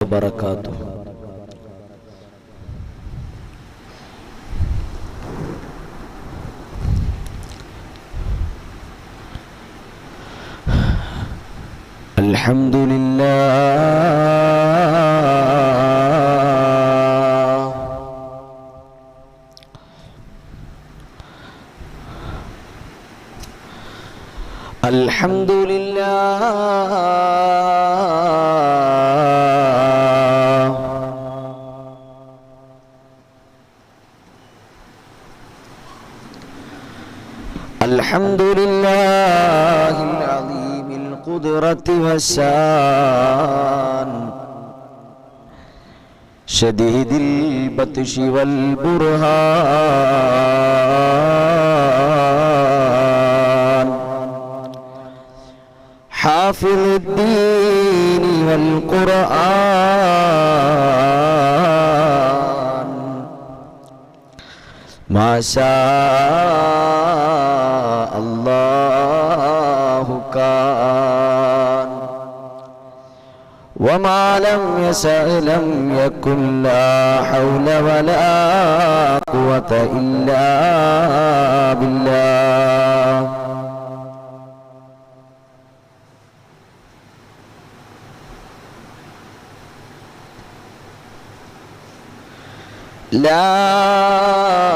وبركاته. الحمد لله الحمد لله الحمد لله العظيم القدرة والشان شديد البطش والبرهان حافظ الدين والقرآن ما شاء الله كان وما لم يشأ لم يكن لا حول ولا قوة إلا بالله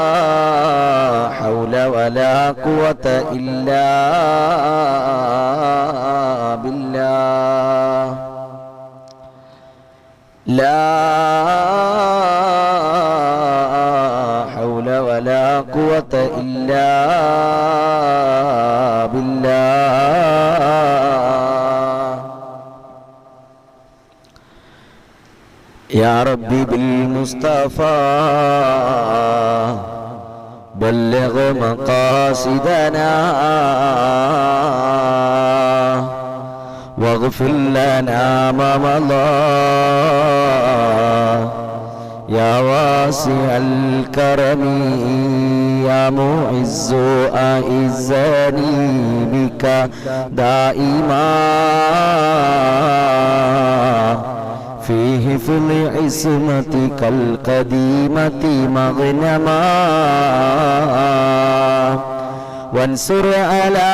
لا حول ولا قوة إلا بالله لا حول ولا قوة إلا بالله يا ربي بالمصطفى بلغ مقاصدنا واغفر لنا ما مضى يا واسع الكرم يا معز أعزني بك دائما في حفظ عصمتك القديمة مغنما وانصر على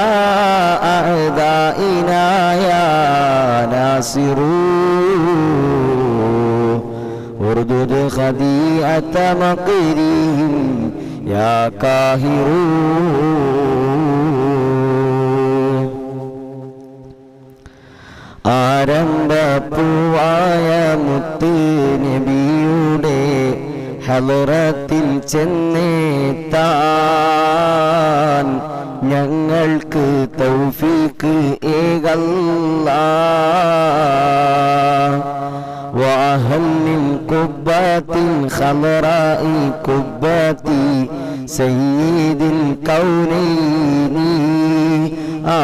أعدائنا يا ناصر واردد خديعة مكرهم يا قاهر ആരംഭപ്പൂവായ മുത്ത് നബിയുടെ ഹളറത്തിൽ ചെന്നെത്താൻ ഞങ്ങൾക്ക് തൗഫീക്ക് ഏകല്ലാഹ് വഅഹ്ലിൽ ഖുബ്ബത്തിൻ ഖളറാഇ ഖുബ്ബത്തി സയ്യിദിൽ കൗനൈനി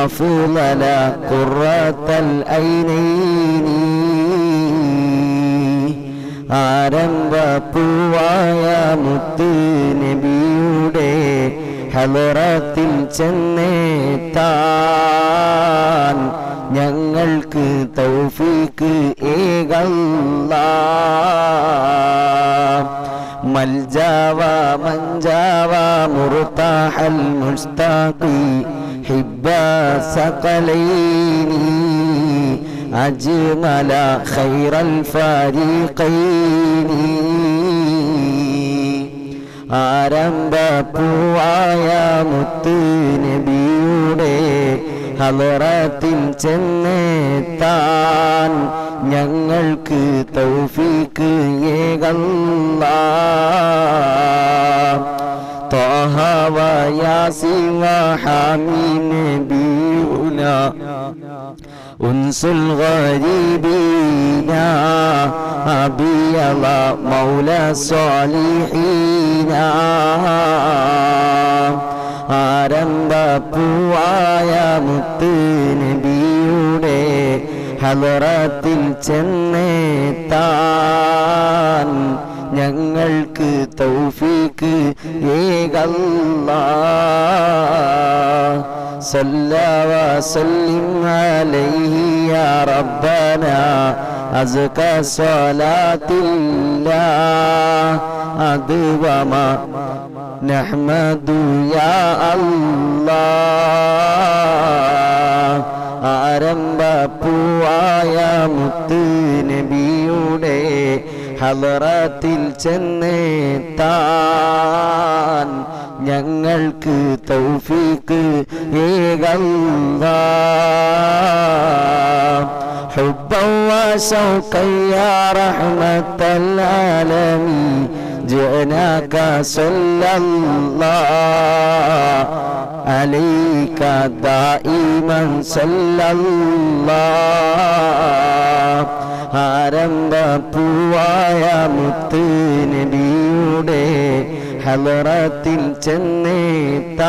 أفضل قرة العينين ആരംഭപ്പൂവായ മുത്ത് നബിയുടെ ഹളറത്തിൽ ചെന്നെത്താൻ ഞങ്ങൾക്ക് തൗഫീക്ക് ഏകല്ലാഹ് മൽജാവ മൻജാവ മുർതാഹൽ മുസ്താഖി حب ثقلين أجمل خير الفريقين ആരംഭപ്പൂവായ മുത്ത് നബിയുടെ ഹളറത്തിൽ ചെന്നെത്താൻ ഞങ്ങൾക്ക് തൗഫീക്ക് ഏകല്ലാഹ് طه وياسين وحميم نبينا أنس الغريبين أبي الله مولى الصالحين ആരംഭപ്പൂവായ മുത്ത് നബിയുടെ ഹളറത്തിൽ ചെന്നെത്താൻ ഞങ്ങൾക്ക് തൗഫീക്ക് ഏകല്ലാഹ് صلى وسلم عليه يا ربنا أزكى صلاة الله أدوما نحمد يا الله ആരംഭപ്പൂവായ മുത്ത് നബിയുടെ ഹളറത്തിൽ ചെന്നെത്താൻ ഞങ്ങൾക്ക് തൗഫീഖ് ഏകല്ലാഹ് ഹുബ്ബൻ വശൗഖൻ യാ റഹ്മത്തൽ ആലമീൻ جئناك صلى الله عليك دائما صلى الله ആരംഭപ്പൂവായ മുത്ത് നബിയുടെ ഹളറത്തിൽ ചെന്നെത്താൻ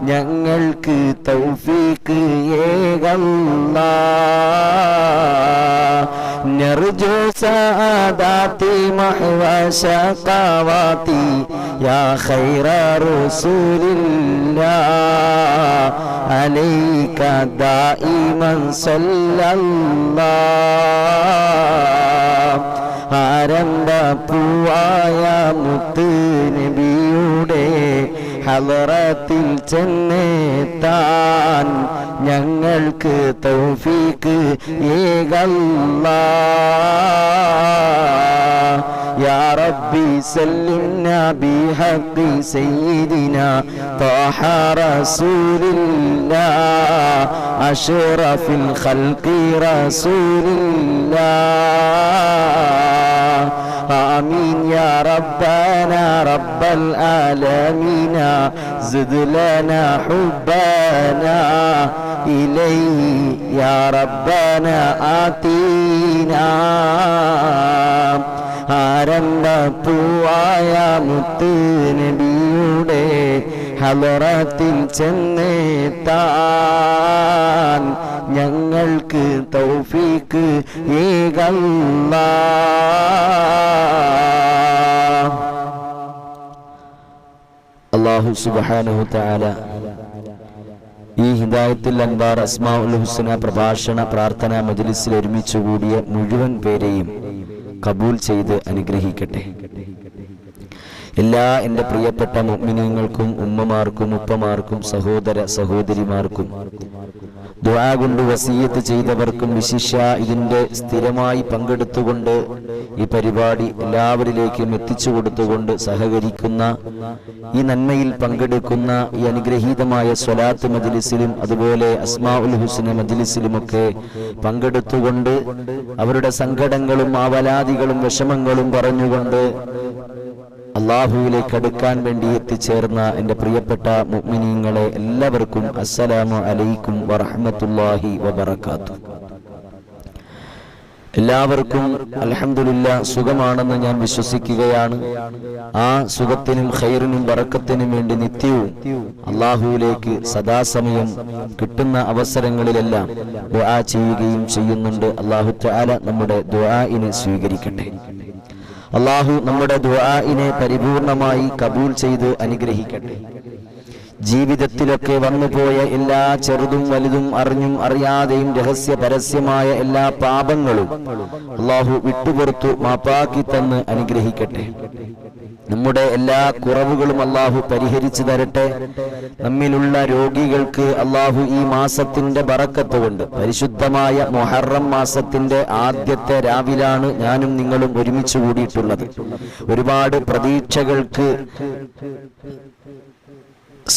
ഞങ്ങൾക്ക് തൗഫീഖ് ഏകല്ലാഹ് നർജു സഅദാതി മഹ്വ ശഖാവാതി യാ ഖൈറ റസൂലില്ലാഹ് അലൈക ദായിമൻ സല്ലല്ലാഹ് ആരംഭപ്പൂവായ മുത്ത് നബിയുടെ ഹളറത്തിൽ ചെന്നെത്താൻ ഞങ്ങൾക്ക് തൗഫീഖ് ഏകല്ലാഹ് യാ റബ്ബി സല്ലിംനാ ബിഹഖി സയ്യിദിനാ ത്വാഹ റസൂലില്ലാഹ് അഷ്റഫിൽ ഖൽഖി റസൂലില്ലാഹ് آمين يا ربنا رب العالمين زد لنا حبنا إليه يا ربنا آتينا ആരംഭപ്പൂവായ മുത്ത് നബിയുടെ ഹളറത്തിൽ ചെന്നെത്താൻ ഞങ്ങൾക്ക് തൗഫീഖ് ഏകല്ലാഹ്. അല്ലാഹു സുബ്ഹാനഹു തആല ഈ ഹിദായത്തുൽ അൻവാർ അസ്മാഉൽ ഹുസ്ന പ്രഭാഷണ പ്രാർത്ഥന മജ്ലിസിൽ ഒരുമിച്ച് കൂടിയ മുഴുവൻ പേരെയും കബൂൽ ചെയ്ത് അനുഗ്രഹിക്കട്ടെ. എല്ലാ എൻ്റെ പ്രിയപ്പെട്ട മുഅ്മിനീങ്ങൾക്കും ഉമ്മമാർക്കും ഉപ്പമാർക്കും സഹോദര സഹോദരിമാർക്കും ദുആ കൊണ്ട് വസിയത്ത് ചെയ്തവർക്കും വിശിഷ്യ ഇതിൻ്റെ സ്ഥിരമായി പങ്കെടുത്തുകൊണ്ട് ഈ പരിപാടി എല്ലാവരിലേക്കും എത്തിച്ചു കൊടുത്തുകൊണ്ട് സഹകരിക്കുന്ന ഈ നന്മയിൽ പങ്കെടുക്കുന്ന ഈ അനുഗ്രഹീതമായ സ്വലാത്ത് മജ്ലിസിലും അതുപോലെ അസ്മാഉൽ ഹുസ്ന മജ്ലിസിലുമൊക്കെ പങ്കെടുത്തുകൊണ്ട് അവരുടെ സങ്കടങ്ങളും ആവലാദികളും വിഷമങ്ങളും പറഞ്ഞുകൊണ്ട് അല്ലാഹുവിലേക്ക് അടുക്കാൻ വേണ്ടി എത്തിച്ചേർന്ന എൻ്റെ പ്രിയപ്പെട്ട മുഅ്മിനീങ്ങളെ എല്ലാവർക്കും അസ്സലാമു അലൈക്കും വറഹ്മത്തുള്ളാഹി വബറകാതുഹു. എല്ലാവർക്കും അൽഹംദുലില്ലാഹ് സുഖമാണെന്ന് ഞാൻ വിശ്വസിക്കുകയാണ്. ആ സുഖത്തിനും ഖൈറിനും ബറക്കത്തിനും വേണ്ടി നിത്യവും അല്ലാഹുവിലേക്ക് സദാസമയം കിട്ടുന്ന അവസരങ്ങളിലെല്ലാം ദുആ ചെയ്യുകയും ചെയ്യുന്നുണ്ട്. അല്ലാഹു തആല നമ്മുടെ ദുആഇനെ സ്വീകരിക്കട്ടെ. അല്ലാഹു നമ്മുടെ ദുആഇനെ പരിപൂർണമായി കബൂൽ ചെയ്ത് അനുഗ്രഹിക്കട്ടെ. ജീവിതത്തിലൊക്കെ വന്നുപോയ എല്ലാ ചെറുതും വലുതും അറിഞ്ഞും അറിയാതെയും രഹസ്യ പരസ്യമായ എല്ലാ പാപങ്ങളും അല്ലാഹു വിട്ടുപുറത്തു മാപ്പാക്കി തന്ന് അനുഗ്രഹിക്കട്ടെ. നമ്മുടെ എല്ലാ കുറവുകളും അല്ലാഹു പരിഹരിച്ചു തരട്ടെ. നമ്മിലുള്ള രോഗികൾക്ക് അല്ലാഹു ഈ മാസത്തിന്റെ ബറക്കത്ത് കൊണ്ട്, പരിശുദ്ധമായ മുഹറം മാസത്തിന്റെ ആദ്യത്തെ രാവിലാണ് ഞാനും നിങ്ങളും ഒരുമിച്ച് കൂടിയിട്ടുള്ളത്. ഒരുപാട് പ്രതീക്ഷകൾക്ക്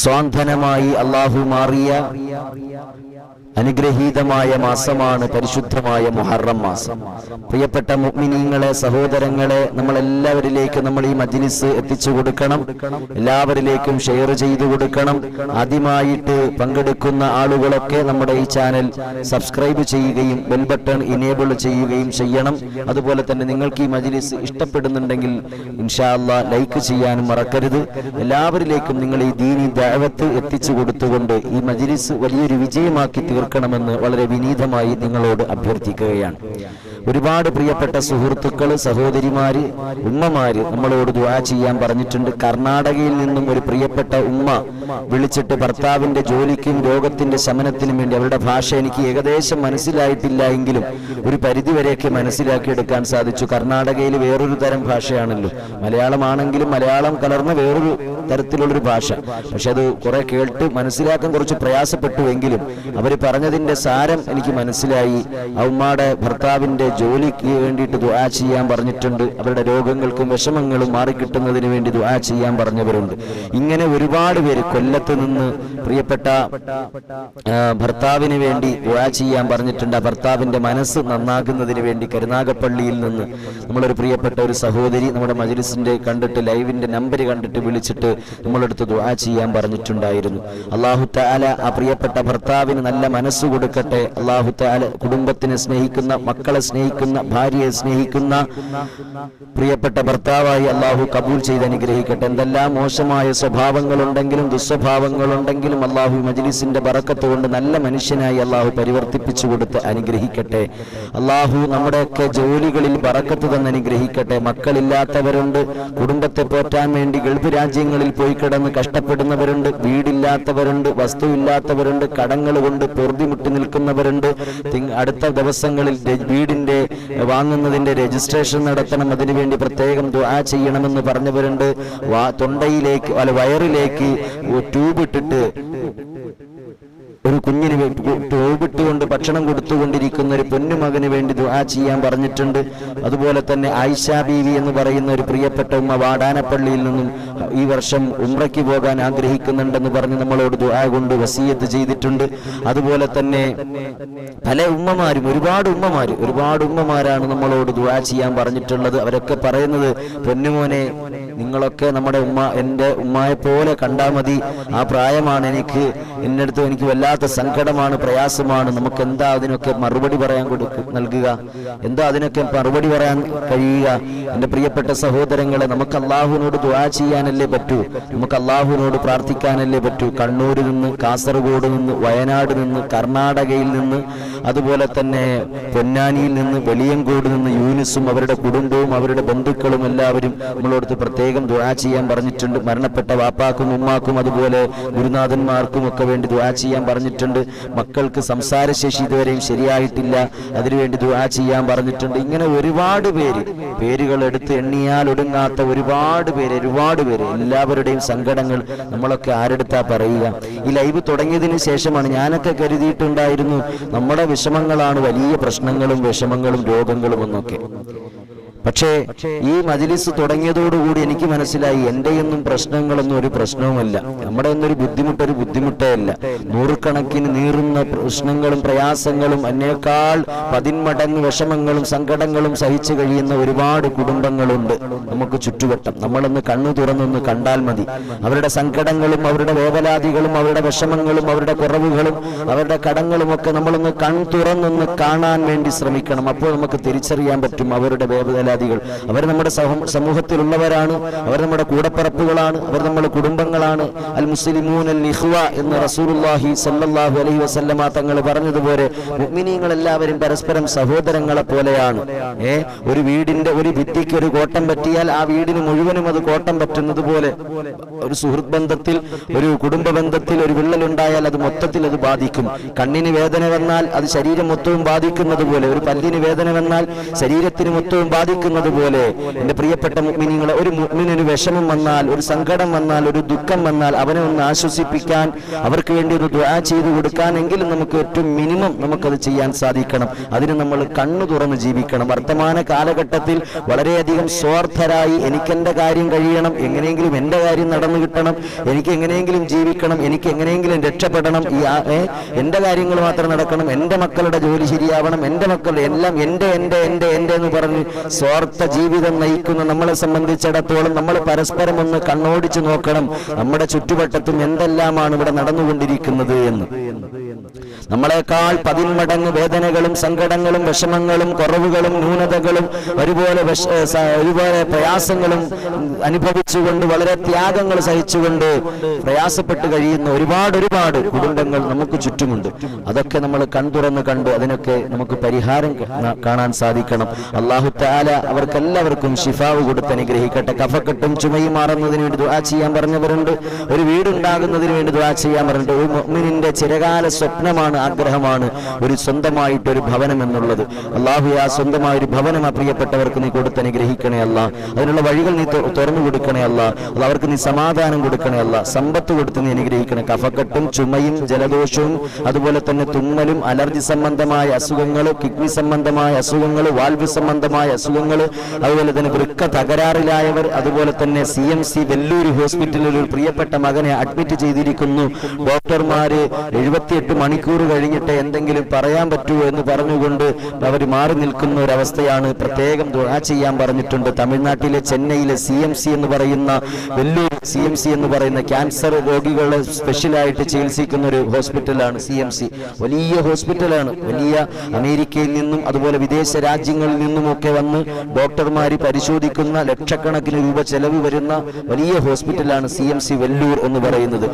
സ്വാന്തനമായി അല്ലാഹു മാറിയ അനുഗ്രഹീതമായ മാസമാണ് പരിശുദ്ധമായ മുഹറം മാസം. പ്രിയപ്പെട്ട മുഅ്മിനീങ്ങളെ, സഹോദരങ്ങളെ, നമ്മളെല്ലാവരിലേക്ക് നമ്മൾ ഈ മജ്ലിസ് എത്തിച്ചു കൊടുക്കണം. എല്ലാവരിലേക്കും ഷെയർ ചെയ്തു കൊടുക്കണം. ആദ്യമായിട്ട് പങ്കെടുക്കുന്ന ആളുകളൊക്കെ നമ്മുടെ ഈ ചാനൽ സബ്സ്ക്രൈബ് ചെയ്യുകയും ബെൽ ബട്ടൺ ഇനേബിൾ ചെയ്യുകയും ചെയ്യണം. അതുപോലെ തന്നെ നിങ്ങൾക്ക് ഈ മജ്ലിസ് ഇഷ്ടപ്പെടുന്നുണ്ടെങ്കിൽ ഇൻഷാ അല്ലാഹ് ലൈക്ക് ചെയ്യാനും മറക്കരുത്. എല്ലാവരിലേക്കും നിങ്ങൾ ഈ ദീനി ദഅവത്ത് എത്തിച്ചു കൊടുത്തുകൊണ്ട് ഈ മജ്ലിസ് വലിയൊരു വിജയമാക്കി തീർക്കണമെന്ന് വളരെ വിനീതമായി നിങ്ങളോട് അഭ്യർത്ഥിക്കുകയാണ്. ഒരുപാട് പ്രിയപ്പെട്ട സുഹൃത്തുക്കൾ, സഹോദരിമാര്, ഉമ്മമാര് നമ്മളോട് ദുആ ചെയ്യാൻ പറഞ്ഞിട്ടുണ്ട്. കർണാടകയിൽ നിന്നും ഒരു പ്രിയപ്പെട്ട ഉമ്മ വിളിച്ചിട്ട് ഭർത്താവിന്റെ ജോലിക്കും രോഗത്തിന്റെ ശമനത്തിനും വേണ്ടി, അവരുടെ ഭാഷ എനിക്ക് ഏകദേശം മനസ്സിലായിട്ടില്ല എങ്കിലും ഒരു പരിധിവരെയൊക്കെ മനസ്സിലാക്കിയെടുക്കാൻ സാധിച്ചു. കർണാടകയിൽ വേറൊരു തരം ഭാഷയാണല്ലോ, മലയാളമാണെങ്കിലും മലയാളം കലർന്ന വേറൊരു തരത്തിലുള്ളൊരു ഭാഷ. പക്ഷെ അത് കുറെ കേട്ട് മനസ്സിലാക്കാൻ കുറച്ച് പ്രയാസപ്പെട്ടുവെങ്കിലും അവർ പറഞ്ഞതിന്റെ സാരം എനിക്ക് മനസ്സിലായി. ആ ഉമ്മയുടെ ഭർത്താവിന്റെ ജോലിക്ക് വേണ്ടിയിട്ട് ദുആ ചെയ്യാൻ പറഞ്ഞിട്ടുണ്ട്. അവരുടെ രോഗങ്ങൾക്കും വിഷമങ്ങളും മാറിക്കിട്ടുന്നതിന് വേണ്ടി ദുആ ചെയ്യാൻ പറഞ്ഞവരുണ്ട്. ഇങ്ങനെ ഒരുപാട് പേര് കൊല്ലത്ത് നിന്ന് പ്രിയപ്പെട്ട ഭർത്താവിന് വേണ്ടി ദുആ ചെയ്യാൻ പറഞ്ഞിട്ടുണ്ട്. ആ ഭർത്താവിന്റെ മനസ്സ് നന്നാകുന്നതിന് വേണ്ടി കരുനാഗപ്പള്ളിയിൽ നിന്ന് നമ്മളൊരു പ്രിയപ്പെട്ട ഒരു സഹോദരി നമ്മുടെ മജ്‌ലിസിന്റെ കണ്ടിട്ട്, ലൈവിന്റെ നമ്പർ കണ്ടിട്ട് വിളിച്ചിട്ട് നമ്മളെടുത്ത് ദുആ ചെയ്യാൻ പറഞ്ഞിട്ടുണ്ടായിരുന്നു. അല്ലാഹു തആല ആ പ്രിയപ്പെട്ട ഭർത്താവിന് നല്ല മനസ്സ് കൊടുക്കട്ടെ. അല്ലാഹു തആല കുടുംബത്തിനെ സ്നേഹിക്കുന്ന, മക്കളെ സ്നേഹിക്കുന്ന, ഭാര്യയെ സ്നേഹിക്കുന്ന പ്രിയപ്പെട്ട ഭർത്താവായി അല്ലാഹു കബൂൽ ചെയ്ത് അനുഗ്രഹിക്കട്ടെ. എന്തെല്ലാം മോശമായ സ്വഭാവങ്ങളുണ്ടെങ്കിലും ദുസ്വഭാവങ്ങളുണ്ടെങ്കിലും അല്ലാഹു മജ്‌ലിസിന്റെ ബറക്കത്ത് കൊണ്ട് നല്ല മനുഷ്യനായി അല്ലാഹു പരിവർത്തിപ്പിച്ചു കൊടുത്ത് അനുഗ്രഹിക്കട്ടെ. അല്ലാഹു നമ്മുടെയൊക്കെ ജോലികളിൽ ബറക്കത്ത് തന്നെ അനുഗ്രഹിക്കട്ടെ. മക്കളില്ലാത്തവരുണ്ട്, കുടുംബത്തെ പോറ്റാൻ വേണ്ടി ഗൾഫ് രാജ്യങ്ങളിൽ പോയി കിടന്ന് കഷ്ടപ്പെടുന്നവരുണ്ട്, വീടില്ലാത്തവരുണ്ട്, വസ്തുവില്ലാത്തവരുണ്ട്, കടങ്ങൾ കൊണ്ട് പൊറുതിമുട്ടി നിൽക്കുന്നവരുണ്ട്. അടുത്ത ദിവസങ്ങളിൽ വീടിന്റെ വാങ്ങുന്നതിന്റെ രജിസ്ട്രേഷൻ നടത്തണം, അതിനുവേണ്ടി പ്രത്യേകം ദുആ ചെയ്യണമെന്ന് പറഞ്ഞവരുണ്ട്. തൊണ്ടയിലേക്ക് വയറിലേക്ക് ട്യൂബ് ഇട്ടിട്ട് ഒരു കുഞ്ഞിന് ട്യൂബിട്ടുകൊണ്ട് ഭക്ഷണം കൊടുത്തുകൊണ്ടിരിക്കുന്ന ഒരു പൊന്നുമകന് വേണ്ടി ദുആ ചെയ്യാൻ പറഞ്ഞിട്ടുണ്ട്. അതുപോലെ തന്നെ ആയിഷ ബീവി എന്ന് പറയുന്ന ഒരു പ്രിയപ്പെട്ട ഉമ്മ വാടാനപ്പള്ളിയിൽ നിന്നും ഈ വർഷം ഉംറയ്ക്ക് പോകാൻ ആഗ്രഹിക്കുന്നുണ്ടെന്ന് പറഞ്ഞ് നമ്മളോട് ദുആ കൊണ്ട് വസിയത്ത് ചെയ്തിട്ടുണ്ട്. അതുപോലെ തന്നെ പല ഉമ്മമാരും, ഒരുപാട് ഉമ്മമാരാണ് നമ്മളോട് ദുആ ചെയ്യാൻ പറഞ്ഞിട്ടുള്ളത്. അവരൊക്കെ പറയുന്നത്, പൊന്നുമോനെ നിങ്ങളൊക്കെ നമ്മുടെ ഉമ്മ, എൻ്റെ ഉമ്മയെ പോലെ കണ്ടാൽ മതി, ആ പ്രായമാണ് എനിക്ക്, എന്നടുത്ത് എനിക്ക് വല്ലാത്ത സങ്കടമാണ്, പ്രയാസമാണ്, നമുക്ക് എന്താ അതിനൊക്കെ മറുപടി പറയാൻ നൽകുക, എന്താ അതിനൊക്കെ മറുപടി പറയാൻ കഴിയുക? എൻ്റെ പ്രിയപ്പെട്ട സഹോദരങ്ങളെ, നമുക്ക് അള്ളാഹുവിനോട് ദുആ ചെയ്യാനല്ലേ പറ്റൂ, നമുക്ക് അള്ളാഹുവിനോട് പ്രാർത്ഥിക്കാനല്ലേ പറ്റൂ. കണ്ണൂരിൽ നിന്ന്, കാസർഗോഡ് നിന്ന്, വയനാട് നിന്ന്, കർണാടകയിൽ നിന്ന്, അതുപോലെ തന്നെ പൊന്നാനിയിൽ നിന്ന്, വെളിയങ്കോട് നിന്ന് യൂനിസും അവരുടെ കുടുംബവും അവരുടെ ബന്ധുക്കളും എല്ലാവരും നമ്മളോട് പ്രത്യേകം ദുആ ചെയ്യാൻ പറഞ്ഞിട്ടുണ്ട്. മരണപ്പെട്ട വാപ്പാക്കും ഉമ്മാക്കും അതുപോലെ ഗുരുനാഥന്മാർക്കും ഒക്കെ വേണ്ടി ദുആ ചെയ്യാൻ പറഞ്ഞിട്ടുണ്ട്. മക്കൾക്ക് സംസാരശേഷി ഇതുവരെയും ശരിയായിട്ടില്ല, അതിനുവേണ്ടി ദുആ ചെയ്യാൻ പറഞ്ഞിട്ടുണ്ട്. ഇങ്ങനെ ഒരുപാട് പേരുകൾ എടുത്ത് എണ്ണിയാൽ ഒടുങ്ങാത്ത ഒരുപാട് പേര് എല്ലാവരുടെയും സങ്കടങ്ങൾ നമ്മളൊക്കെ ആരെടുത്താ പറയുക? ഈ ലൈവ് തുടങ്ങിയതിന് ശേഷമാണ് ഞാനൊക്കെ കരുതിയിട്ടുണ്ടായിരുന്നു നമ്മുടെ വിഷമങ്ങളാണ് വലിയ പ്രശ്നങ്ങളും വിഷമങ്ങളും രോഗങ്ങളും എന്നൊക്കെ. പക്ഷേ ഈ മജ്‌ലിസ് തുടങ്ങിയതോടുകൂടി എനിക്ക് മനസ്സിലായി, എന്റെയൊന്നും പ്രശ്നങ്ങളൊന്നും ഒരു പ്രശ്നവുമല്ല, നമ്മുടെ ഒന്നൊരു ബുദ്ധിമുട്ടേ അല്ല. നൂറുകണക്കിന് നീറുന്ന പ്രശ്നങ്ങളും പ്രയാസങ്ങളും എന്നേക്കാൾ 10 മടങ്ങ് വിഷമങ്ങളും സങ്കടങ്ങളും സഹിച്ചു കഴിയുന്ന ഒരുപാട് കുടുംബങ്ങളുണ്ട് നമുക്ക് ചുറ്റുവട്ടം. നമ്മളൊന്ന് കണ്ണു തുറന്നൊന്ന് കണ്ടാൽ മതി. അവരുടെ സങ്കടങ്ങളും അവരുടെ വേവലാതികളും അവരുടെ വിഷമങ്ങളും അവരുടെ കുറവുകളും അവരുടെ കടങ്ങളും ഒക്കെ നമ്മളൊന്ന് തുറന്നൊന്ന് കാണാൻ വേണ്ടി ശ്രമിക്കണം. അപ്പോൾ നമുക്ക് തിരിച്ചറിയാൻ പറ്റും അവരുടെ വേവലാതി. അവർ നമ്മുടെ സമൂഹത്തിലുള്ളവരാണ്, അവർ നമ്മുടെ കൂടപ്പിറപ്പുകളാണ്, അവർ നമ്മുടെ കുടുംബങ്ങളാണ്. അൽ മുസ്ലിമൂൻ അൽ ഇഖ്വ എന്ന് റസൂലുള്ളാഹി സ്വല്ലല്ലാഹു അലൈഹി വസല്ലമ തങ്ങൾ പറഞ്ഞതുപോലെ മുഅ്മിനീങ്ങൾ എല്ലാവരും പരസ്പരം സഹോദരങ്ങളെ പോലെയാണ്. ഒരു വീടിന്റെ ഒരു ഭിത്തിക്ക് ഒരു കോട്ടം പറ്റിയാൽ ആ വീടിന് മുഴുവനും അത് കോട്ടം പറ്റുന്നത് പോലെ ഒരു സുഹൃത്ത് ബന്ധത്തിൽ, ഒരു കുടുംബ ബന്ധത്തിൽ ഒരു വിള്ളലുണ്ടായാൽ അത് മൊത്തത്തിൽ അത് ബാധിക്കും. കണ്ണിന് വേദന വന്നാൽ അത് ശരീരം മൊത്തവും ബാധിക്കുന്നത് പോലെ, ഒരു പല്ലിന് വേദന വന്നാൽ ശരീരത്തിന് മൊത്തവും ബാധിക്കുന്നത് പോലെ എന്റെ പ്രിയപ്പെട്ട മുഅ്മിനീങ്ങളെ, ഒരു മുഅ്മിനൊരു വിഷമം വന്നാൽ, ഒരു സങ്കടം വന്നാൽ, ഒരു ദുഃഖം വന്നാൽ അവനെ ഒന്ന് ആശ്വസിപ്പിക്കാൻ, അവർക്ക് വേണ്ടി ഒരു ദുആ ചെയ്തു കൊടുക്കാനെങ്കിലും നമുക്ക് ഏറ്റവും മിനിമം നമുക്കത് ചെയ്യാൻ സാധിക്കണം. അതിന് നമ്മൾ കണ്ണു തുറന്ന് ജീവിക്കണം. വർത്തമാന കാലഘട്ടത്തിൽ വളരെയധികം സ്വാർത്ഥരായി, എനിക്കെന്റെ കാര്യം കഴിയണം, എങ്ങനെയെങ്കിലും എൻ്റെ കാര്യം നടന്നു കിട്ടണം, എനിക്ക് എങ്ങനെയെങ്കിലും ജീവിക്കണം, എനിക്ക് എങ്ങനെയെങ്കിലും രക്ഷപ്പെടണം, എൻ്റെ കാര്യങ്ങൾ മാത്രം നടക്കണം, എൻ്റെ മക്കളുടെ ജോലി ശരിയാവണം, എൻ്റെ മക്കളുടെ എല്ലാം എൻ്റെ എന്ന് പറഞ്ഞ് സ്വാർത്ഥ ജീവിതം നയിക്കുന്ന നമ്മളെ സംബന്ധിച്ചിടത്തോളം നമ്മൾ പരസ്പരം ഒന്ന് കണ്ണോടിച്ചു നോക്കണം, നമ്മുടെ ചുറ്റുവട്ടത്തും എന്തെല്ലാമാണ് ഇവിടെ നടന്നുകൊണ്ടിരിക്കുന്നത് എന്ന്. നമ്മളെക്കാൾ 10 മടങ്ങ് വേദനകളും സങ്കടങ്ങളും വിഷമങ്ങളും കുറവുകളും ന്യൂനതകളും ഒരുപോലെ പ്രയാസങ്ങളും അനുഭവിച്ചുകൊണ്ട് വളരെ ത്യാഗങ്ങൾ സഹിച്ചുകൊണ്ട് പ്രയാസപ്പെട്ട് കഴിയുന്ന ഒരുപാട് കുടുംബങ്ങൾ നമുക്ക് ചുറ്റുമുണ്ട്. അതൊക്കെ നമ്മൾ കൺതുറന്ന് കണ്ട് അതിനൊക്കെ നമുക്ക് പരിഹാരം കാണാൻ സാധിക്കണം. അല്ലാഹു തആല അവർക്കെല്ലാവർക്കും ശിഫാവ് കൊടുത്ത് അനുഗ്രഹിക്കട്ടെ. കഫക്കെട്ടും ചുമയും മാറുന്നതിന് വേണ്ടി ദുആ ചെയ്യാൻ പറഞ്ഞവരുണ്ട്, ഒരു വീടുണ്ടാകുന്നതിന് വേണ്ടി ദുആ ചെയ്യാൻ പറഞ്ഞിട്ട്. ഒരു മുഅ്മിനിന്റെ ചിരകാല സ്വപ്നമാണ്, ആഗ്രഹമാണ് ഒരു സ്വന്തമായിട്ട് ഒരു ഭവനം എന്നുള്ളത്. അല്ലാഹു ആ സ്വന്തമായ ഒരു ഭവനം പ്രിയപ്പെട്ടവർക്ക് നീ കൊടുത്ത് അനുഗ്രഹിക്കണേ അല്ലാ. അതിനുള്ള വഴികൾ നീ തുറന്നു കൊടുക്കണേ അല്ലാ. അവർക്ക് നീ സമാധാനം കൊടുക്കണേ അല്ലാ. സമ്പത്ത് കൊടുത്ത് നീ അനുഗ്രഹിക്കണേ. കഫക്കെട്ടും ചുമയും ജലദോഷവും അതുപോലെ തന്നെ തുമ്മലും അലർജി സംബന്ധമായ അസുഖങ്ങൾ, കിഡ്നി സംബന്ധമായ അസുഖങ്ങൾ, വാൽവ് സംബന്ധമായ അസുഖങ്ങൾ, അതുപോലെ തന്നെ വൃക്ക തകരാറിലായവർ, അതുപോലെ തന്നെ CMC വെല്ലൂർ ഹോസ്പിറ്റലിൽ ഒരു പ്രിയപ്പെട്ട മകനെ അഡ്മിറ്റ് ചെയ്തിരിക്കുന്നു. ഡോക്ടർമാര് 78 മണിക്കൂർ കഴിഞ്ഞിട്ട് എന്തെങ്കിലും പറയാൻ പറ്റുമോ എന്ന് പറഞ്ഞുകൊണ്ട് അവർ മാറി നിൽക്കുന്ന ഒരവസ്ഥയാണ്. പ്രത്യേകം ദുആ ചെയ്യാൻ പറഞ്ഞിട്ടുണ്ട്. തമിഴ്നാട്ടിലെ ചെന്നൈയിലെ CMC എന്ന് പറയുന്ന വെല്ലൂർ CMC എന്ന് പറയുന്ന ക്യാൻസർ രോഗികളെ സ്പെഷ്യലായിട്ട് ചികിത്സിക്കുന്ന ഒരു ഹോസ്പിറ്റലാണ് CMC. വലിയ ഹോസ്പിറ്റലാണ്. വലിയ അമേരിക്കയിൽ നിന്നും അതുപോലെ വിദേശ രാജ്യങ്ങളിൽ നിന്നുമൊക്കെ വന്ന് ഡോക്ടർമാർ പരിശോധിക്കുന്ന ലക്ഷക്കണക്കിന് രൂപ ചെലവ് വരുന്ന വലിയ ഹോസ്പിറ്റലാണ് CMC വെല്ലൂർ എന്ന് പറയുന്നത്.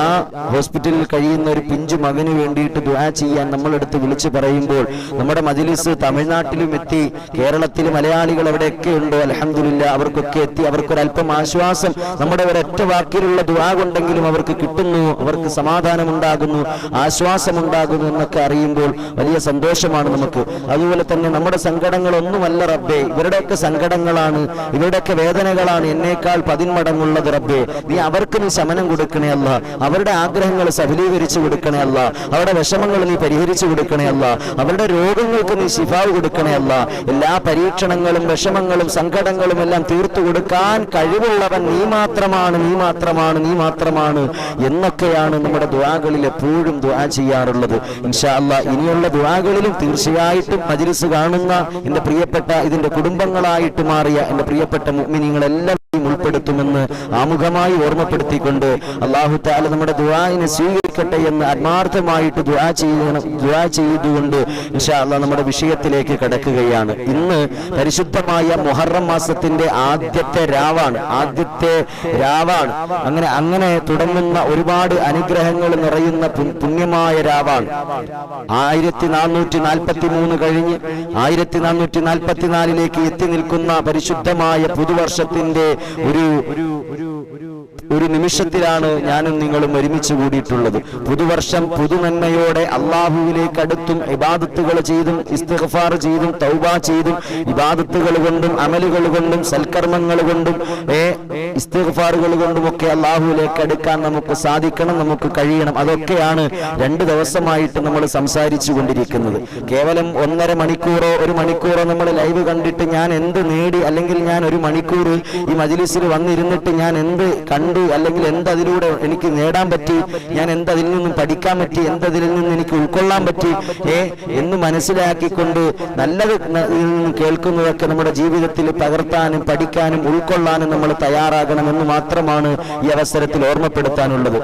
ആ ഹോസ്പിറ്റലിൽ കഴിയുന്ന ഒരു പിഞ്ചു മകന് വേണ്ടിയിട്ട് ദുആ ചെയ്യാൻ നമ്മളെടുത്ത് വിളിച്ചു പറയുമ്പോൾ നമ്മുടെ മജ്‌ലിസ് തമിഴ്നാട്ടിലും എത്തി, കേരളത്തിൽ മലയാളികൾ എവിടെയൊക്കെ ഉണ്ടോ അൽഹംദുലില്ലാ അവർക്കൊക്കെ എത്തി. അവർക്കൊരല്പം ആശ്വാസം നമ്മുടെ ഒരൊറ്റ വാക്കിലുള്ള ദുആ കൊണ്ടെങ്കിലും അവർക്ക് കിട്ടുന്നു, അവർക്ക് സമാധാനമുണ്ടാകുന്നു, ആശ്വാസമുണ്ടാകുന്നു എന്നൊക്കെ അറിയുമ്പോൾ വലിയ സന്തോഷമാണ് നമുക്ക്. അതുപോലെ തന്നെ നമ്മുടെ സങ്കടങ്ങളൊന്നുമല്ല റബ്ബേ, ഇവരുടെയൊക്കെ സങ്കടങ്ങളാണ്, ഇവരുടെയൊക്കെ വേദനകളാണ് എന്നേക്കാൾ 10 മടങ്ങുള്ളത് റബ്ബേ. നീ അവർക്ക് നീ ശമനം കൊടുക്കണേ അല്ലാ. അവരുടെ ആഗ്രഹങ്ങൾ സഫലീകരിച്ചു കൊടുക്കണേ അല്ലാ. അവരുടെ വിഷമങ്ങൾ നീ പരിഹരിച്ചു കൊടുക്കണേ അല്ലാ. അവരുടെ രോഗങ്ങൾക്ക് നീ ശിഫാവ് കൊടുക്കണേ അല്ലാ. എല്ലാ പരീക്ഷണങ്ങളും വിഷമങ്ങളും സങ്കടങ്ങളും എല്ലാം തീർത്തു കൊടുക്കാൻ കഴിവുള്ളവൻ നീ മാത്രമാണ്, നീ മാത്രമാണ്, നീ മാത്രമാണ് എന്നൊക്കെയാണ് നമ്മുടെ ദുആകളിൽ എപ്പോഴും ദുആ ചെയ്യാറുള്ളത്. ഇൻഷാ അല്ലാഹ് ഇനിയുള്ള ദുആകളിലും തീർച്ചയായിട്ടും മജ്‌ലിസ് കാണുന്ന എൻ്റെ പ്രിയപ്പെട്ട ഇതിന്റെ കുടുംബങ്ങളായിട്ട് മാറിയ എൻ്റെ പ്രിയപ്പെട്ട മുഅ്മിനീങ്ങളെല്ലാം ഉൾപ്പെടുത്തുമെന്ന് ആമുഖമായി ഓർമ്മപ്പെടുത്തിക്കൊണ്ട് അല്ലാഹു തആല നമ്മുടെ ദുആഇനെ സ്വീകരിക്കട്ടെ എന്ന് ആത്മാർത്ഥമായിട്ട് ദുആ ചെയ്തുകൊണ്ട് ഇൻഷാ അല്ലാഹ് നമ്മുടെ വിഷയത്തിലേക്ക് കടക്കുകയാണ്. ഇന്ന് പരിശുദ്ധമായ മുഹറം മാസത്തിന്റെ ആദ്യത്തെ രാവാണ്. അങ്ങനെ തുടങ്ങുന്ന ഒരുപാട് അനുഗ്രഹങ്ങൾ നിറയുന്ന പുണ്യമായ രാവാണ്. 1443 കഴിഞ്ഞ് 1444 എത്തി നിൽക്കുന്ന പരിശുദ്ധമായ പുതുവർഷത്തിന്റെ ഒരു നിമിഷത്തിലാണ് ഞാനും നിങ്ങളും ഒരുമിച്ച് കൂടിയിട്ടുള്ളത്. പുതുവർഷം പുതുനന്മയോടെ അള്ളാഹുവിലേക്ക് അടുത്തും ഇബാദത്തുകൾ ചെയ്തും ഇസ്തിഗ്ഫാർ ചെയ്തും തൗബ ചെയ്തും ഇബാദത്തുകൾ കൊണ്ടും അമലുകൾ കൊണ്ടും സൽക്കർമ്മങ്ങൾ കൊണ്ടും ഇസ്തിഗ്ഫാറുകൾ കൊണ്ടുമൊക്കെ അള്ളാഹുവിലേക്ക് അടുക്കാൻ നമുക്ക് സാധിക്കണം, നമുക്ക് കഴിയണം. അതൊക്കെയാണ് 2 ദിവസമായിട്ട് നമ്മൾ സംസാരിച്ചു കൊണ്ടിരിക്കുന്നത്. കേവലം 1.5 മണിക്കൂറോ 1 മണിക്കൂറോ നമ്മൾ ലൈവ് കണ്ടിട്ട് ഞാൻ എന്ത് നേടി, അല്ലെങ്കിൽ ഞാൻ 1 മണിക്കൂർ ഈ മജ്‌ലിസിൽ വന്നിരുന്നിട്ട് ഞാൻ എന്ത് കണ്ടു, അല്ലെങ്കിൽ എന്തതിലൂടെ എനിക്ക് നേടാൻ പറ്റി, ഞാൻ എന്തതിൽ നിന്നും പഠിക്കാൻ പറ്റി, എന്തതിൽ നിന്ന് എനിക്ക് ഉൾക്കൊള്ളാൻ പറ്റി എന്ന് മനസ്സിലാക്കിക്കൊണ്ട് നല്ലത് കേൾക്കുന്നതൊക്കെ നമ്മുടെ ജീവിതത്തിൽ പകർത്താനും പഠിക്കാനും ഉൾക്കൊള്ളാനും നമ്മൾ തയ്യാറാകണമെന്ന് മാത്രമാണ് ഈ അവസരത്തിൽ ഓർമ്മപ്പെടുത്താനുള്ളത്.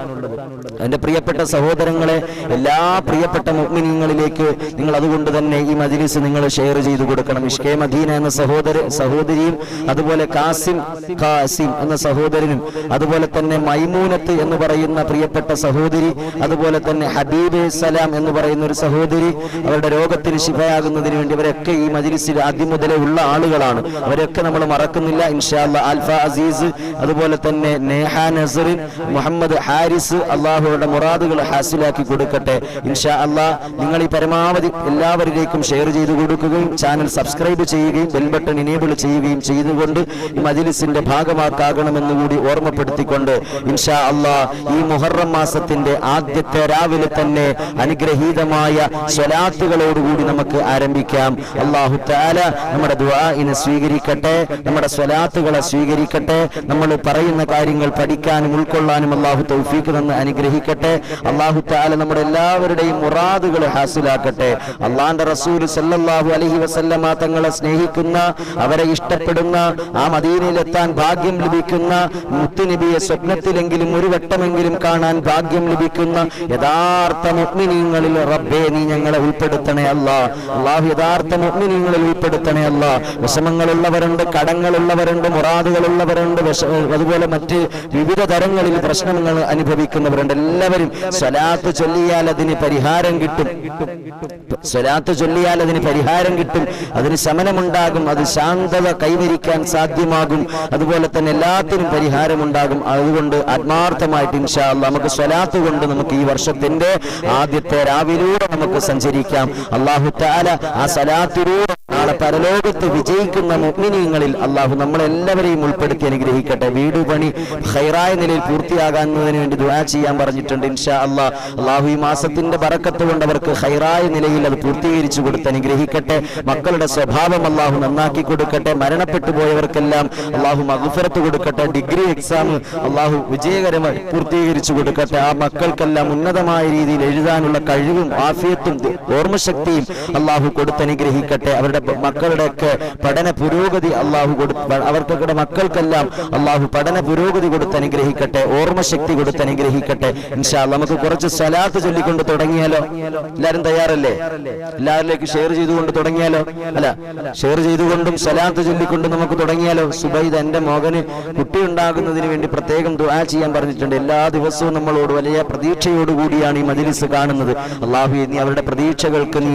എൻ്റെ പ്രിയപ്പെട്ട സഹോദരങ്ങളെ, എല്ലാ പ്രിയപ്പെട്ട മുഅ്മിനീങ്ങളിലേക്ക് നിങ്ങൾ അതുകൊണ്ട് തന്നെ ഈ മജ്‌ലിസ് നിങ്ങൾ ഷെയർ ചെയ്തു കൊടുക്കണം. ഇഷ്കേ മദീന എന്ന സഹോദരിയും അതുപോലെ കാസിം എന്ന സഹോദരനും അതുപോലെ തന്നെ മൈമൂനത്ത് എന്ന് പറയുന്ന പ്രിയപ്പെട്ട സഹോദരി, അതുപോലെ തന്നെ ഹബീബ് സലാം എന്ന് പറയുന്ന ഒരു സഹോദരി, അവരുടെ രോഗത്തിന് ശിഫയാകുന്നതിന് വേണ്ടി അവരൊക്കെ ഈ മജ്‌ലിസിൽ ആദ്യം മുതലേ ഉള്ള ആളുകളാണ്. അവരൊക്കെ നമ്മൾ മറക്കുന്നില്ല. ഇൻഷാ അല്ലാഹ് ആൽഫ അസീസ്, അതുപോലെ തന്നെ നേഹ നസറിൻ, മുഹമ്മദ് ഹാരിസ്, അള്ളാഹുയുടെ മുറാദുകൾ ഹാസിലാക്കി കൊടുക്കട്ടെ. ഇൻഷാ അല്ലാഹ് നിങ്ങൾ ഈ പരമാവധി എല്ലാവരിലേക്കും ഷെയർ ചെയ്തു കൊടുക്കുകയും ചാനൽ സബ്സ്ക്രൈബ് ചെയ്യുകയും ബെൽ ബട്ടൺ ഇനേബിൾ ചെയ്യുകയും ചെയ്തുകൊണ്ട് ഈ മജ്‌ലിസിന്റെ ഭാഗമാക്കാകണമെന്ന് കൂടി ഓർമ്മപ്പെടുത്തിക്കൊണ്ട് ഇൻഷാ അല്ലാഹ് ഈ മുഹറം മാസത്തിന്റെ ആദ്യത്തെ രാവിലെ തന്നെ അനുഗ്രഹീതമായ സ്വലാത്തുകളോടുകൂടി നമുക്ക് ആരംഭിക്കാം. അല്ലാഹു തആല നമ്മുടെ ദുആഇനെ സ്വീകരിക്കട്ടെ, നമ്മുടെ സ്വലാത്തുകളെ സ്വീകരിക്കട്ടെ. നമ്മൾ പറയുന്ന കാര്യങ്ങൾ പഠിക്കാനും ഉൾക്കൊള്ളാനും അല്ലാഹു തൗഫീഖ് തന്ന് അനുഗ്രഹിക്കട്ടെ. അനുഗ്രഹിക്കട്ടെ. അല്ലാഹു തആല നമ്മുടെ എല്ലാവരുടെയും മുറാദുകൾ ഹാസിലാക്കട്ടെ. അല്ലാഹുവിന്റെ റസൂൽ സല്ലല്ലാഹു അലൈഹി വസല്ലമ തങ്ങളെ സ്നേഹിക്കുന്ന, അവരെ ഇഷ്ടപ്പെടുന്ന, ആ മദീനയിലെത്താൻ ഭാഗ്യം ലഭിക്കുന്ന, മുത്തുനബിയെ സ്വപ്നത്തിലെങ്കിലും ഒരു വട്ടമെങ്കിലും കാണാൻ ഭാഗ്യം ലഭിക്കുന്ന യഥാർത്ഥ മുഅ്മിനീങ്ങളിൽ റബ്ബേ നീ ഞങ്ങളെ ഉൾപ്പെടുത്തണേ അല്ലാഹ്. അല്ലാഹു യഥാർത്ഥ മുഅ്മിനീങ്ങളിൽ ഉൾപ്പെടുത്തണേ അല്ലാഹ്. വിഷമങ്ങളുള്ളവരുണ്ട്, കടങ്ങളുള്ളവരുണ്ട്, മുറാദുകളുള്ളവരുണ്ട്, അതുപോലെ മറ്റ് വിവിധ തരങ്ങളിൽ പ്രശ്നങ്ങൾ അനുഭവിക്കുന്നവരുണ്ട്. എല്ലാവരും സ്വലാത്ത് ചൊല്ലിയാൽ അതിന് പരിഹാരം കിട്ടും. സ്വലാത്ത് ചൊല്ലിയാൽ അതിന് പരിഹാരം കിട്ടും, അതിന് ശമനമുണ്ടാകും, അത് ശാന്തത കൈവരിക്കാൻ സാധ്യമാകും. അതുപോലെ തന്നെ എല്ലാത്തിനും പരിഹാരമുണ്ടാകും. അതുകൊണ്ട് ആത്മാർത്ഥമായിട്ട് ഇൻഷാ അല്ലാഹ് നമുക്ക് സ്വലാത്ത് കൊണ്ട് നമുക്ക് ഈ വർഷത്തിന്റെ ആദ്യത്തെ രാവിലൂടെ നമുക്ക് സഞ്ചരിക്കാം. അല്ലാഹു തആല ആ സ്വലാത്തിലൂടെ നാളെ പരലോകത്ത് വിജയിക്കുന്ന മുഅ്മിനീങ്ങളിൽ അല്ലാഹു നമ്മളെല്ലാവരെയും ഉൾപ്പെടുത്തി അനുഗ്രഹിക്കട്ടെ. വീട് പണി ഖൈറായ നിലയിൽ പൂർത്തിയാകാന്നതിന് വേണ്ടി ദുആ ചെയ്യാൻ പറഞ്ഞിട്ടുണ്ട്. ഇൻഷാ അല്ലാഹ് അല്ലാഹു ഈ മാസത്തിന്റെ ബറക്കത്ത് കൊണ്ട് അവർക്ക് ഖൈറായ നിലയിൽ അത് പൂർത്തീകരിച്ചു കൊടുത്ത് അനുഗ്രഹിക്കട്ടെ. മക്കളുടെ സ്വഭാവം അല്ലാഹു നന്നാക്കി കൊടുക്കട്ടെ. മരണപ്പെട്ടു പോയവർക്കെല്ലാം അല്ലാഹു മഗ്ഫിറത്ത് കൊടുക്കട്ടെ. ഡിഗ്രി എക്സാം അല്ലാഹു വിജയകരമായി പൂർത്തീകരിച്ചു കൊടുക്കട്ടെ. ആ മക്കൾക്കെല്ലാം ഉന്നതമായ രീതിയിൽ എഴുതാനുള്ള കഴിവും ആഫിയത്തും ഓർമ്മശക്തിയും അല്ലാഹു കൊടുത്തനുഗ്രഹിക്കട്ടെ. അവരുടെ മക്കളുടെയൊക്കെ പഠന പുരോഗതി അല്ലാഹു അവർക്കൊക്കെ മക്കൾക്കെല്ലാം അല്ലാഹു പഠന പുരോഗതി കൊടുത്തനുഗ്രഹിക്കട്ടെ, ഓർമ്മശക്തി കൊടുത്തനുഗ്രഹിക്കട്ടെ. ഇൻഷാ അല്ലാഹ് നമുക്ക് കുറച്ച് സ്വലാത്ത് ചൊല്ലിക്കൊണ്ട് തുടങ്ങിയാലോ? എല്ലാവരും തയ്യാറല്ലേ? എല്ലാവരിലേക്ക് ഷെയർ ചെയ്തുകൊണ്ട് തുടങ്ങിയാലോ? അല്ല, ഷെയർ ചെയ്തുകൊണ്ടും സ്വലാത്ത് ചൊല്ലിക്കൊണ്ടും നമുക്ക് തുടങ്ങിയാലോ? സുബൈദ് എന്റെ മകന് കുട്ടി ഉണ്ടാകുന്നതിന് വേണ്ടി പ്രത്യേകം ദുആ ചെയ്യാൻ പറഞ്ഞിട്ടുണ്ട്. എല്ലാ ദിവസവും നമ്മളോട് വലിയ പ്രതീക്ഷയോടുകൂടിയാണ് ഈ മജ്ലിസ് കാണുന്നത്. അല്ലാഹു നീ അവരുടെ പ്രതീക്ഷകൾക്ക് നീ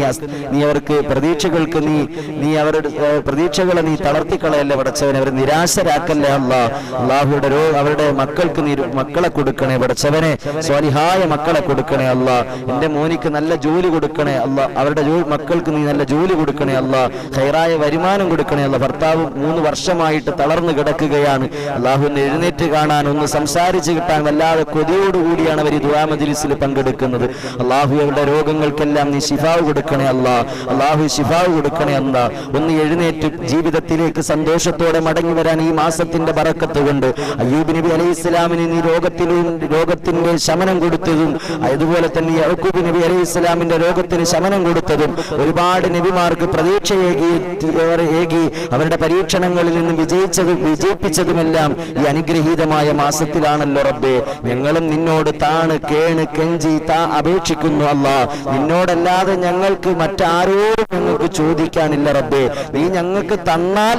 അവരുടെ പ്രതീക്ഷകളെ നീ തളർത്തിക്കളയല്ലേ പടച്ചവനെ, അവരെ നിരാശരാക്കല്ലേ അല്ലാഹ്. അല്ലാഹുയുടെ അവരുടെ മക്കൾക്ക് നീ മക്കളെ കൊടുക്കണേ പടച്ചവനെ, സ്വാലിഹായ മക്കളെ കൊടുക്കണേ അല്ലാഹ്. എന്റെ മോനിക്ക് നല്ല ജോലി കൊടുക്കണേ അല്ലാഹ്, അവരുടെ മക്കൾക്ക് നീ നല്ല ജോലി കൊടുക്കണേ അല്ലാഹ്, ഖൈറായ വരുമാനം കൊടുക്കണേ അല്ലാഹ്. ഭർത്താവ് 3 വർഷമായിട്ട് തളർന്നു കിടക്കുകയാണ്. അല്ലാഹുവിനെ എഴുന്നേറ്റ് കാണാൻ, ഒന്ന് സംസാരിച്ച് കിട്ടാൻ വല്ലാതെ കൊതിയോടുകൂടിയാണ് അവർ ഈ ദുആ മജ്ലിസിൽ പങ്കെടുക്കുന്നത്. അല്ലാഹു അവരുടെ രോഗങ്ങൾക്കെല്ലാം നീ ശിഫാവ് കൊടുക്കണേ അല്ലാഹ്. അല്ലാഹു ശിഫാവ് കൊടുക്കണേ അല്ലാഹ്. ഒന്ന് എഴുന്നേറ്റ് ജീവിതത്തിലേക്ക് സന്തോഷത്തോടെ മടങ്ങി വരാൻ ഈ മാസത്തിന്റെ ബറക്കത്ത് കൊണ്ട് അയ്യൂബ് നബി അലൈഹിസ്സലാമിന് നീ രോഗത്തിന്റെ ശമനം കൊടുത്തതും, അതുപോലെ തന്നെ യാക്കൂബ് നബി അലൈഹിസ്സലാമിന്റെ രോഗത്തിന് ശമനം കൊടുത്തതും, ഒരുപാട് നബിമാർക്ക് പ്രതീക്ഷയേകി അവരുടെ പരീക്ഷണങ്ങളിൽ നിന്ന് വിജയിപ്പിച്ചതുമെല്ലാം ഈ അനുഗ്രഹീതമായ മാസത്തിലാണല്ലോ റബ്ബേ. ഞങ്ങളും നിന്നോട് താണ് കേണ് കെഞ്ചി അപേക്ഷിക്കുന്നു അല്ലാഹ്. നിന്നോടല്ലാതെ ഞങ്ങൾക്ക് മറ്റാരോടും ഞങ്ങൾക്ക് ചോദിക്കാനില്ല റബ്ബേ. നീ ഞങ്ങൾക്ക് തന്നാൽ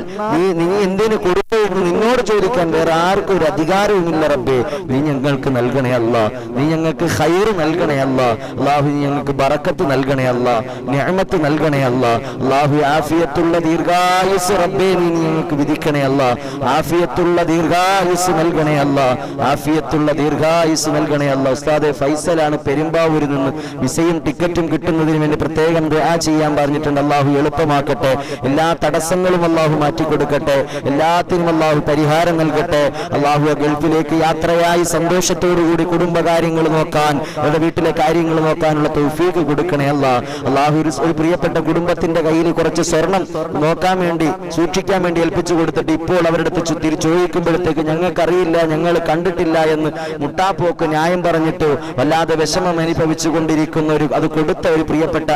നീ എന്തിനു കൊടുത്തു എന്ന് നിന്നോട് ചോദിക്കാൻ വേറെ ആർക്കും ഒരു അധികാരവുമില്ല റബ്ബേ. നീ ഞങ്ങൾക്ക് നൽകണേ അല്ലാഹ്, നീ ഞങ്ങൾക്ക് ഖൈറ് നൽകണേ അല്ലാഹ്. അല്ലാഹു നീ ഞങ്ങൾക്ക് ബറക്കത്ത് നൽകണേ അല്ലാഹ്, നിഅമത്ത് നൽകണേ അല്ലാഹ്. അല്ലാഹു ആഫിയത്തുള്ള ദീർഘായുസ് റബ്ബേ നീ ഞങ്ങൾക്ക് വിധിക്കണേ അല്ലാഹ്. ആഫിയത്തുള്ള ദീർഘായുസ് നൽകണേ അല്ലാഹ്, ആഫിയത്തുള്ള ദീർഘായുസ് നൽകണേ അല്ലാഹ്. ഉസ്താദെ ഫൈസലാണ് പെരുമ്പാവൂരിൽ നിന്ന് വിസയും ടിക്കറ്റും കിട്ടുന്നതിന് വേണ്ടി പ്രത്യേകം ദുആ ചെയ്യാൻ പറഞ്ഞിട്ടുണ്ട്. അല്ലാഹു എളുപ്പമാക്കട്ടെ, എല്ലാ തടസ്സങ്ങളും അല്ലാഹു മാറ്റിക്കൊടുക്കട്ടെ, എല്ലാത്തിനും അല്ലാഹു പരിഹാരം നൽകട്ടെ. അല്ലാഹു ഗൾഫിലേക്ക് യാത്രയായി സന്തോഷത്തോടുകൂടി കുടുംബകാര്യങ്ങൾ നോക്കാൻ, അവരുടെ വീട്ടിലെ കാര്യങ്ങൾ നോക്കാനുള്ള തൗഫീഖ് കൊടുക്കണേ അല്ലാഹ്. അല്ലാഹു ഒരു പ്രിയപ്പെട്ട കുടുംബത്തിന്റെ കയ്യിൽ കുറച്ച് സ്വർണം നോക്കാൻ വേണ്ടി സൂക്ഷിക്കാൻ വേണ്ടി ഏൽപ്പിച്ചു കൊടുത്തിട്ട് ഇപ്പോൾ അവരുടെ അടുത്ത് ചോദിക്കുമ്പോഴത്തേക്ക് ഞങ്ങൾക്കറിയില്ല, ഞങ്ങൾ കണ്ടിട്ടില്ല എന്ന് മുട്ടാപ്പോക്ക് ന്യായം പറഞ്ഞിട്ട് വല്ലാതെ വിഷമം അനുഭവിച്ചു കൊണ്ടിരിക്കുന്ന അത് കൊടുത്ത ഒരു പ്രിയപ്പെട്ട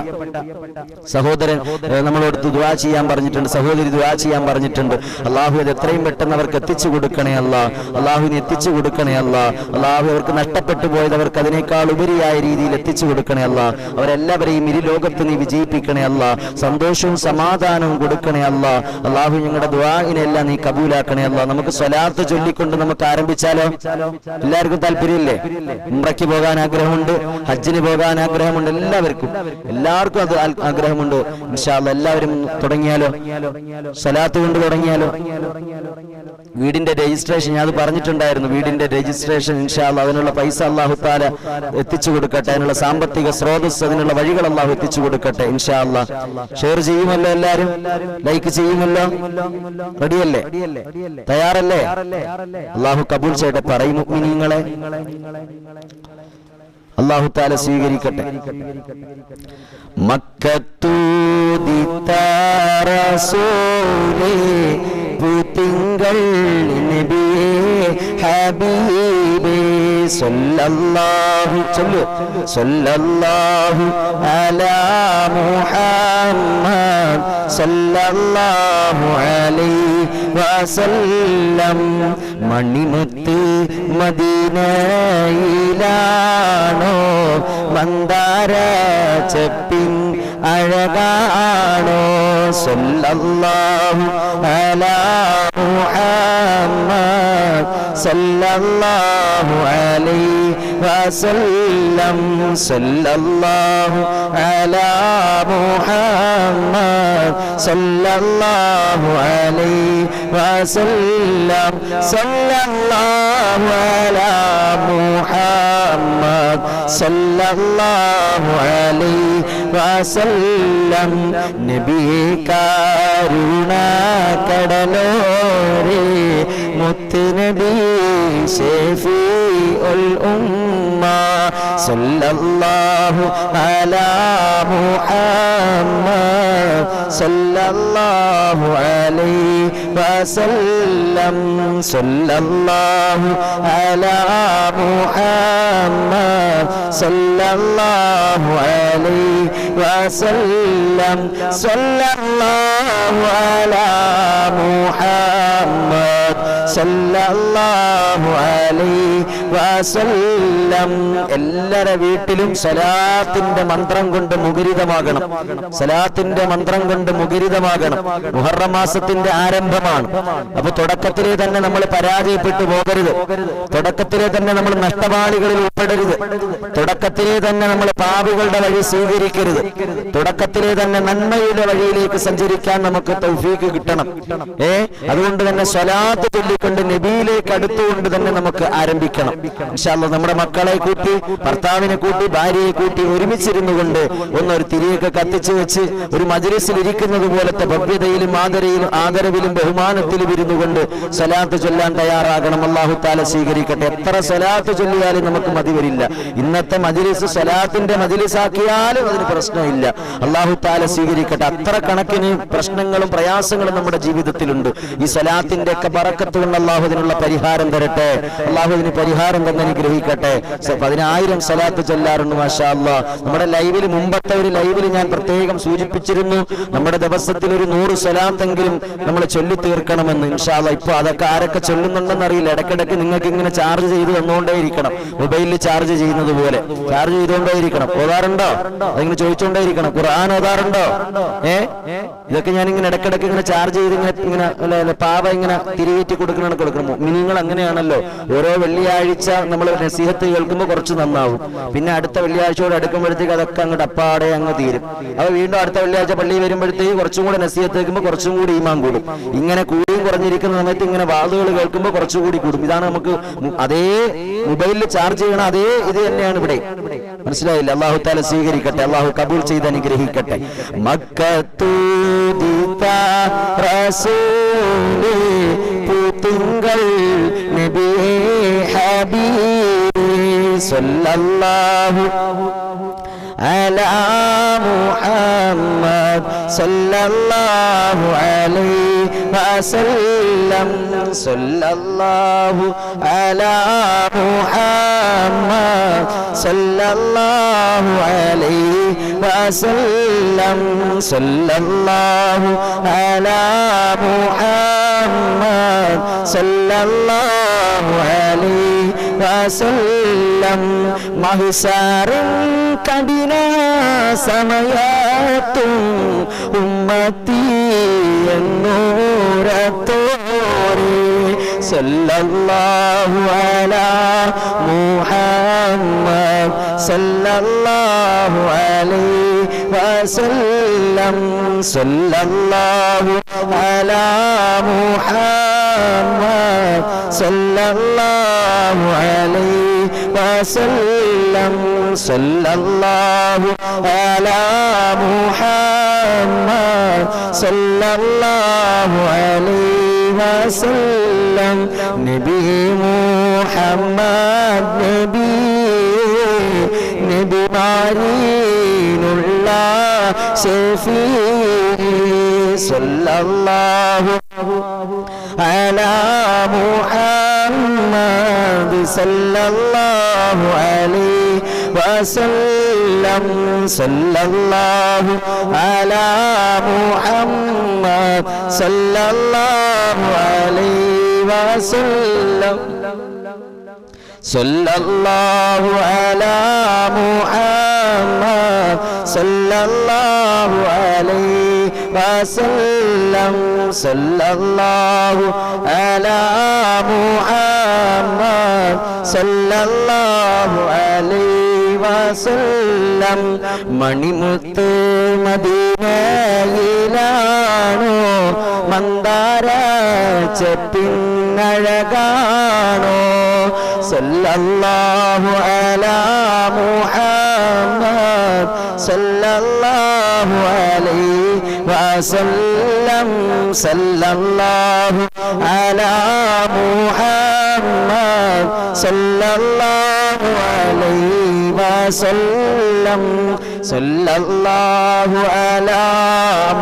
സഹോദരൻ നമ്മളോട് ദുആ ചെയ്യാൻ പറഞ്ഞിട്ടുണ്ട്, സഹോദരി ദുആ ചെയ്യാൻ പറഞ്ഞിട്ടുണ്ട്. അല്ലാഹു അത് എത്രയും പെട്ടെന്ന് അവർക്ക് എത്തിച്ചു കൊടുക്കണേ അല്ലാഹ്. അല്ലാഹുവിനെ എത്തിച്ചു കൊടുക്കണേ അല്ലാഹ്. അല്ലാഹു അവർക്ക് നഷ്ടപ്പെട്ടു പോയത് അവർക്ക് അതിനേക്കാൾ ഉപരിയായ രീതിയിൽ എത്തിച്ചു കൊടുക്കണേ അല്ലാഹ്. അവരെല്ലാവരെയും ഇരു ലോകത്ത് നീ വിജയിപ്പിക്കണേ അല്ലാഹ്. സന്തോഷവും സമാധാനവും കൊടുക്കണേ അല്ലാഹ്. അല്ലാഹു ഞങ്ങളുടെ ദുആഇനെല്ലാം നീ കബൂലാക്കണേ അല്ലാഹ്. നമുക്ക് സ്വലാത്ത് ചൊല്ലിക്കൊണ്ട് നമുക്ക് ആരംഭിച്ചാലോ? എല്ലാവർക്കും താല്പര്യമില്ലേ? ഉംറയ്ക്ക് പോകാൻ ആഗ്രഹമുണ്ട്, ഹജ്ജിന് പോകാൻ ആഗ്രഹമുണ്ട്, എല്ലാവർക്കും അത് ആഗ്രഹമുണ്ട്. ഇൻഷാ അല്ലാഹ് എല്ലാവരും തുടങ്ങിയാലോ? സ്വലാത്ത് കൊണ്ട് തുടങ്ങിയാലോ? വീടിന്റെ രജിസ്ട്രേഷൻ ഞാൻ അത് പറഞ്ഞിട്ടുണ്ടായിരുന്നു. വീടിന്റെ രജിസ്ട്രേഷൻ ഇൻഷാ അല്ലാഹ് അതിനുള്ള പൈസ അല്ലാഹു തആല എത്തിച്ചു കൊടുക്കട്ടെ, അതിനുള്ള സാമ്പത്തിക സ്രോതസ്, അതിനുള്ള വഴികൾ അല്ലാഹു എത്തിച്ചു കൊടുക്കട്ടെ ഇൻഷാ അല്ലാഹ്. ഷെയർ ചെയ്യുമല്ലോ എല്ലാവരും? ലൈക്ക് ചെയ്യുമല്ലോ? റെഡിയല്ലേ? തയ്യാറല്ലേ? അല്ലാഹു കബൂൽ ചെയ്യട്ടെ. പറയും മുഅ്മിനീങ്ങളെ, അല്ലാഹു തആല സ്വീകരിക്കട്ടെ. മക്കത്തൂദിത്ത റസൂലേ പുതിങ്കൾ നബിയേ ഹബീബേ സല്ലല്ലാഹു ചൊല്ലു സല്ലല്ലാഹു അലാ മുഹമ്മദ് സല്ലല്ലാഹു അലൈഹി വസല്ലം. മണിമുത്ത് മദീനയിലാണോ മന്ദാര ചെപ്പിൻ അഴകാണോ സല്ലല്ലാഹു അലാ മുഹമ്മദ് സല്ലല്ലാഹു അലൈഹി വസല്ലം. സല്ലല്ലാഹു അലാ മുഹമ്മദ് സല്ലല്ലാഹു അലൈഹി വസല്ലം. സല്ലല്ലാഹു അലാ മുഹമ്മദ് സല്ലല്ലാഹു അലൈഹി വസല്ലം. നബിയേ കരുണ കടലോരേ മുത്ത് നബി ശഫീഉൽ ഉമ്മ സല്ലല്ലാഹു അലാ മുഹമ്മദ് സല്ലല്ലാഹു അലൈഹി വസല്ലം. സല്ലല്ലാഹു അലാ മുഹമ്മദ് സല്ലല്ലാഹു അലൈഹി വസല്ലം. സല്ലല്ലാഹു അലാ മുഹമ്മദ് സല്ലല്ലാഹു അലൈഹി വസല്ലം. എല്ലാവരുടെ വീട്ടിലും സലാത്തിന്റെ മന്ത്രം കൊണ്ട് മുഖരിതമാകണം. സലാത്തിന്റെ മന്ത്രം കൊണ്ട് മുഖരിതമാകണം. മുഹറം മാസത്തിന്റെ ആരംഭമാണ്. അപ്പൊ തുടക്കത്തിലെ തന്നെ നമ്മൾ പരാജയപ്പെട്ടു പോകരുത്. തുടക്കത്തിലെ തന്നെ നമ്മൾ നഷ്ടപാളികളിൽ ഉൾപ്പെടരുത്. തുടക്കത്തിലെ തന്നെ നമ്മൾ പാപികളുടെ വഴി സ്വീകരിക്കരുത്. തുടക്കത്തിലെ തന്നെ നന്മയുടെ വഴിയിലേക്ക് സഞ്ചരിക്കാൻ നമുക്ക് തൗഫീക്ക് കിട്ടണം. അതുകൊണ്ട് തന്നെ സ്വലാത്ത് ചൊല്ലിക്കൊണ്ട് നബിയിലേക്ക് അടുത്തുകൊണ്ട് തന്നെ നമുക്ക് ആരംഭിക്കണം. ഇൻഷാ അല്ലാഹ് നമ്മുടെ മക്കളെ കൂട്ടി, ഭർത്താവിനെ കൂട്ടി, ഭാര്യയെ കൂട്ടി ഒരുമിച്ചിരുന്നു കൊണ്ട് ഒന്നൊരു തിരിയൊക്കെ കത്തിച്ചു വെച്ച് ഒരു മജ്‌ലിസിൽ ഇരിക്കുന്നത് പോലത്തെ ഭവ്യതയിലും ആദരവിലും ബഹുമാനത്തിലും ഇരുന്നു കൊണ്ട് സ്വലാത്ത് ചൊല്ലാൻ തയ്യാറാകണം. അല്ലാഹു തആല സ്വീകരിക്കട്ടെ. എത്ര സ്വലാത്ത് ചൊല്ലിയാലും നമുക്ക് മതി വരില്ല. ഇന്നത്തെ മജ്‌ലിസ് സ്വലാത്തിന്റെ മജ്‌ലിസാക്കിയാലും അതിന് പ്രശ്നമില്ല. അല്ലാഹു തആല സ്വീകരിക്കട്ടെ. അത്ര കണക്കിന് പ്രശ്നങ്ങളും പ്രയാസങ്ങളും നമ്മുടെ ജീവിതത്തിലുണ്ട്. ഈ സ്വലാത്തിന്റെ ഒക്കെ ബറക്കത്ത് കൊണ്ട് അല്ലാഹു ഇതിനുള്ള പരിഹാരം തരട്ടെ. അല്ലാഹു ഇതിന് പരിഹാരം തന്നെ അനുഗ്രഹിക്കട്ടെ. 10,000 സ്വലാത്ത് ചൊല്ലാറുണ്ട് മാഷാ അല്ലാഹ്. നമ്മുടെ ലൈവിൽ, മുമ്പത്തെ ഒരു ലൈവിൽ ഞാൻ പ്രത്യേകം സൂചിപ്പിച്ചിരുന്നു, നമ്മുടെ ദിവസത്തിൽ ഒരു 100 സ്വലാത്തെങ്കിലും നമ്മൾ ചൊല്ലി തീർക്കണമെന്ന്. ഇൻഷാ അല്ലാഹ് ഇപ്പൊ അതൊക്കെ ആരൊക്കെ ചൊല്ലുന്നുണ്ടെന്ന് അറിയില്ല. ഇടയ്ക്കിടയ്ക്ക് നിങ്ങൾക്ക് ഇങ്ങനെ ചാർജ് ചെയ്ത് വന്നുകൊണ്ടേ ഇരിക്കണം. മൊബൈലിൽ ചാർജ് ചെയ്യുന്നത് പോലെ ചാർജ് ചെയ്തുകൊണ്ടേ ഇരിക്കണം. ഓതാറുണ്ടോ? അതിങ്ങനെ ചോദിച്ചുകൊണ്ടേ ഇരിക്കണം. ഖുർആൻ ഓതാറുണ്ടോ? ഇതൊക്കെ ഞാൻ ഇങ്ങനെ ഇടയ്ക്കിടയ്ക്ക് ഇങ്ങനെ ചാർജ് ചെയ്ത് ഇങ്ങനെ പാവ ഇങ്ങനെ തിരികേറ്റി കൊടുക്കണം. മിനിങ്ങൾ അങ്ങനെയാണല്ലോ. ഓരോ വെള്ളിയാഴ്ച നമ്മൾ നസീഹത്ത് കേൾക്കുമ്പോൾ കുറച്ച് നന്നാവും. പിന്നെ അടുത്ത വെള്ളിയാഴ്ചയോട് അടുക്കുമ്പോഴത്തേക്ക് അതൊക്കെ അങ്ങോട്ട് അപ്പാടെ അങ്ങ് തീരും. അപ്പൊ വീണ്ടും അടുത്ത വെള്ളിയാഴ്ച പള്ളിയിൽ വരുമ്പോഴത്തേക്ക് കുറച്ചും കൂടെ നസീഹത്ത് കേൾക്കുമ്പോൾ കുറച്ചും കൂടി ഈമാൻ കൂടും. ഇങ്ങനെ കൂടിയും കുറഞ്ഞിരിക്കുന്ന സമയത്ത് ഇങ്ങനെ വാതുകൾ കേൾക്കുമ്പോൾ കുറച്ചുകൂടി കൂടും. ഇതാണ് നമുക്ക് അതേ മൊബൈലിൽ ചാർജ് ചെയ്യണ അതേ ഇത് തന്നെയാണ് ഇവിടെ. മനസ്സിലായില്ല? അല്ലാഹു തആല സ്വീകരിക്കട്ടെ. അല്ലാഹു കബൂൽ ചെയ്ത് അനുഗ്രഹിക്കട്ടെ. മക്കത്തൂദിത റസൂലേ പൂത്തിങ്കൾ നബിയേ ഹബീബേ സല്ലല്ലാഹു അലാ മുഹമ്മദ് സല്ലല്ലാഹു അലൈഹി വസല്ലം. സല്ലല്ലാഹു അലാ മുഹമ്മദ് സല്ലല്ലാഹു അലൈഹി വസല്ലം. സല്ലല്ലാഹു അലാ മുഹമ്മദ് സല്ലല്ലാഹു അലൈഹി വസല്ലം. മഹ്ശറിൻ കഠിന സമയത്തും ഉമ്മത്തി എന്നൂരത്തോരേ സല്ലല്ലാഹു അലാ മുഹമ്മദ് സല്ലല്ലാഹു അലൈഹി വസല്ലം. സല്ലല്ലാഹു അലാ മുഹമ്മദ് സല്ലല്ലാഹു അലൈഹി വസല്ലം. സല്ലല്ലാഹു അലാ മുഹമ്മദ് സല്ലല്ലാഹു അലൈഹി വസല്ലം. നബി മുഹമ്മദ് നബി മാരീനുള്ള ശഫീഇ സല്ലല്ലാഹു അലാ മുഹമ്മദ് محمد صلى الله عليه وسلم صلى الله على محمد صلى الله عليه وسلم صلى الله على محمد صلى الله عليه وسلم صلى الله على محمد صلى الله عليه وسلم മണിമുത്ത് മദീനയിലാണോ മന്ദാര ചെപ്പിന്നഴകാണോ സല്ലല്ലാഹു അലാ മുഹമ്മദ് സല്ലല്ലാഹു അലൈഹി വസല്ലം സല്ലല്ലാഹു അലാ മുഹമ്മദ് സല്ലല്ലാഹു അലൈഹി വസല്ലം സല്ലല്ലാഹു അലാ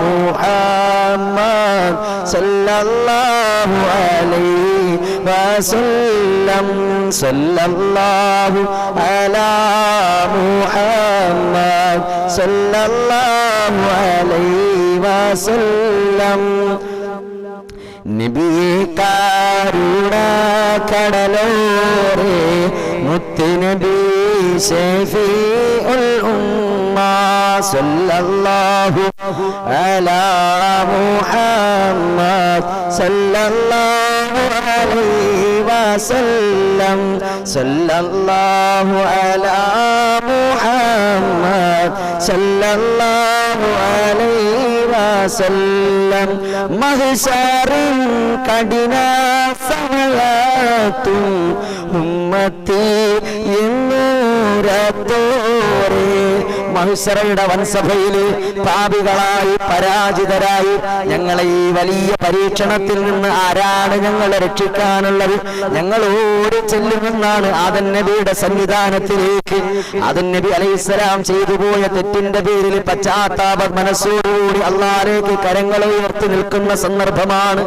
മുഹമ്മദ് സല്ലല്ലാഹു അലൈഹി വസല്ലം സല്ലല്ലാഹു അലാ മുഹമ്മദ് സല്ലല്ലാഹു അലൈഹി വസല്ലം നബിയെ കരുണ കടലോരേ മുത്തുനബി ശഫീഉൽ ഉമ്മ സല്ലല്ലാഹു അലാ മുഹമ്മദ് സല്ലല്ലാഹു അലൈഹി വസല്ലം സല്ലല്ലാഹു അലാ മുഹമ്മദ് സല്ലല്ലാഹു അലൈഹി വസല്ലം മഹ്ശറിൻ കഠിന സമയത്തും ഉമ്മത്തി എന്നൂരത്തോരെ മഹ്ശറയുടെ വൻസഭയിൽ പാപികളായി പരാജിതരായി ഞങ്ങളെ ഈ വലിയ പരീക്ഷണത്തിൽ നിന്ന് ആരാണ് ഞങ്ങളെ രക്ഷിക്കാനുള്ളത്? ഞങ്ങൾ ഓടി ചെല്ലുമെന്നാണ് ആദം നബിയുടെ സന്നിധാനത്തിലേക്ക്. ആദം നബി അലൈഹിസ്സലാം ചെയ്തു പോയ തെറ്റിന്റെ പേരിൽ പശ്ചാത്താപ മനസ്സോടുകൂടി അല്ലാഹുവിലേക്ക് കരങ്ങൾ ഉയർത്തി നിൽക്കുന്ന സന്ദർഭമാണ്.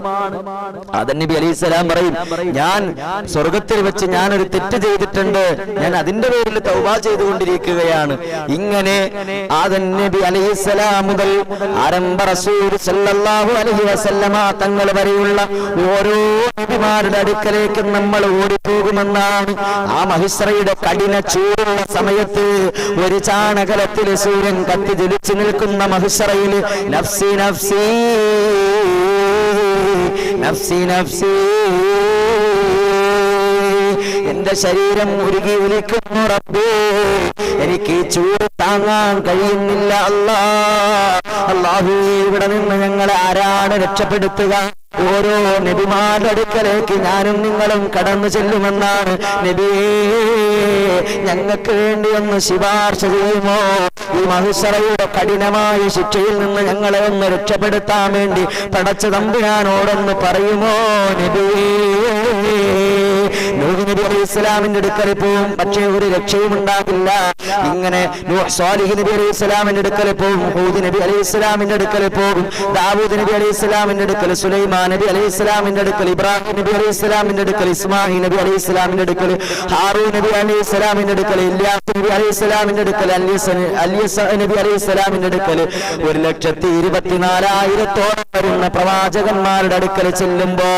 ആദം നബി അലൈഹിസ്സലാം പറയും, ഞാൻ സ്വർഗത്തിൽ വെച്ച് ഞാനൊരു തെറ്റ് ചെയ്തിട്ടുണ്ട്, ഞാൻ അതിന്റെ പേരിൽ തൗബ ചെയ്തുകൊണ്ടിരിക്കുകയാണ്. ഇങ്ങനെ ആദം നബി അലൈഹിസ്സലാം മുതൽ ആരംഭ റസൂൽ സല്ലല്ലാഹു അലൈഹി വസല്ലമ തങ്ങൾ വരെയുള്ള ഓരോ നബിമാരുടെ അടുക്കലേക്ക് നമ്മൾ ഓടിപ്പോകുമെന്നാണ്. ആ മഹ്ശറയുടെ കഠിന ചൂടുള്ള സമയത്ത് ഒരു ചാണകലത്തിൽ സൂര്യൻ കത്തി ജ്വലിച്ചു നിൽക്കുന്ന മഹ്ശറയിൽ നഫ്സി നഫ്സി നഫ്സി നഫ്സി എന്റെ ശരീരം ഉരുകി ഒലിക്കുന്നു റബ്ബേ, എനിക്ക് ചൂട് താങ്ങാൻ കഴിയുന്നില്ല അല്ലാഹു, ഇവിടെ നിന്ന് ഞങ്ങളെ ആരാണ് രക്ഷപ്പെടുത്തുക? ഓരോ നബിമാരുടെ അടുക്കലേക്ക് ഞാനും നിങ്ങളും കടന്നു ചെല്ലുമെന്നാണ്. നബിയേ, ഞങ്ങൾക്ക് വേണ്ടി ഒന്ന് ശുപാർശ ചെയ്യുമോ? ഈ മഹ്ശറയുടെ കഠിനമായ ശിക്ഷയിൽ നിന്ന് ഞങ്ങളെ ഒന്ന് രക്ഷപ്പെടുത്താൻ വേണ്ടി പടച്ച തമ്പുരാനോടൊന്ന് പറയുമോ നബിയേ? നൂഹ് നബി അലൈഹിസ്സലാമിന്റെ അടുക്കൽ പോവും, പക്ഷേ ഒരു രക്ഷയും ഉണ്ടാകില്ല. ഇങ്ങനെ സ്വാലിഹ് നബി അലൈഹിസ്സലാമിന്റെ അടുക്കൽ പോവും, ഹൂദ് നബി അലൈഹിസ്സലാമിന്റെ അടുക്കൽ പോകും, ദാവൂദ് നബി അലൈഹിസ്സലാമിന്റെ അടുക്കൽ, സുലൈമാൻ നബി അലൈഹിസ്സലാമിന്റെ അടുക്കൽ, ഇബ്രാഹിം നബി അലൈഹിസ്സലാമിന്റെ അടുക്കൽ, ഇസ്മായിൽ നബി അലൈഹിസ്സലാമിന്റെ അടുക്കൽ, ഹാറൂൻ നബി അലൈഹിസ്സലാമിന്റെ അടുക്കൽ, ഇല്യാസ് നബി അലൈഹിസ്സലാമിന്റെ അടുക്കൽ, അലിയസ നബി അലൈഹിസ്സലാമിന്റെ അടുക്കൽ 124,000 വരുന്ന പ്രവാചകന്മാരുടെ അടുക്കൽ ചെല്ലുമ്പോ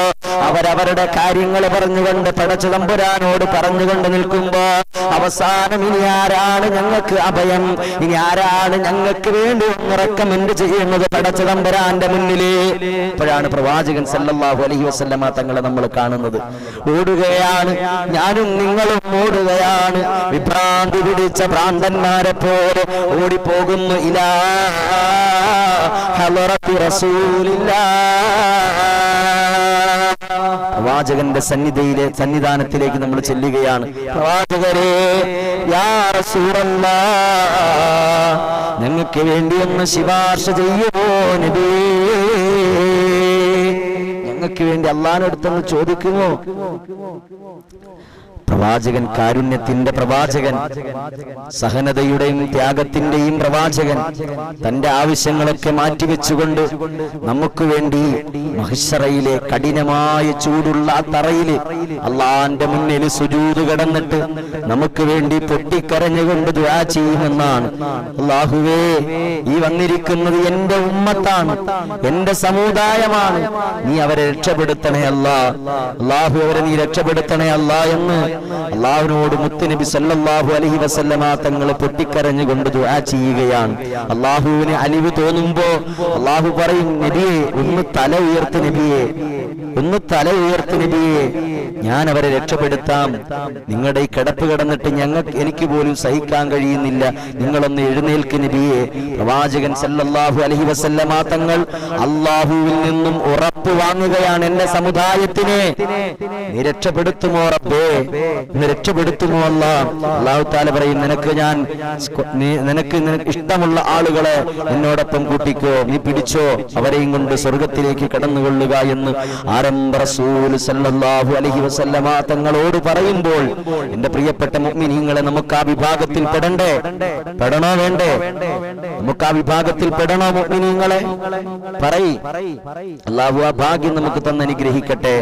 അവരവരുടെ കാര്യങ്ങൾ പറഞ്ഞുകൊണ്ട് പടച്ച തമ്പുരാനോട് പറഞ്ഞുകൊണ്ട് നിൽക്കുമ്പോ അവസാനം ഇനി ആരാണ് ഞങ്ങൾക്ക് അഭയം, ഇനി ആരാണ് ഞങ്ങൾക്ക് വേണ്ടി റെക്കമെൻഡ് ചെയ്യുന്നത് പടച്ച തമ്പുരാന്റെ മുന്നിലേ? ഇപ്പോഴാണ് പ്രവാചകൻ സല്ലല്ലാഹു അലൈഹി വസല്ലമ തങ്ങളെ നമ്മൾ കാണുന്നത്. ഓടുകയാണ്, ഞാനും നിങ്ങളും ഓടുകയാണ്. വിഭ്രാന്തി പിടിച്ച ഭ്രാന്തന്മാരെ പോലെ ഓടിപ്പോകുന്നു ഇലാ ഹളറത്തി റസൂലില്ലാഹ്. പ്രവാചകന്റെ സന്നിധാനത്തിലേക്ക് നമ്മൾ ചെല്ലുകയാണ്. പ്രവാചകരെ, യാ റസൂലല്ലാഹ്, ഞങ്ങൾക്ക് വേണ്ടി ഒന്ന് ശുപാർശ ചെയ്യുമോ നബി? ഞങ്ങൾക്ക് വേണ്ടി അല്ലാഹുവിന്റെ അടുത്തൊന്ന് ചോദിക്കുമോ? പ്രവാചകൻ കാരുണ്യത്തിന്റെ പ്രവാചകൻ, സഹനതയുടെയും ത്യാഗത്തിന്റെയും പ്രവാചകൻ. തന്റെ ആവശ്യങ്ങളൊക്കെ മാറ്റിവെച്ചുകൊണ്ട് നമുക്ക് വേണ്ടി മഹ്ശറയിലെ കഠിനമായ ചൂടുള്ള ആ തറയില് അള്ളാന്റെ മുന്നിൽ സുജൂദ് കിടന്നിട്ട് നമുക്ക് വേണ്ടി പൊട്ടിക്കരഞ്ഞുകൊണ്ട് ദുആ ചെയ്യുമെന്നാണ്. അല്ലാഹുവേ, ഈ വന്നിരിക്കുന്നത് എന്റെ ഉമ്മത്താണ്, എന്റെ സമുദായമാണ്, നീ അവരെ രക്ഷപ്പെടുത്തണേ അല്ലാ, അല്ലാഹു അവരെ നീ രക്ഷപ്പെടുത്തണേ അല്ലാ എന്ന് അള്ളാഹുവിനോട് മുത്തുനബി സല്ലല്ലാഹു അലൈഹി വസല്ലമ തങ്ങൾ പൊട്ടിക്കരഞ്ഞുകൊണ്ട് ദുആ ചെയ്യുകയാണ്. അള്ളാഹുവിന് അലിവ് തോന്നുമ്പോ അള്ളാഹു പറയും, നബിയെ ഒന്ന് തല ഉയർത്ത്, നബിയെ ഒന്ന് തല ഉയർത്ത്, നബിയെ ഞാൻ അവരെ രക്ഷപ്പെടുത്താം. നിങ്ങളുടെ ഈ കിടപ്പ് കിടന്നിട്ട് എനിക്ക് പോലും സഹിക്കാൻ കഴിയുന്നില്ല, നിങ്ങളൊന്ന് എഴുന്നേൽക്ക് നബിയെ. പ്രവാചകൻ സല്ലല്ലാഹു അലൈഹി വസല്ലമ തങ്ങൾ അള്ളാഹുവിൽ നിന്നും ഉറപ്പ് വാങ്ങുകയാണ്, എന്റെ സമുദായത്തിനെ നീ രക്ഷപ്പെടുത്തുമോ റബ്ബേ, നീ രക്ഷപ്പെടുത്തുമോ അല്ലാ. അല്ലാഹു തആല പറയും, നിനക്ക് ഇഷ്ടമുള്ള ആളുകളെ എന്നോടൊപ്പം കൂട്ടിക്കോ, നീ പിടിച്ചോ, അവരെയും കൊണ്ട് സ്വർഗത്തിലേക്ക് കടന്നുകൊള്ളുക എന്ന് ആരംഭ റസൂൽ സല്ലല്ലാഹു അലൈഹി വസല്ലമ തങ്ങളോട് പറയുമ്പോൾ, എന്റെ പ്രിയപ്പെട്ട മുഅ്മിനീങ്ങളെ, നമുക്ക് ആ വിഭാഗത്തിൽ പെടണോ വേണ്ടേ? നമുക്ക് ആ വിഭാഗത്തിൽ പെടണോ മുഅ്മിനീങ്ങളെ? അല്ലാഹു ആ ഭാഗ്യം നമുക്ക് തന്ന് അനുഗ്രഹിക്കട്ടെ,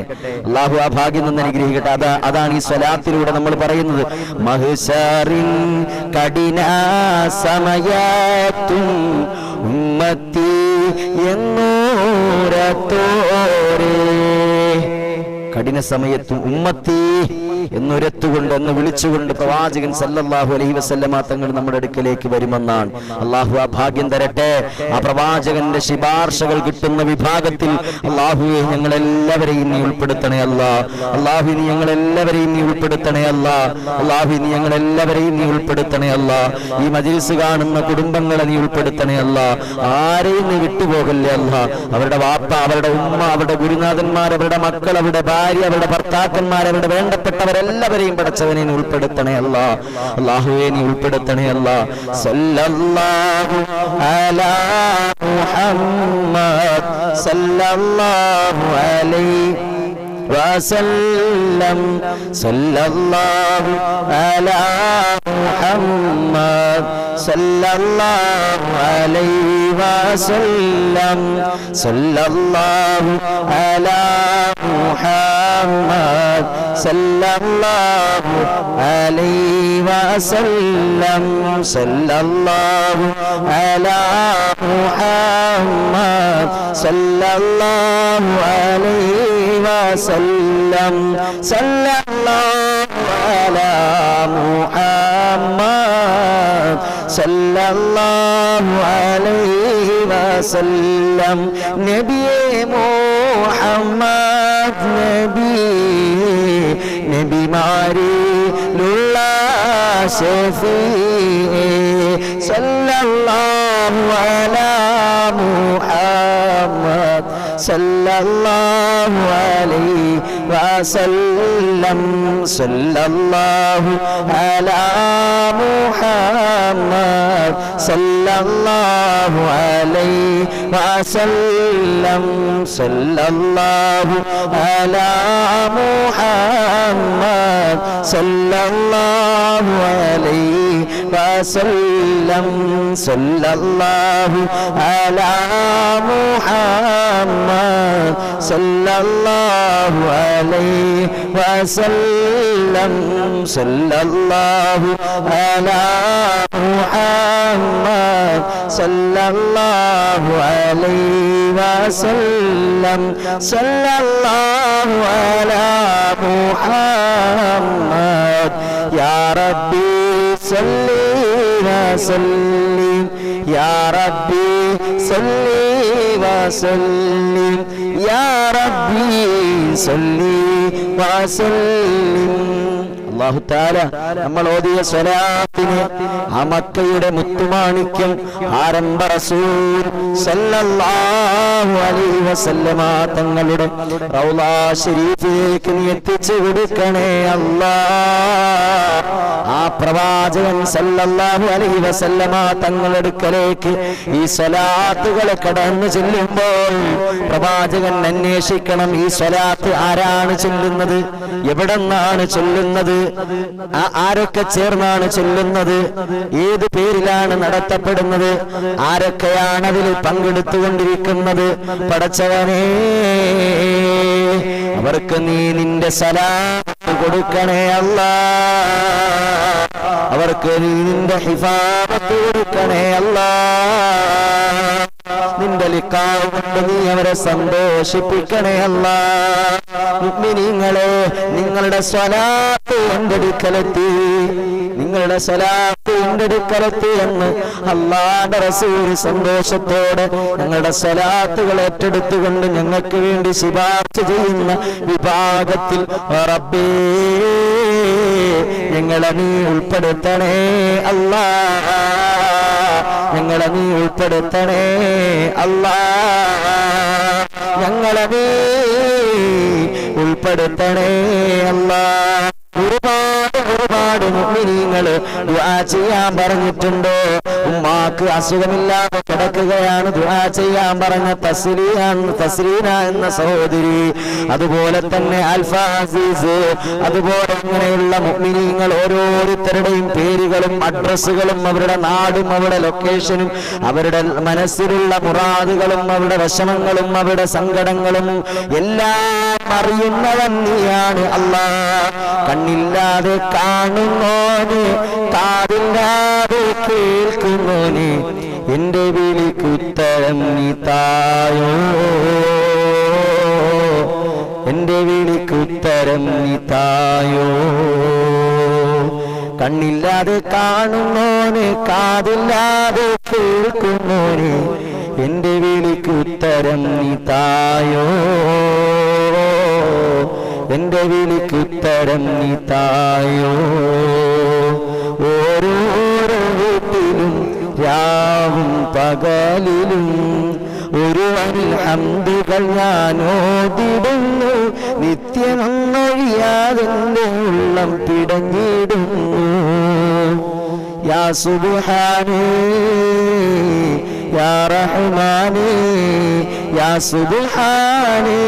അല്ലാഹു ആ ഭാഗ്യം തന്ന് അനുഗ്രഹിക്കട്ടെ. അതാണ് ഈ സ്വലാത്തിലൂടെ നമ്മൾ പറയുന്നത്. മഹ്ശറിൻ കഠിന സമയത്തും ഉമ്മത്തി എന്നൂരത്തോരേ, കഠിന സമയത്തും ഉമ്മത്തി എന്നൊരത്തുകൊണ്ട് എന്ന് വിളിച്ചുകൊണ്ട് പ്രവാചകൻ സല്ലല്ലാഹു അലൈഹി വസല്ലമ തങ്ങൾ നമ്മുടെ അടുക്കലേക്ക് വരുമെന്നാണ്. അള്ളാഹു ആ ഭാഗ്യം തരട്ടെ. ആ പ്രവാചകന്റെ ശുപാർശകൾ കിട്ടുന്ന വിഭാഗത്തിൽ അള്ളാഹുവെ ഞങ്ങളെല്ലാവരെയും നീ ഉൾപ്പെടുത്തണേ അല്ലാ. അള്ളാഹു നീ ഞങ്ങളെല്ലാവരെയും നീ ഉൾപ്പെടുത്തണേ അല്ലാ. അള്ളാഹു നീ ഞങ്ങളെല്ലാവരെയും നീ ഉൾപ്പെടുത്തണേ അല്ലാ. ഈ മജ്‌ലിസ് കാണുന്ന കുടുംബങ്ങളെ നീ ഉൾപ്പെടുത്തണേ അല്ലാ. ആരെയും നീ വിട്ടുപോകല്ലേ അല്ലാ. അവരുടെ വാപ്പ, അവരുടെ ഉമ്മ, അവരുടെ ഗുരുനാഥന്മാർ, അവരുടെ മക്കൾ, അവരുടെ ഭാര്യ, അവരുടെ ഭർത്താക്കന്മാർ, അവരുടെ വേണ്ടപ്പെട്ടവർ എല്ലാവരെയും പടച്ചവനെ നീ ഉൾപ്പെടുത്തണേ അല്ലാ. അല്ലാഹുവേ നീ ഉൾപ്പെടുത്തണേ അല്ലാ. സല്ലല്ലാഹു അലാ മുഹമ്മദ് സല്ലല്ലാഹു അലൈഹി വസല്ലം സല്ലല്ലാഹു അലാ മുഹമ്മദ് സല്ലല്ലാഹു അലൈഹി വസല്ലം സല്ലല്ലാഹു അലാ മുഹമ്മദ് സല്ലല്ലാഹു അലൈഹി വസല്ലം സല്ലല്ലാഹു അലാ മുഹമ്മദ് സല്ലല്ലാഹു അലൈഹി വസല്ലം സല്ലല്ലാഹു അലാ മുഹമ്മദ് സല്ലല്ലാഹു അലൈഹി വസല്ലം. നബിയേ മുഹമ്മദ് നബിമാരിലുള്ള ശഫീഇ സല്ലല്ലാഹു അലാ മുഹമ്മദ് സല്ലല്ലാഹു അലൈഹി വസല്ലം സല്ലല്ലാഹു അലാ മുഹമ്മദ് സല്ലല്ലാഹു അലൈഹി വസല്ലം സല്ലല്ലാഹു അലാ മുഹമ്മദ് സല്ലല്ലാഹു അലൈഹി വസല്ലം സല്ലല്ലാഹു അലാ മുഹമ്മദ് സല്ലല്ലാഹു അലൈഹി വസല്ലം സല്ലല്ലാഹു അലാ മുഹമ്മദ് സല്ലല്ലാഹു അലൈഹി വസല്ലം സല്ലല്ലാഹു അലാ മുഹമ്മദ്. യാ റബ്ബി സല്ലി വസല്ലിം, യാ റബ്ബി സല്ലി വസല്ലിം, യാ റബ്ബി സല്ലി വസല്ലിം. അല്ലാഹു തആല നമ്മൾ ഓതിയ സ്വലാത്തിന് ആ മക്കയുടെ മുത്തുമാണിക്യം ആരംഭ റസൂൽ സല്ലല്ലാഹു അലൈഹി വസല്ലമ തങ്ങളുടെ റൗളാ ശരീഫിലേക്ക് നീ എത്തിച്ചു കൊടുക്കണേ അല്ലാഹ്. ആ പ്രവാചകൻ സല്ലല്ലാഹു അലൈഹി വസല്ലമ തങ്ങളുടെ അടുക്കലേക്ക് ഈ സ്വലാത്തുകൾ കടന്നു ചെല്ലുമ്പോൾ പ്രവാചകൻ അന്വേഷിക്കണം, ഈ സ്വലാത്ത് ആരാണ് ചൊല്ലുന്നത്, എവിടെന്നാണ് ചൊല്ലുന്നത്, ആരൊക്കെ ചേർന്നാണ് ചൊല്ലുന്നത്? ഏത് പേരിലാണ് നടത്തപ്പെടുന്നത്? ആരൊക്കെയാണ് അതിൽ പങ്കെടുത്തുകൊണ്ടിരിക്കുന്നത്? പടച്ചവനേ, അവർക്ക് നീ നിന്റെ സലാത്ത് കൊടുക്കണേ അല്ലാഹ്. അവർക്ക് നീ നിന്റെ ഹിഫാദത്ത് കൊടുക്കണേ അല്ലാഹ്. നിന്റെ ലിഖാവ് കൊണ്ട് നീ അവരെ സന്തോഷിപ്പിക്കണേ അല്ലാഹ്. മുഅ്മിനീങ്ങളെ, നിങ്ങളുടെ സ്വലാത്ത് എന്റെ അടുക്കലെത്തി, നിങ്ങളുടെ സ്വലാത്ത് എന്റെ അടുക്കലെത്തി എന്ന് അല്ലാഹുവിന്റെ റസൂൽ സന്തോഷത്തോടെ ഞങ്ങളുടെ സ്വലാത്തുകൾ ഏറ്റെടുത്തുകൊണ്ട് ഞങ്ങൾക്ക് വേണ്ടി ശുപാർശ ചെയ്യുന്ന വിഭാഗത്തിൽ റബ്ബേ ഞങ്ങളെ നീ ഉൾപ്പെടുത്തണേ അല്ലാഹ്. ഞങ്ങളെ നീ ഉൾപ്പെടുത്തണേ അല്ലാഹ്. ഞങ്ങളെ നീ ഉൾപ്പെടുത്തണേ അല്ലാഹ്. ഒരുപാട് മുഅ്മിനീങ്ങൾ ദുആ ചെയ്യാൻ പറഞ്ഞിട്ടുണ്ട്. ഉമ്മാക്ക് അസുഖമില്ലാതെ കിടക്കുകയാണ്, ദുആ ചെയ്യാൻ പറഞ്ഞ തസ്ലീന എന്ന സഹോദരി, അതുപോലെ തന്നെ അൽഫ അസീസ്, അതുപോലെ ഇങ്ങനെയുള്ള മുഅ്മിനീങ്ങൾ ഓരോരുത്തരുടെയും പേരുകളും അഡ്രസ്സുകളും അവരുടെ നാടും അവരുടെ ലൊക്കേഷനും അവരുടെ മനസ്സിലുള്ള മുറാദുകളും അവരുടെ വിഷമങ്ങളും അവരുടെ സങ്കടങ്ങളും എല്ലാം അറിയുന്നവൻ നീയാണ് അല്ലാഹ്. കണ്ണില്ലാതെ കാണുന്നോന്, കാതില്ലാതെ കേൾക്കുന്നോന്, എന്റെ വിളിക്ക് ഉത്തരം നീ തായോ, എന്റെ വിളിക്ക് ഉത്തരം നീ തായോ. കണ്ണില്ലാതെ കാണുന്നോന്, കാതില്ലാതെ കേൾക്കുന്നോന്, എന്റെ വിളിക്ക് ഉത്തരം നീ തായോ, എന്റെ വിളിക്ക് ഉത്തരം നീ തായോ. ഓരോരോ വീട്ടിലും രാവും പകലിലും ഒരുവനിൽ ഹംദുകൾ ഞാൻ ഓതിടുന്നു, നിത്യമൊന്നൊഴിയാതെന്റെ ഉള്ളം പിടഞ്ഞിടുന്നു. യാ സുബ്ഹാനേ യാ റഹ്മാനേ യാ സുബ്ഹാനേ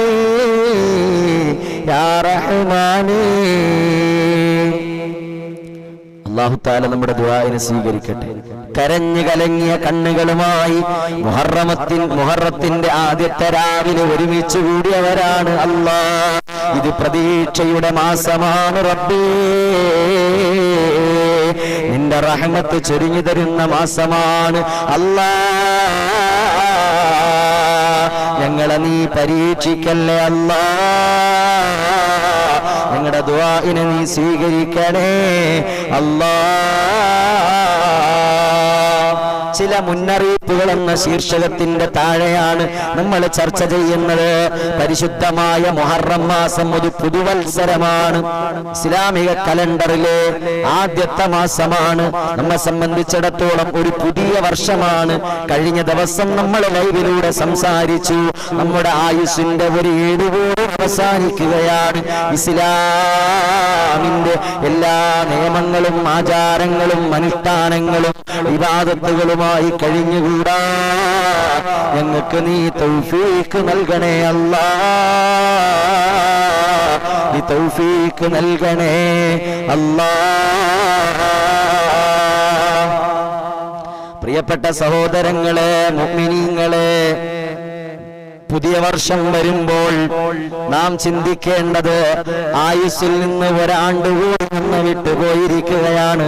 യാ റഹ്മാനേ. അല്ലാഹു തആല നമ്മുടെ ദുആഇനെ സ്വീകരിക്കട്ടെ. കരഞ്ഞു കലങ്ങിയ കണ്ണുകളുമായി മുഹറത്തിന്റെ ആദ്യത്തെ രാവിലെ ഒരുമിച്ച് കൂടിയവരാണ് അല്ലാഹ്. ഇത് പ്രതീക്ഷയുടെ മാസമാണ് റബ്ബേ, നിന്റെ റഹ്മത്ത് ചൊരിഞ്ഞു തരുന്ന മാസമാണ് അല്ലാഹ്. ഞങ്ങളെ നീ പരീക്ഷിക്കല്ലേ അല്ലാഹ്. ഞങ്ങളുടെ ദുആഇനെ നീ സ്വീകരിക്കണേ അല്ലാഹ്. ചില മുന്നറിയിപ്പുകൾ എന്ന ശീർഷകത്തിന്റെ താഴെയാണ് നമ്മൾ ചർച്ച ചെയ്യുന്നത്. പരിശുദ്ധമായ മുഹറം മാസം ഒരു പുതുവത്സരമാണ്. ഇസ്ലാമിക കലണ്ടറിലെ ആദ്യത്തെ മാസമാണ്. നമ്മെ സംബന്ധിച്ചിടത്തോളം ഒരു പുതിയ വർഷമാണ്. കഴിഞ്ഞ ദിവസം നമ്മൾ ലൈവിലൂടെ സംസാരിച്ചു, നമ്മുടെ ആയുസ്സിന്റെ ഒരു ഏടുകൂടി അവസാനിക്കുകയാണ്. ഇസ്ലാമിന്റെ എല്ലാ നിയമങ്ങളും ആചാരങ്ങളും അനുഷ്ഠാനങ്ങളും ഇബാദത്തുകളുമായി കഴിഞ്ഞുകൂടാ. ഞങ്ങൾക്ക് നീ തൗഫീഖ് നൽകണേ അല്ലാഹ്, നീ തൗഫീഖ് നൽകണേ അല്ലാഹ്. പ്രിയപ്പെട്ട സഹോദരങ്ങളെ, മുഅ്മിനീങ്ങളെ, പുതിയ വർഷം വരുമ്പോൾ നാം ചിന്തിക്കേണ്ടത് ആയുസ്സിൽ നിന്ന് ഒരാണ്ട് കൂടി നിന്ന് വിട്ടുപോയിരിക്കുകയാണ്.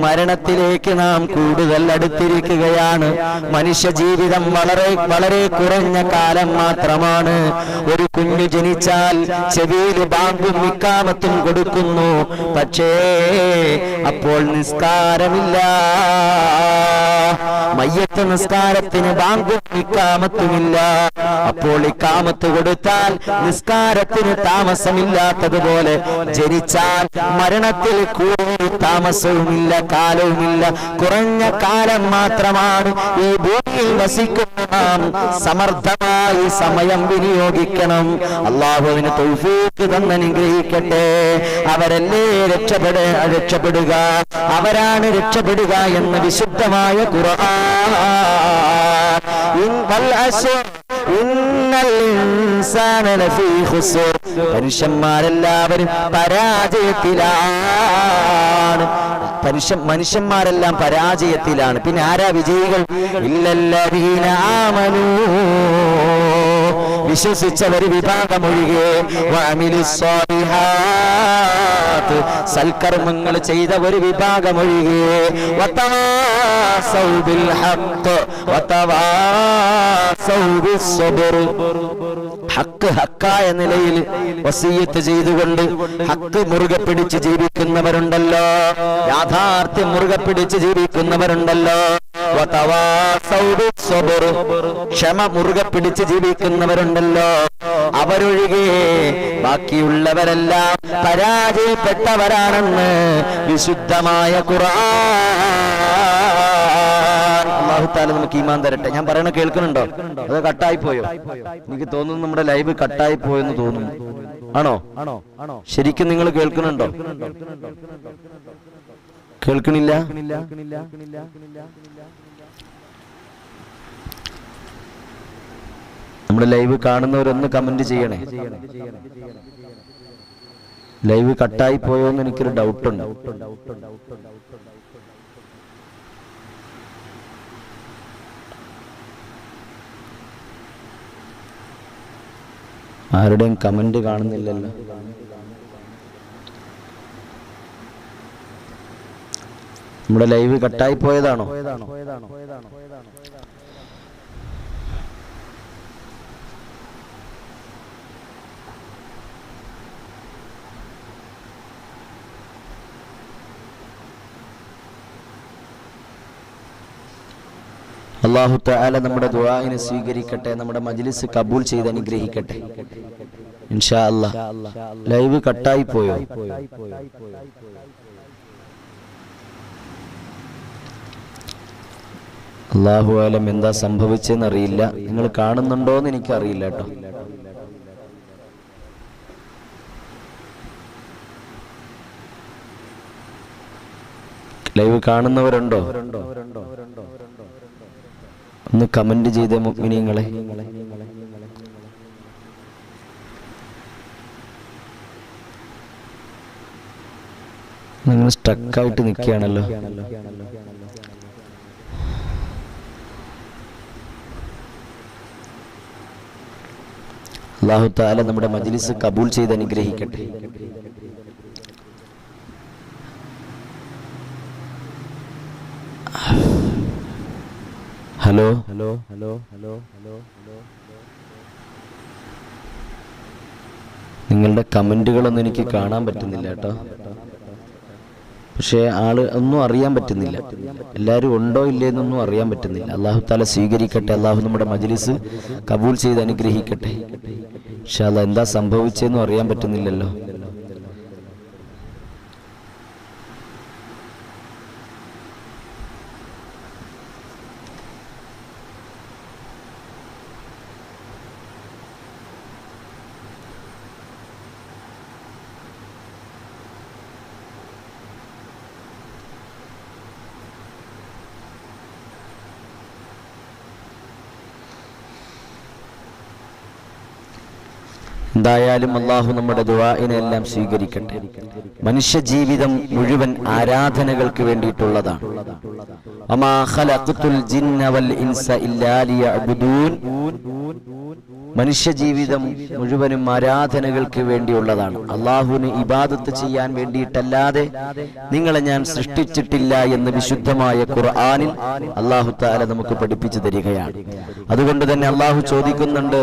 മരണത്തിലേക്ക് നാം കൂടുതൽ അടുത്തിരിക്കുകയാണ്. മനുഷ്യ ജീവിതം വളരെ കുറഞ്ഞ കാലം മാത്രമാണ്. ഒരു കുഞ്ഞു ജനിച്ചാൽ ചെവിയിൽ ബാങ്കും ഇഖാമത്തും കൊടുക്കുന്നു, പക്ഷേ അപ്പോൾ നിസ്കാരമില്ല. മയ്യത്ത് നിസ്കാരത്തിന് ബാങ്കും ഇഖാമത്തുമില്ല. അപ്പോൾ ഇഖാമത്ത് കൊടുത്താൽ നിസ്കാരത്തിന് താമസമില്ലാത്തതുപോലെ ജനിച്ചാൽ മരണത്തിൽ കൂടുതൽ താമസവുമില്ല, കാലവുമില്ല. കുറഞ്ഞ കാലം മാത്രമാണ്. ഈ ഭൂമിയിൽ വസിക്കുന്ന നാം സമർത്ഥമായി സമയം വിനിയോഗിക്കണം. അല്ലാഹുവിന് തൗഫീഖ് തന്നനുഗ്രഹിക്കട്ടെ. അവരല്ലേ രക്ഷപ്പെടുക, അവരാണ് രക്ഷപ്പെടുക എന്ന് വിശുദ്ധമായ ഖുർആൻ. ഇന്നൽ ഇൻസാന ലഫീ ഖുസ്ർ, മനുഷ്യന്മാരെല്ലാവരും പരാജയത്തിലാണ്. മനുഷ്യന്മാരെല്ലാം പരാജയത്തിലാണ്. പിന്നെ ആരാ വിജയികൾ? ഇല്ലല്ലദീന ആമനൂ, വിശ്വസിച്ചവർ വിഭാഗമൊഴികെ, വഅമിലുസ്സാലിഹാത്ത്, സൽക്കർമ്മങ്ങൾ ചെയ്ത ഒരു വിഭാഗമൊഴികെ, വതവാസൗ ബിൽ ഹഖ് വതവാസൗ ബിസ്സബ്ർ, ഹക്ക് ഹക്കായ നിലയിൽ വസിയത്ത് ചെയ്തുകൊണ്ട് ഹക്ക് മുറുകെ പിടിച്ച് ജീവിക്കുന്നവരുണ്ടല്ലോ, യാഥാർത്ഥ്യം മുറുകെ പിടിച്ച് ജീവിക്കുന്നവരുണ്ടല്ലോ, ക്ഷമ മുറുകെ പിടിച്ച് ജീവിക്കുന്നവരുണ്ടല്ലോ, അവരൊഴികെ ബാക്കിയുള്ളവരെല്ലാം പരാജയപ്പെട്ടവരാണെന്ന് വിശുദ്ധമായ ഖുർആൻ. അല്ലാഹു തആല നമുക്ക് ഈമാൻ തരട്ടെ. ഞാൻ പറയണ കേൾക്കുന്നുണ്ടോ? അത് കട്ടായി പോയോ? എനിക്ക് തോന്നുന്നു നമ്മുടെ ലൈവ് കട്ടായി പോയെന്ന് തോന്നുന്നു. ആണോ? ശരിക്കും നിങ്ങൾ കേൾക്കുന്നുണ്ടോ? കേൾക്കണില്ല? നമ്മുടെ ലൈവ് കാണുന്നവരൊന്ന് കമന്റ് ചെയ്യണേ. ലൈവ് കട്ടായി പോയോന്ന് എനിക്കൊരു ഡൗട്ടുണ്ട്. ആരുടെയും കമന്റ് കാണുന്നില്ലല്ലോ. നമ്മുടെ ലൈവ് കട്ടായി പോയതാണോ? അല്ലാഹു തആല നമ്മുടെ ദുആഇനെ സ്വീകരിക്കട്ടെ, നമ്മുടെ മജ്ലിസ് കബൂൽ ചെയ്ത് അനുഗ്രഹിക്കട്ടെ ഇൻഷാ അല്ലാഹ്. ലൈവ് കട്ടായി പോയോ? അല്ലാഹു ആലം എന്താ സംഭവിച്ചെന്ന് അറിയില്ല. നിങ്ങൾ കാണുന്നുണ്ടോന്ന് എനിക്കറിയില്ല കേട്ടോ. ലൈവ് കാണുന്നവരുണ്ടോ? ഒന്ന് കമന്റ് ചെയ്ത മുഅ്മിനീങ്ങളെ. നിങ്ങൾ സ്റ്റക്കായിട്ട് നിൽക്കുകയാണല്ലോ. അല്ലാഹു തആല നമ്മുടെ മജ്ലിസ് കബൂൽ ചെയ്ത് അനുഗ്രഹിക്കട്ടെ. Hello hello hello hello hello hello. നിങ്ങളുടെ കമന്റുകളൊന്നും എനിക്ക് കാണാൻ പറ്റുന്നില്ല കേട്ടോ. പക്ഷേ ആള് ഒന്നും അറിയാൻ പറ്റുന്നില്ല. എല്ലാവരും ഉണ്ടോ ഇല്ലേന്നൊന്നും അറിയാൻ പറ്റുന്നില്ല. അല്ലാഹു തആല സ്വീകരിക്കട്ടെ. അല്ലാഹു നമ്മുടെ മജ്ലിസ് കബൂൽ ചെയ്ത് അനുഗ്രഹിക്കട്ടെ ഇൻഷാ അല്ലാഹ്. എന്താ സംഭവിച്ചെന്നും അറിയാൻ പറ്റുന്നില്ലല്ലോ. എന്തായാലും അല്ലാഹു നമ്മുടെ ദുആഇനെ എല്ലാം സ്വീകരിക്കട്ടെ. മനുഷ്യ ജീവിതം മുഴുവൻ ആരാധനകൾക്ക് വേണ്ടിയിട്ടുള്ളതാണ്. വമാ ഖലഖതുൽ ജിന്ന വൽ ഇൻസ ഇല്ലാ ലിയഅ്ബുദൂൻ. മനുഷ്യ ജീവിതം മുഴുവനും ആരാധനകൾക്ക് വേണ്ടിയുള്ളതാണ്. അല്ലാഹുവിന് ഇബാദത്ത് ചെയ്യാൻ വേണ്ടിയിട്ടല്ലാതെ നിങ്ങളെ ഞാൻ സൃഷ്ടിച്ചിട്ടില്ല എന്ന് വിശുദ്ധമായ ഖുർആനിൽ അല്ലാഹു തആല നമുക്ക് പഠിപ്പിച്ചു തരികയാണ്. അതുകൊണ്ട് തന്നെ അല്ലാഹു ചോദിക്കുന്നുണ്ട്,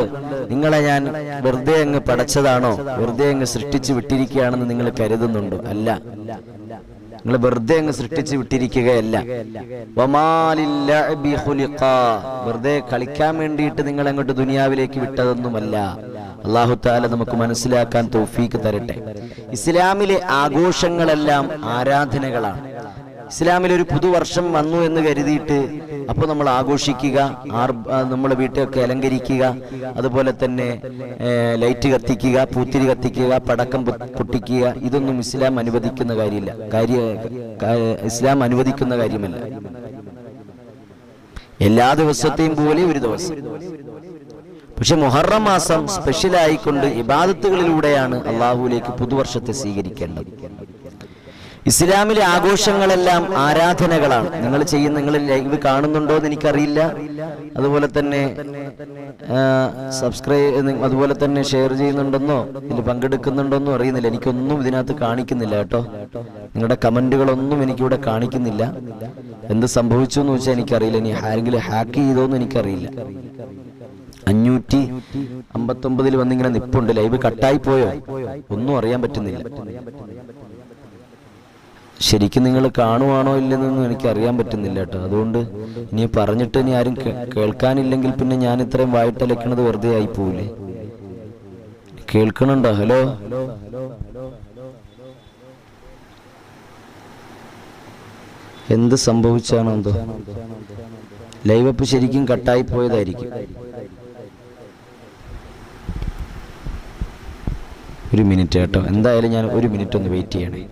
നിങ്ങളെ ഞാൻ വെറുതെ അങ്ങ് പടച്ചതാണോ, വെറുതെ അങ്ങ് സൃഷ്ടിച്ചു വിട്ടിരിക്കുകയാണെന്ന് നിങ്ങൾ കരുതുന്നുണ്ടോ? അല്ല, നിങ്ങൾ വെറുതെ അങ്ങ് സൃഷ്ടിച്ചു വിട്ടിരിക്കുകയല്ല. വെറുതെ കളിക്കാൻ വേണ്ടിയിട്ട് നിങ്ങൾ അങ്ങോട്ട് ദുനിയാവിലേക്ക് വിട്ടതൊന്നുമല്ല. അല്ലാഹു തആല നമുക്ക് മനസ്സിലാക്കാൻ തൗഫീക്ക് തരട്ടെ. ഇസ്ലാമിലെ ആഘോഷങ്ങളെല്ലാം ആരാധനകളാണ്. ഇസ്ലാമിൽ ഒരു പുതുവർഷം വന്നു എന്ന് കരുതിയിട്ട് അപ്പോൾ നമ്മൾ ആഘോഷിക്കുക, നമ്മുടെ വീട്ടിലൊക്കെ അലങ്കരിക്കുക, അതുപോലെ തന്നെ ലൈറ്റ് കത്തിക്കുക, പൂത്തിരി കത്തിക്കുക, പടക്കം പൊട്ടിക്കുക, ഇതൊന്നും ഇസ്ലാം അനുവദിക്കുന്ന കാര്യമില്ല. ഇസ്ലാം അനുവദിക്കുന്ന കാര്യമല്ല. എല്ലാ ദിവസത്തെയും പോലെ ഒരു ദിവസം. പക്ഷെ മുഹറം മാസം സ്പെഷ്യലായിക്കൊണ്ട് ഇബാദത്തുകളിലൂടെയാണ് അള്ളാഹുവിലേക്ക് പുതുവർഷത്തെ സ്വീകരിക്കേണ്ടത്. ഇസ്ലാമിലെ ആഘോഷങ്ങളെല്ലാം ആരാധനകളാണ്. നിങ്ങൾ ലൈവ് കാണുന്നുണ്ടോ എന്ന് എനിക്കറിയില്ല. അതുപോലെ തന്നെ അതുപോലെ തന്നെ ഷെയർ ചെയ്യുന്നുണ്ടെന്നോ ഇതിൽ പങ്കെടുക്കുന്നുണ്ടോന്നോ അറിയുന്നില്ല. എനിക്കൊന്നും ഇതിനകത്ത് കാണിക്കുന്നില്ല കേട്ടോ. നിങ്ങളുടെ കമന്റുകളൊന്നും എനിക്കിവിടെ കാണിക്കുന്നില്ല. എന്ത് സംഭവിച്ചു എന്ന് വെച്ചാൽ എനിക്കറിയില്ല. ഇനി ആരെങ്കിലും ഹാക്ക് ചെയ്തോന്നും എനിക്കറിയില്ല. 559 വന്നിങ്ങനെ നിപ്പുണ്ട്. ലൈവ് കട്ടായി പോയോ ഒന്നും അറിയാൻ പറ്റുന്നില്ല. ശരിക്കും നിങ്ങൾ കാണുവാണോ ഇല്ലെന്നൊന്നും എനിക്ക് അറിയാൻ പറ്റുന്നില്ല കേട്ടോ. അതുകൊണ്ട് ഇനി പറഞ്ഞിട്ട് ഇനി ആരും കേൾക്കാനില്ലെങ്കിൽ പിന്നെ ഞാൻ ഇത്രയും വായിട്ടലക്കണത് വെറുതെ ആയി പോവില്ലേ? കേൾക്കണുണ്ടോ? ഹലോ, എന്ത് സംഭവിച്ചാണോ എന്തോ. ലൈവ് അപ്പ് ശരിക്കും കട്ടായി പോയതായിരിക്കും. ഒരു മിനിറ്റ് കേട്ടോ. എന്തായാലും ഞാൻ ഒരു മിനിറ്റ് ഒന്ന് വെയിറ്റ് ചെയ്യണേ.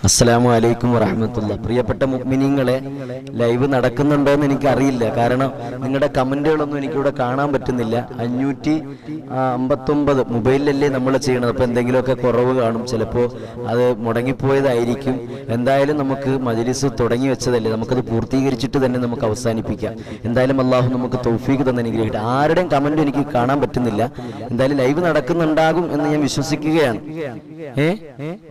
അസ്സലാമു അലൈക്കും വറഹ്മത്തുള്ളാഹി. പ്രിയപ്പെട്ട മുഅ്മിനീങ്ങളെ, ലൈവ് നടക്കുന്നുണ്ടോ എന്ന് എനിക്കറിയില്ല. കാരണം നിങ്ങളുടെ കമന്റുകളൊന്നും എനിക്കിവിടെ കാണാൻ പറ്റുന്നില്ല. 559 മൊബൈലിലല്ലേ നമ്മൾ ചെയ്യണത്. അപ്പോൾ എന്തെങ്കിലുമൊക്കെ കുറവ് കാണും. ചിലപ്പോൾ അത് മുടങ്ങിപ്പോയതായിരിക്കും. എന്തായാലും നമുക്ക് മജ്‌ലിസ് തുടങ്ങി വെച്ചതല്ലേ, നമുക്കത് പൂർത്തീകരിച്ചിട്ട് തന്നെ നമുക്ക് അവസാനിപ്പിക്കാം. എന്തായാലും അള്ളാഹു നമുക്ക് തൗഫീഖ് തന്നെ അനുഗ്രഹിക്കട്ടെ. ആരുടെയും കമന്റ് എനിക്ക് കാണാൻ പറ്റുന്നില്ല. എന്തായാലും ലൈവ് നടക്കുന്നുണ്ടാകും എന്ന് ഞാൻ വിശ്വസിക്കുകയാണ്.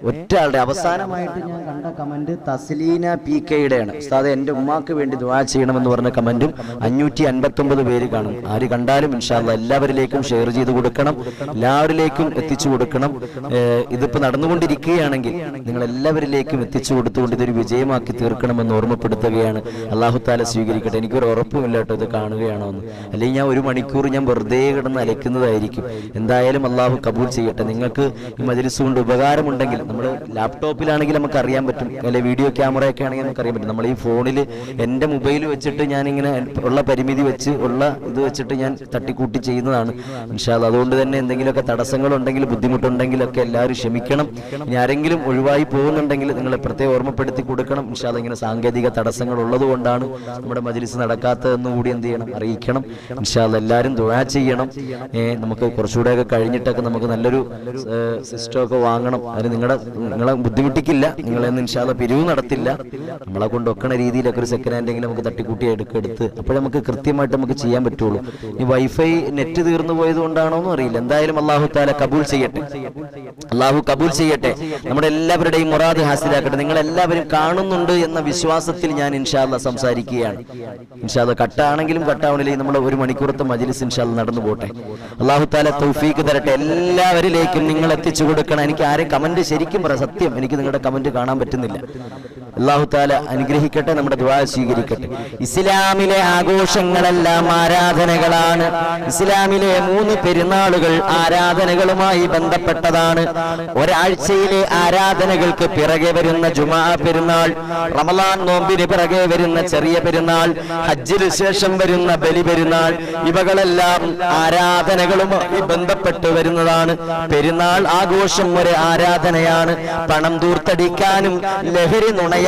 ഒറ്റ ആളുടെ അവസാനമായിട്ട് ഞാൻ കണ്ട കമന്റ് തസ്ലീന PK-യുടെയാണ്. ഉസ്താദേ, എന്റെ ഉമ്മാക്ക് വേണ്ടി ദുആ ചെയ്യണമെന്ന് പറഞ്ഞ കമന്റും 559 പേര് കാണും. ആര് കണ്ടാലും ഇൻഷാ അല്ലാഹ് എല്ലാവരിലേക്കും ഷെയർ ചെയ്ത് കൊടുക്കണം, എല്ലാവരിലേക്കും എത്തിച്ചു കൊടുക്കണം. ഇതിപ്പോ നടന്നുകൊണ്ടിരിക്കുകയാണെങ്കിൽ നിങ്ങൾ എല്ലാവരിലേക്കും എത്തിച്ചു കൊടുത്തുകൊണ്ട് ഇതൊരു വിജയമാക്കി തീർക്കണമെന്ന് ഓർമ്മപ്പെടുത്തുകയാണ്. അല്ലാഹു തആല സ്വീകരിക്കട്ടെ. എനിക്കൊരു ഉറപ്പുമില്ല കേട്ടോ ഇത് കാണുകയാണോ എന്ന്. അല്ലെങ്കിൽ ഞാൻ 1 മണിക്കൂർ ഞാൻ വെറുതെ കിടന്ന് അലക്കുന്നതായിരിക്കും. എന്തായാലും അല്ലാഹു കബൂൽ ചെയ്യട്ടെ. നിങ്ങൾക്ക് ഈ മജ്‌ലിസ് കൊണ്ട് ഉപകാരമുണ്ടെങ്കിൽ, നമ്മൾ ലാപ്ടോപ്പിലാണെങ്കിൽ നമുക്ക് അറിയാൻ പറ്റും, അല്ലെ വീഡിയോ ക്യാമറയൊക്കെ ആണെങ്കിൽ നമുക്ക് അറിയാൻ പറ്റും. നമ്മൾ ഈ ഫോണിൽ എൻ്റെ മൊബൈൽ വെച്ചിട്ട് ഞാനിങ്ങനെ ഉള്ള പരിമിതി വെച്ച് ഉള്ള ഇത് വെച്ചിട്ട് ഞാൻ തട്ടിക്കൂട്ടി ചെയ്യുന്നതാണ് ഇൻഷാ അല്ലാഹ്. അതുകൊണ്ട് തന്നെ എന്തെങ്കിലുമൊക്കെ തടസ്സങ്ങളുണ്ടെങ്കിൽ, ബുദ്ധിമുട്ടുണ്ടെങ്കിലൊക്കെ എല്ലാവരും ക്ഷമിക്കണം. ഇനി ആരെങ്കിലും ഒഴിവായി പോകുന്നുണ്ടെങ്കിൽ നിങ്ങളെ പ്രത്യേകം ഓർമ്മപ്പെടുത്തി കൊടുക്കണം ഇൻഷാ അല്ലാഹ്. ഇങ്ങനെ സാങ്കേതിക തടസ്സങ്ങൾ ഉള്ളത് കൊണ്ടാണ് നമ്മുടെ മജ്‌ലിസ് നടക്കാത്തതെന്ന് കൂടി എന്ത് ചെയ്യണം, അറിയിക്കണം ഇൻഷാ അല്ലാഹ്. എല്ലാവരും ദുആ ചെയ്യണം. നമുക്ക് കുറച്ചുകൂടെയൊക്കെ കഴിഞ്ഞിട്ടൊക്കെ നമുക്ക് നല്ലൊരു സിസ്റ്റമൊക്കെ വാങ്ങണം. അതിന് നിങ്ങളെ ബുദ്ധിമുട്ടിക്കില്ല, നിങ്ങളെന്ന് ഇൻഷാ അല്ലാഹ് പിരിവ് നടത്തില്ല. നമ്മളെ കൊണ്ട് ഒക്കണ രീതിയിലൊക്കെ ഒരു സെക്കൻഡ് ഹാൻഡെങ്കിലും നമുക്ക് തട്ടിക്കൂട്ടി എടുത്ത് അപ്പോഴേ നമുക്ക് കൃത്യമായിട്ട് നമുക്ക് ചെയ്യാൻ പറ്റുള്ളൂ. ഈ വൈഫൈ നെറ്റ് തീർന്നു പോയത് കൊണ്ടാണോ എന്നും അറിയില്ല. എന്തായാലും അല്ലാഹു തആല കബൂൽ ചെയ്യട്ടെ. അല്ലാഹു കബൂൽ ചെയ്യട്ടെ. നമ്മുടെ എല്ലാവരുടെയും മുറാദ് ഹാസിലാക്കട്ടെ. നിങ്ങൾ എല്ലാവരും കാണുന്നുണ്ട് എന്ന വിശ്വാസത്തിൽ ഞാൻ ഇൻഷാ അല്ലാഹ് സംസാരിക്കുകയാണ്. ഇൻഷാ അല്ലാഹ് കട്ടാണെങ്കിലും കട്ടാവണില്ലെങ്കിൽ നമ്മുടെ 1 മണിക്കൂറത്തെ മജ്‌ലിസ് ഇൻഷാ അല്ലാഹ് നടന്നു പോട്ടെ. അല്ലാഹു തആല തൗഫീഖ് തരട്ടെ. എല്ലാവരിലേക്കും നിങ്ങൾ എത്തിച്ചു കൊടുക്കണം. എനിക്ക് ആരും കമന്റ് ശരിക്കും പറ, സത്യം എനിക്ക് നിങ്ങളുടെ കമന്റ് കാണാൻ പറ്റുന്നില്ല. അല്ലാഹു തആല അനുഗ്രഹിക്കട്ടെ, നമ്മുടെ ദുആ സ്വീകരിക്കട്ടെ. ഇസ്ലാമിലെ ആഘോഷങ്ങളെല്ലാം ആരാധനകളാണ്. ഇസ്ലാമിലെ 3 പെരുന്നാളുകൾ ആരാധനകളുമായി ബന്ധപ്പെട്ടതാണ്. ഒരാഴ്ചയിലെ ആരാധനകൾക്ക് പിറകെ വരുന്ന ജുമാ പെരുന്നാൾ, റമളാൻ നോമ്പിന് പിറകെ വരുന്ന ചെറിയ പെരുന്നാൾ, ഹജ്ജിന് ശേഷം വരുന്ന ബലി പെരുന്നാൾ, ഇവകളെല്ലാം ആരാധനകളുമായി ബന്ധപ്പെട്ട് വരുന്നതാണ്. പെരുന്നാൾ ആഘോഷം ഒരു ആരാധനയാണ്. പണം ദൂർത്തടിക്കാനും ലഹരി നുണയാ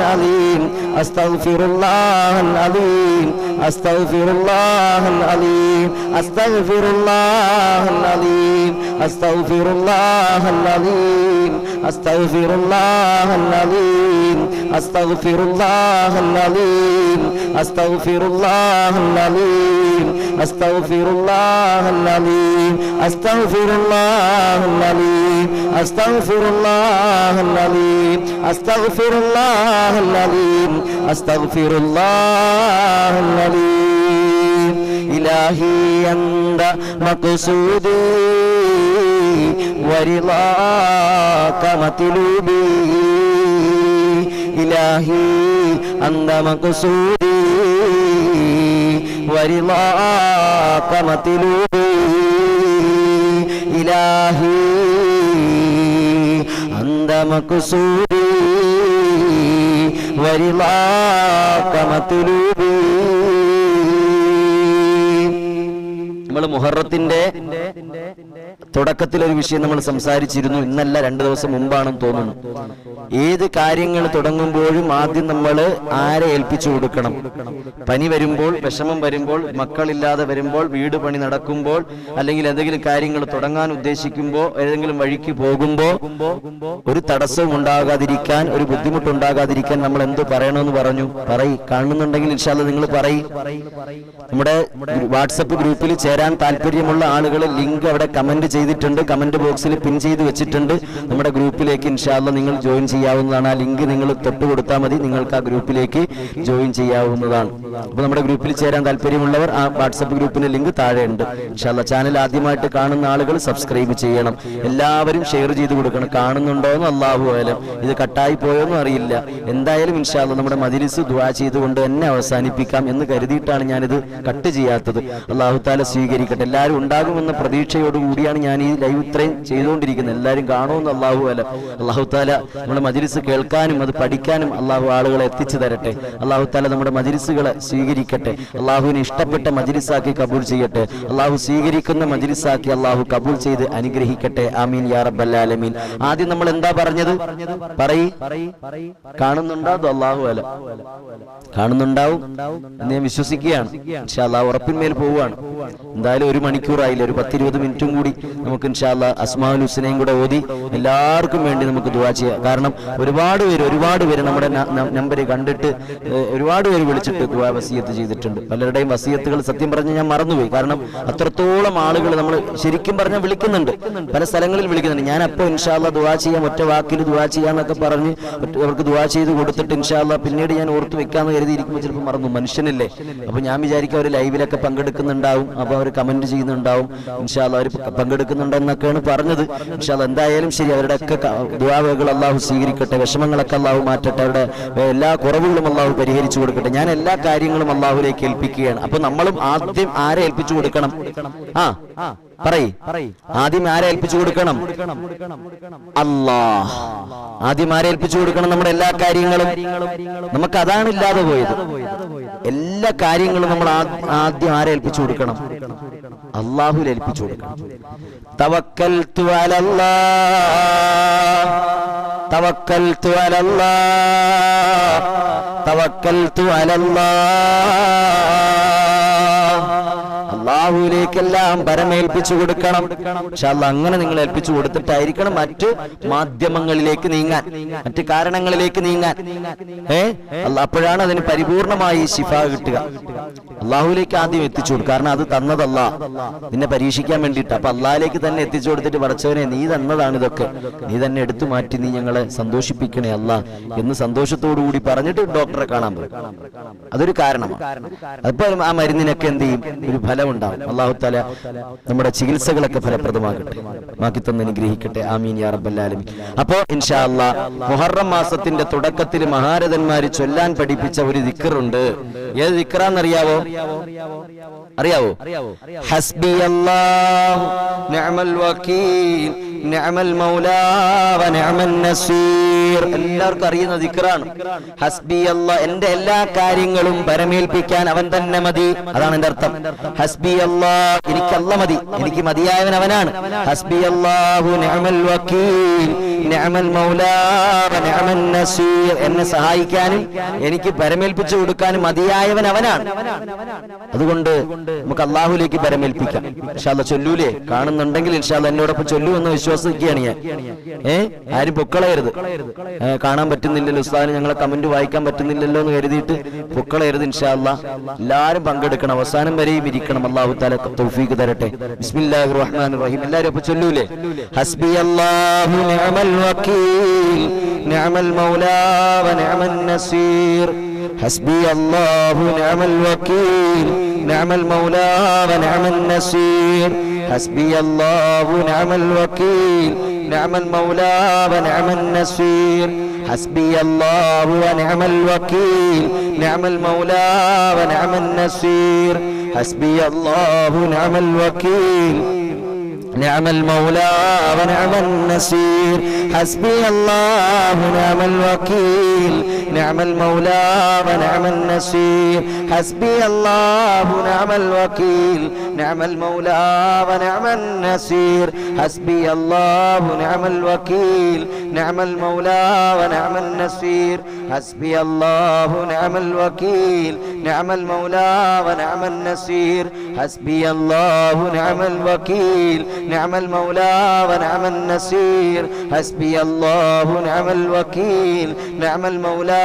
العظيم أستغفر الله العظيم أستغفر الله العظيم أستغفر الله العظيم أستغفر الله العظيم أستغفر الله العظيم أستغفر الله العظيم أستغفر الله العظيم أستغفر الله العظيم أستغفر الله العظيم أستغفر الله العظيم أستغفر الله العظيم أستغفر الله العظيم إلهي أنت مقصودي ورضاك مطلوبي إلهي أنت مقصودي ورضاك مطلوبي إلهي أنت مقصودي ورضاك مطلوبي. നമ്മൾ മുഹറത്തിന്റെ തുടക്കത്തിലൊരു വിഷയം നമ്മൾ സംസാരിച്ചിരുന്നു. ഇന്നല്ല 2 ദിവസം മുമ്പാണെന്ന് തോന്നുന്നു. ഏത് കാര്യങ്ങൾ തുടങ്ങുമ്പോഴും ആദ്യം നമ്മൾ ആരെ ഏൽപ്പിച്ചു കൊടുക്കണം? പനി വരുമ്പോൾ, വിഷമം വരുമ്പോൾ, മക്കളില്ലാതെ വരുമ്പോൾ, വീട് പണി നടക്കുമ്പോൾ, അല്ലെങ്കിൽ എന്തെങ്കിലും കാര്യങ്ങൾ തുടങ്ങാൻ ഉദ്ദേശിക്കുമ്പോൾ, ഏതെങ്കിലും വഴിക്ക് പോകുമ്പോൾ ഒരു തടസ്സവും ഉണ്ടാകാതിരിക്കാൻ, ഒരു ബുദ്ധിമുട്ടുണ്ടാകാതിരിക്കാൻ നമ്മൾ എന്ത് പറയണമെന്ന് പറഞ്ഞു? കാണുന്നുണ്ടെങ്കിൽ ഇൻഷാ അല്ലാഹ് നിങ്ങൾ പറയും. നമ്മുടെ വാട്സപ്പ് ഗ്രൂപ്പിൽ ചേരാൻ താല്പര്യമുള്ള ആളുകൾ ലിങ്ക് അവിടെ കമന്റ് ചെയ്തിട്ടുണ്ട്, കമന്റ് ബോക്സിൽ പിൻ ചെയ്ത് വെച്ചിട്ടുണ്ട്. നമ്മുടെ ഗ്രൂപ്പിലേക്ക് ഇൻഷാ അല്ലാഹ് നിങ്ങൾ ജോയിൻ ചെയ്യാവുന്നതാണ്. ആ ലിങ്ക് നിങ്ങൾ തൊട്ട് കൊടുത്താൽ മതി, നിങ്ങൾക്ക് ആ ഗ്രൂപ്പിലേക്ക് ജോയിൻ ചെയ്യാവുന്നതാണ്. അപ്പോൾ നമ്മുടെ ഗ്രൂപ്പിൽ ചേരാൻ താല്പര്യമുള്ളവർ ആ വാട്സപ്പ് ഗ്രൂപ്പിന്റെ ലിങ്ക് താഴെ ഉണ്ട്. ഇൻഷാ അല്ലാഹ് ചാനൽ ആദ്യമായിട്ട് കാണുന്ന ആളുകൾ സബ്സ്ക്രൈബ് ചെയ്യണം, എല്ലാവരും ഷെയർ ചെയ്ത് കൊടുക്കണം. കാണുന്നുണ്ടോയെന്ന് അല്ലാഹു അലം, ഇത് കട്ടായി പോയോന്നും അറിയില്ല. എന്തായാലും ഇൻഷാ അല്ലാഹ് നമ്മുടെ മജ്‌ലിസ് ദുആ ചെയ്തുകൊണ്ട് തന്നെ അവസാനിപ്പിക്കാം എന്ന് കരുതിയിട്ടാണ് ഞാനിത് കട്ട് ചെയ്യാത്തത്. അല്ലാഹു തആല സ്വീകരിക്കട്ടെ. എല്ലാവരും ഉണ്ടാകുമെന്ന പ്രതീക്ഷയോടുകൂടിയാണ് ഞാൻ ഈ ലൈവ് ഇത്രയും ചെയ്തുകൊണ്ടിരിക്കുന്നത്. എല്ലാവരും കാണുമെന്ന് അല്ലാഹു അലം. അല്ലാഹു തആല നമ്മുടെ മജ്‌ലിസ് കേൾക്കാനും അത് പഠിക്കാനും അല്ലാഹു ആളുകളെ എത്തിച്ചു തരട്ടെ. അല്ലാഹു തആല നമ്മുടെ മജ്‌ലിസുകളെ സ്വീകരിക്കട്ടെ. അല്ലാഹുവിന് ഇഷ്ടപ്പെട്ട മജ്‌ലിസാക്കി കബൂൽ ചെയ്യട്ടെ. അല്ലാഹു സ്വീകരിക്കുന്ന മജ്‌ലിസാക്കി അല്ലാഹു കബൂൽ ചെയ്ത് അനുഗ്രഹിക്കട്ടെ. ആമീൻ യാ റബ്ബൽ ആലമീൻ. ആദ്യം നമ്മൾ എന്താ പറഞ്ഞത്? കാണുന്നുണ്ടോ? അല്ലാഹു അലം. കാണുന്നുണ്ടാവും എന്ന് ഞാൻ വിശ്വസിക്കുകയാണ്. ഇൻഷാ അല്ലാഹ് ഉറപ്പിന്മേൽ പോവുകയാണ്. എന്തായാലും 1 മണിക്കൂറായില്ല, ഒരു 10-20 മിനിറ്റും കൂടി നമുക്ക് ഇൻഷാ അല്ലാഹ് അസ്മാഉൽ ഹുസ്നയും കൂടെ ഓതി എല്ലാവർക്കും വേണ്ടി നമുക്ക് ദുആ ചെയ്യാം. കാരണം ഒരുപാട് പേര് നമ്മുടെ നമ്പർ കണ്ടിട്ട് ഒരുപാട് പേര് വിളിച്ചിട്ട് ദുആ വസിയത്ത് ചെയ്തിട്ടുണ്ട്. പലരുടെയും വസിയത്തുകൾ സത്യം പറഞ്ഞാൽ ഞാൻ മറന്നുപോയി. കാരണം അത്രത്തോളം ആളുകൾ നമ്മൾ ശരിക്കും പറഞ്ഞാൽ വിളിക്കുന്നുണ്ട്, പല സ്ഥലങ്ങളിൽ വിളിക്കുന്നുണ്ട്. ഞാൻ അപ്പോൾ ഇൻഷാ അല്ലാഹ് ദുആ ചെയ്യാം, ഒറ്റ വാക്കിൽ ദുആ ചെയ്യാന്നൊക്കെ പറഞ്ഞ് അവർക്ക് ദുആ ചെയ്ത് കൊടുത്തിട്ട് ഇൻഷാ അല്ലാഹ് പിന്നീട് ഞാൻ ഓർത്ത് വെക്കാന്ന് കരുതിയിരിക്കുമ്പോൾ ചിലപ്പോൾ മറന്നു. മനുഷ്യനല്ലേ. അപ്പൊ ഞാൻ വിചാരിക്കും അവർ ലൈവിലൊക്കെ പങ്കെടുക്കുന്നുണ്ടാവും, അപ്പൊ അവർ കമന്റ് ചെയ്യുന്നുണ്ടാവും, ഇൻഷാ അല്ലാഹ് അവർ പങ്കെടുക്കുന്നുണ്ടെന്നൊക്കെയാണ് പറഞ്ഞത്. ഇൻഷാ അല്ലാഹ് എന്തായാലും ശരി, അവരുടെ ഒക്കെ ദുആകൾ അല്ലാഹു സ്വീകരിക്കട്ടെ, വിഷമങ്ങളൊക്കെ അല്ലാഹു മാറ്റട്ടെ, അവരുടെ എല്ലാ കുറവുകളും അല്ലാഹു പരിഹരിച്ചു കൊടുക്കട്ടെ. ഞാൻ എല്ലാ കാര്യങ്ങളും അല്ലാഹുവിലേക്ക് ഏൽപ്പിക്കുകയാണ്. അപ്പൊ നമ്മളും ആദ്യം ആരെ ഏൽപ്പിച്ചു കൊടുക്കണം? ആദ്യം ആരെ ഏൽപ്പിച്ചു കൊടുക്കണം? അല്ലാഹ്. ആദ്യം ആരെ ഏൽപ്പിച്ചു കൊടുക്കണം? നമ്മുടെ എല്ലാ കാര്യങ്ങളും. നമുക്ക് അതാണ് ഇല്ലാതെ പോയത്. എല്ലാ കാര്യങ്ങളും നമ്മൾ ആദ്യം ആരെ ഏൽപ്പിച്ചു കൊടുക്കണം? അല്ലാഹുവിൽ ഏൽപ്പിച്ചു കൊടുക്കണം. തവക്കൽതു അലല്ലാഹ്, തവക്കൽതു അലല്ലാഹ്, തവക്കൽതു അലല്ലാഹ്. അല്ലാഹുവിലേക്കെല്ലാം പരമേൽപ്പിച്ചു കൊടുക്കണം. ഇൻഷാ അല്ലാഹ് അങ്ങനെ നിങ്ങൾ ഏൽപ്പിച്ചു കൊടുത്തിട്ടായിരിക്കണം മറ്റു മാധ്യമങ്ങളിലേക്ക് നീങ്ങാൻ, മറ്റു കാരണങ്ങളിലേക്ക് നീങ്ങാൻ. അപ്പോഴാണ് അതിന് പരിപൂർണമായി ശിഫ കിട്ടുക. അല്ലാഹുവിലേക്ക് ആദ്യം എത്തിച്ചു കൊടുക്കും. കാരണം അത് തന്നതല്ല, നിന്നെ പരീക്ഷിക്കാൻ വേണ്ടിയിട്ട്. അപ്പൊ അല്ലാഹിലേക്ക് തന്നെ എത്തിച്ചു കൊടുത്തിട്ട് പടച്ചവനെ നീ തന്നതാണ് ഇതൊക്കെ, നീ തന്നെ എടുത്തു മാറ്റി നീ ഞങ്ങളെ സന്തോഷിപ്പിക്കണേ അല്ലാഹ് എന്ന് സന്തോഷത്തോടു കൂടി പറഞ്ഞിട്ട് ഡോക്ടറെ കാണാൻ പോയി. അതൊരു കാരണമാണ്. അപ്പൊ ആ മരുന്നിനൊക്കെ എന്ത് ചെയ്യും? ഒരു ഫലം ഉണ്ടാവും. അല്ലാഹു തആല നമ്മുടെ ചികിത്സകളൊക്കെ ഫലപ്രദമാകട്ടെ, മാക്കി തന്നെ അനുഗ്രഹിക്കട്ടെ. ആമീൻ യാ റബ്ബൽ ആലമീൻ. അപ്പോ ഇൻഷാ അല്ലാഹ് മുഹറം മാസത്തിന്റെ തുടക്കത്തിൽ മഹാരഥന്മാര് ചൊല്ലാൻ പഠിപ്പിച്ച ഒരു ദിക്റുണ്ട്. ഏത് ദിക്റാന്നറിയാവോ? അറിയാവോ? ഹസ്ബിയല്ലാഹു നിഅമൽ വകീൽ നിഅമൽ മൗലാ വ നിഅമൻ നസീർ. എല്ലാവർക്കും അറിയുന്ന ദിക്റാണ്. ഹസ്ബി അല്ലാഹ്, എന്റെ എല്ലാ കാര്യങ്ങളും പരമേൽപ്പിക്കാൻ അവൻ തന്നെ മതി. അതാണ് എന്റെ അർത്ഥം. ഹസ്ബി അല്ലാഹ്, എനിക്ക് അല്ലാഹ് മതി, എനിക്ക് മതിയായവൻ അവനാണ്. ഹസ്ബി അല്ലാഹു നിഅമൽ വക്കീൽ നിഅമൽ മൗലാ വ നിഅമൻ നസീർ. എന്നെ സഹായിക്കാനും എനിക്ക് പരമേൽപ്പിച്ചു കൊടുക്കാനും മതിയായവൻ അവനാണ്. അതുകൊണ്ട് നമുക്ക് അല്ലാഹുവിലേക്ക് പരമേൽപ്പിക്കാം. ഇൻഷാ അല്ലാഹ് ചൊല്ലൂലേ? കാണുന്നുണ്ടെങ്കിൽ ഇൻഷാ അല്ലാഹ് എന്നോടൊപ്പം ചൊല്ലൂ എന്ന് വിശ്വസിക്കുകയാണ് ഞാൻ. ആരും പൊക്കളയരുത്. കാണാൻ പറ്റുന്നില്ലല്ലോ ഉസ്താദിന്, ഞങ്ങളെ കമന്റ് വായിക്കാൻ പറ്റുന്നില്ലല്ലോ എന്ന് കരുതിയിട്ട് പൊക്കളയരുത്. ഇൻഷാ അല്ലാഹ് എല്ലാവരും പങ്കെടുക്കണം, അവസാനം വരെയും ഇരിക്കണം. അല്ലാഹു തആല തൗഫീഖ് തരട്ടെ. ബിസ്മില്ലാഹിർ റഹ്മാനിർ റഹീം. എല്ലാവരും ഒപ്പം ചൊല്ലൂലേ? ഹസ്ബി അല്ലാഹു നിഅമൽ വക്കീൽ നിഅമൽ മൗലാ വ നിഅമൻ നസീർ. حسبي الله نعم الوكيل نعم المولى ونعم النصير. حسبي الله نعم الوكيل نعم المولى ونعم النصير. حسبي الله ونعم الوكيل نعم المولى ونعم النصير. حسبي الله نعم الوكيل نعم المولى ونعم النصير. حسبي الله نعم الوكيل نعم المولى ونعم النصير. حسبي الله نعم الوكيل نعم المولى ونعم النصير. حسبي الله نعم الوكيل نعم المولى ونعم النصير. حسبي الله نعم الوكيل نعم المولى ونعم النصير. حسبي الله نعم الوكيل نعم المولى ونعم النصير. حسبي الله نعم الوكيل نعم المولى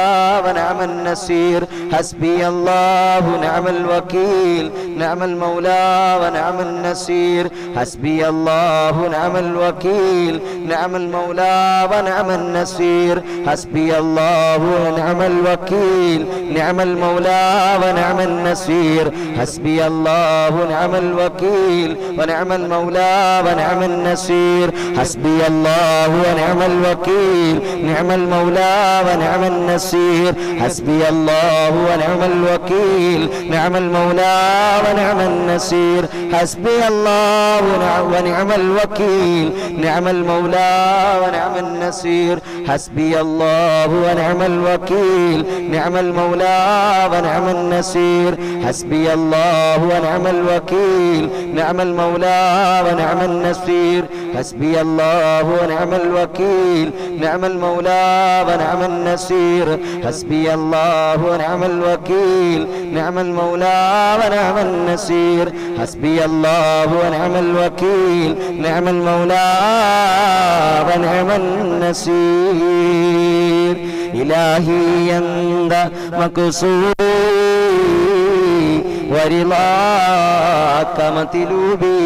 ونعم النصير. حسبي الله نعم الوكيل نعم المولى ونعم النصير. حسبي الله نعم الوكيل نعم المولى ونعم النصير. حسبي الله نعم الوكيل نعم المولى ونعم النصير. حسبي الله نعم الوكيل ونعم المولى ونعم النصير. حسبي الله ونعم الوكيل نعم المولى ونعم النصير. حسبي الله ونعم الوكيل نعم المولى ونعم النصير. حسبي الله ونعم الوكيل نعم المولى ونعم النصير. حسبي الله ونعم الوكيل نعم المولى ونعم النصير. حسبي الله ونعم الوكيل نعم المولى ونعم النصير. حسبي الله ونعم الوكيل نعم المولى ونعم النصير. حسبي الله ونعم الوكيل نعم المولى ونعم النصير. حسبي الله ونعم الوكيل نعم المولى ونعم النصير. إلهي أنت مقصودي ورضاك مطلوبي.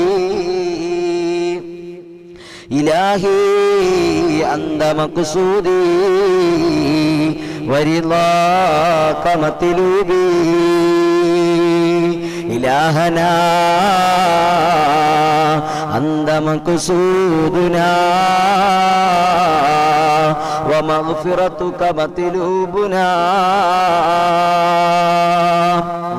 إلهي أنت مقصودي ورضاك مطلوبي. إلهنا أنت مقصودنا ومغفرتك مطلوبنا.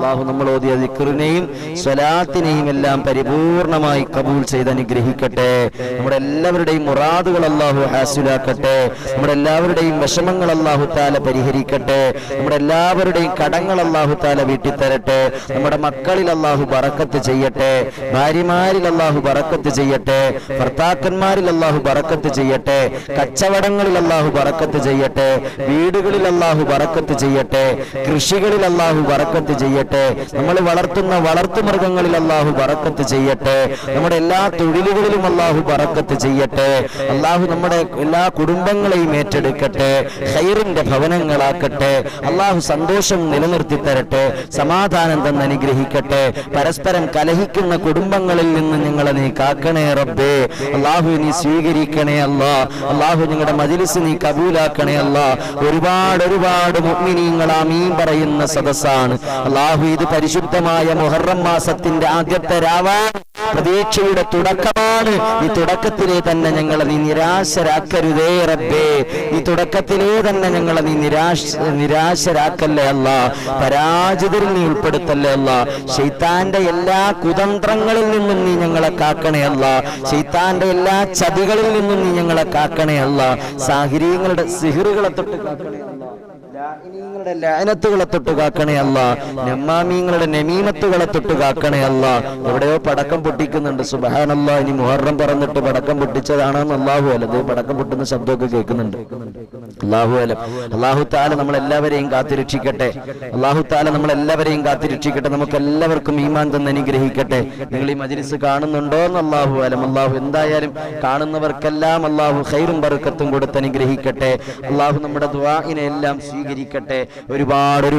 അല്ലാഹു നമ്മൾ ഓതിയ ദിക്റിനെയും സ്വലാത്തിനെയും എല്ലാം പരിപൂർണമായി കബൂൽ ചെയ്ത് അനുഗ്രഹിക്കട്ടെ. നമ്മുടെ എല്ലാവരുടെയും മുറാദുകൾ അല്ലാഹു ഹാസിലാക്കട്ടെ. നമ്മുടെ എല്ലാവരുടെയും വിഷമങ്ങൾ അല്ലാഹു തആല പരിഹരിക്കട്ടെ. നമ്മുടെ എല്ലാവരുടെയും കടങ്ങൾ അല്ലാഹു തആല വീട്ടിത്തരട്ടെ. നമ്മുടെ മക്കളിൽ അല്ലാഹു ബറക്കത്ത് ചെയ്യട്ടെ. ഭാര്യമാരിൽ അല്ലാഹു ബറക്കത്ത് ചെയ്യട്ടെ. ഭർത്താക്കന്മാരിൽ അല്ലാഹു ബറക്കത്ത് ചെയ്യട്ടെ. കച്ചവടങ്ങളിൽ അല്ലാഹു ബറക്കത്ത് ചെയ്യട്ടെ. വീടുകളിൽ അല്ലാഹു ബറക്കത്ത് ചെയ്യട്ടെ. കൃഷികളിൽ അല്ലാഹു ബറക്കത്ത് ചെയ്യട്ടെ. നമ്മൾ വളർത്തുന്ന വളർത്തുമൃഗങ്ങളിൽ അല്ലാഹു ബറക്കത്ത് ചെയ്യട്ടെ. നമ്മുടെ എല്ലാ തൊഴിലുകളിലും അല്ലാഹു ബറക്കത്ത് ചെയ്യട്ടെ. അല്ലാഹു നമ്മുടെ എല്ലാ കുടുംബങ്ങളെയും ഏറ്റെടുക്കട്ടെ. ഖൈറിന്റെ ഭവനങ്ങളാക്കട്ടെ. അല്ലാഹു സന്തോഷം നിലനിർത്തി തരട്ടെ. സമാധാനം തന്ന് അനുഗ്രഹിക്കട്ടെ. പരസ്പരം കലഹിക്കുന്ന കുടുംബങ്ങളിൽ നിന്ന് ഞങ്ങളെ നീ കാക്കണേ റബ്ബേ. അല്ലാഹു നീ സ്വീകരിക്കണേ അല്ലാ. അല്ലാഹു ഞങ്ങളുടെ മജ്‌ലിസ് നീ കബൂലാക്കണേ അല്ലാ. ഒരുപാട് മുഅ്മിനീങ്ങൾ ആമീൻ പറയുന്ന സദസ്സാണ്. അല്ലാഹു ഇത് പരിശുദ്ധമായ മുഹറം മാസത്തിന്റെ ആദ്യത്തെ രാവാണ്. പ്രതീക്ഷയുടെ തുടക്കമാണ്. ഈ തുടക്കത്തിലെ തന്നെ ഞങ്ങളെ നീ നിരാശരാക്കരുതേ റബ്ബേ. ഈ തുടക്കത്തിലേ തന്നെ ഞങ്ങളെ നീ നിരാശരാക്കല്ലേ അല്ല. പരാജിതരിൽ നീ ഉൾപ്പെടുത്തല്ലേ അല്ല. ശൈത്താന്റെ എല്ലാ കുതന്ത്രങ്ങളിൽ നിന്നും നീ ഞങ്ങളെ കാക്കണേ അല്ല. ശൈത്താന്റെ എല്ലാ ചതികളിൽ നിന്നും നീ ഞങ്ങളെ കാക്കണേ അല്ല. സാഹിര്യങ്ങളുടെ സിഹിറുകളെ തൊട്ട് കാക്കണേ അല്ല. ലാഇനീങ്ങളുടെ ലഅനത്തുകളെ തൊട്ട് കാക്കണേ അല്ല. നമാമീങ്ങളുടെ നമീമത്തുകളെ തൊട്ട് കാക്കണേ അല്ല. എവിടെയോ പടക്കം പൊട്ടിക്കുന്നുണ്ട്. സുബ്ഹാനല്ലാഹ്. ഇനി മുഹറം പറഞ്ഞിട്ട് പടക്കം പൊട്ടിച്ചതാണെന്ന് അല്ലാഹു അലം. പടക്കം പൊട്ടുന്ന ശബ്ദമൊക്കെ കേൾക്കുന്നുണ്ട്. അല്ലാഹു അലം. അല്ലാഹു തആല നമ്മളെല്ലാവരെയും കാത്തുരക്ഷിക്കട്ടെ. അല്ലാഹു തആല നമ്മളെല്ലാവരെയും കാത്തുരക്ഷിക്കട്ടെ. നമുക്ക് എല്ലാവർക്കും ഈമാൻ തന്ന് അനുഗ്രഹിക്കട്ടെ. നിങ്ങൾ ഈ മജ്ലിസ് കാണുന്നുണ്ടോ എന്ന് അല്ലാഹു അലം. അല്ലാഹു എന്തായാലും കാണുന്നവർക്കെല്ലാം അല്ലാഹു ഖൈറും ബറക്കത്തും കൊടുത്ത് അനുഗ്രഹിക്കട്ടെ. അല്ലാഹു നമ്മുടെ ദുആഇനെ എല്ലാം സ്വീകരിക്കട്ടെ. ഒരുപാട്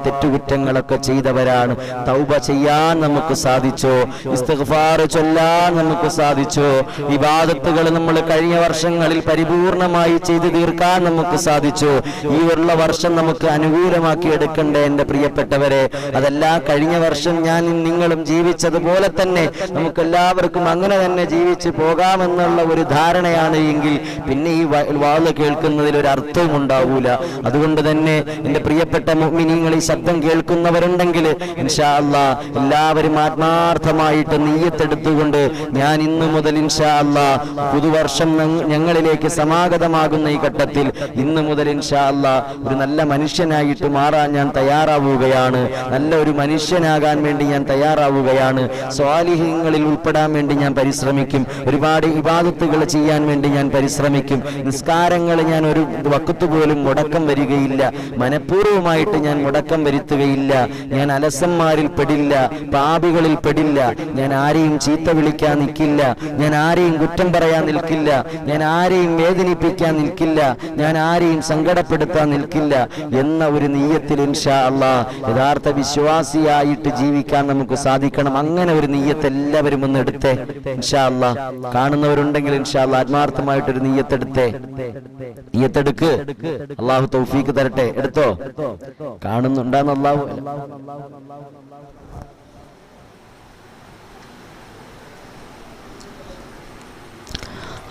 തെറ്റുകുറ്റങ്ങളൊക്കെ ചെയ്തവരാണ്. തൗബ ചെയ്യാൻ നമുക്ക് സാധിച്ചോ? ഇസ്തിഗ്ഫാർ ചൊല്ലാൻ നമുക്ക് സാധിച്ചോ? ഇബാദത്തുകൾ നമ്മൾ കഴിഞ്ഞ വർഷങ്ങളിൽ പരിപൂർണമായി ചെയ്തു തീർക്കാൻ നമുക്ക് സാധിച്ചോ? ഈ ഉള്ള വർഷം നമുക്ക് അനുകൂലമാക്കി എടുക്കണ്ടേ എൻ്റെ പ്രിയപ്പെട്ടവരെ? അതല്ല, കഴിഞ്ഞ വർഷം ഞാൻ നിങ്ങളും ജീവിച്ചതുപോലെ തന്നെ നമുക്ക് എല്ലാവർക്കും അങ്ങനെ തന്നെ ജീവിച്ച് പോകാമെന്നുള്ള ഒരു ധാരണയാണ് എങ്കിൽ പിന്നെ ഈ വാള് കേൾക്കുന്നതിൽ ഒരു അർത്ഥവും ഉണ്ടാവൂല. അതുകൊണ്ട് തന്നെ എൻ്റെ പ്രിയപ്പെട്ട മുഅ്മിനീങ്ങൾ, ഈ ശബ്ദം കേൾക്കുന്നവരുണ്ടെങ്കിൽ ഇൻഷാ അല്ലാഹ് എല്ലാവരും ആത്മാർത്ഥമായിട്ട് നിയ്യത്തെടുത്തുകൊണ്ട് ഞാൻ ഇന്നു മുതൽ ഇൻഷാ അല്ലാഹ് പുതുവർഷം ഞങ്ങളിലേക്ക് സമാഗതമാകുന്ന ഈ ഘട്ടത്തിൽ ഇന്നു മുതൽ ഇൻഷാ അല്ലാഹ് ഒരു നല്ല മനുഷ്യനായിട്ട് മാറാൻ ഞാൻ തയ്യാറാവുകയാണ്. നല്ല ഒരു മനുഷ്യനാകാൻ വേണ്ടി ഞാൻ തയ്യാറാവുകയാണ്. സ്വാലിഹീങ്ങളിൽ ഉൾപ്പെടാൻ വേണ്ടി ഞാൻ പരിശ്രമിക്കും. ഒരുപാട് ഇബാദത്തുകൾ ചെയ്യാൻ വേണ്ടി ഞാൻ പരിശ്രമിക്കും. നിസ്കാരങ്ങൾ ഞാൻ ഒരു വഖത്ത് പോലും മുടക്കം വരികയില്ല. മനഃപൂർവ്വമായിട്ട് ഞാൻ മുടക്കം വരുത്തുകയില്ല. ഞാൻ അലസന്മാരിൽ പെടില്ല, പാപികളിൽ പെടില്ല. ഞാൻ ആരെയും ചീത്ത വിളിക്കാൻ നിൽക്കില്ല. ഞാൻ ആരെയും കുറ്റം പറയാൻ നിൽക്കില്ല. ഞാൻ ആരെയും വേദനിപ്പിക്കാൻ നിൽക്കില്ല. ഞാൻ ആരെയും സങ്കടപ്പെടുത്താൻ നിൽക്കില്ല എന്ന ഒരു നിയ്യത്തിൽ ഇൻഷാ അല്ലാഹ് യഥാർത്ഥ വിശ്വാസിയായിട്ട് ജീവിക്കാൻ നമുക്ക് സാധിക്കണം. അങ്ങനെ ഒരു നിയ്യത്ത് എല്ലാവരും ഒന്ന് എടുത്തേ ഇൻഷാ അല്ലാഹ്. കാണുന്നവരുണ്ടെങ്കിൽ ഇൻഷാ അല്ലാഹ് ആത്മാർത്ഥമായിട്ടൊരു നിയ്യത്തെടുത്തേ. നിയ്യത്തെടുക്ക്. അല്ലാഹു തൗഫീഖ് തരട്ടെ. എടുത്തോ? കാണുന്നുണ്ടാന്ന് അല്ലാഹു.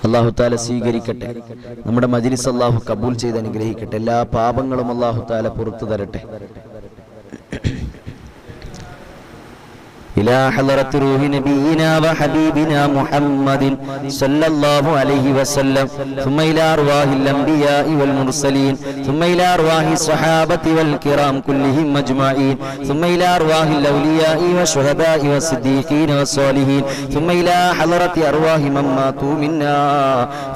അല്ലാഹു തആല സ്വീകരിക്കട്ടെ. നമ്മുടെ മജ്ലിസ് അല്ലാഹു കബൂൽ ചെയ്ത് അനുഗ്രഹിക്കട്ടെ. എല്ലാ പാപങ്ങളും അല്ലാഹു തആല പുറത്തു തരട്ടെ. إلى حضرة روح نبينا وحبيبنا محمد صلى الله عليه وسلم، ثم إلى أرواح الأنبياء والمرسلين، ثم إلى أرواح الصحابة والكرام كلهم أجمعين، ثم إلى أرواح الأولياء والشهداء والصديقين والصالحين، ثم إلى حضرة أرواح من ماتوا منا،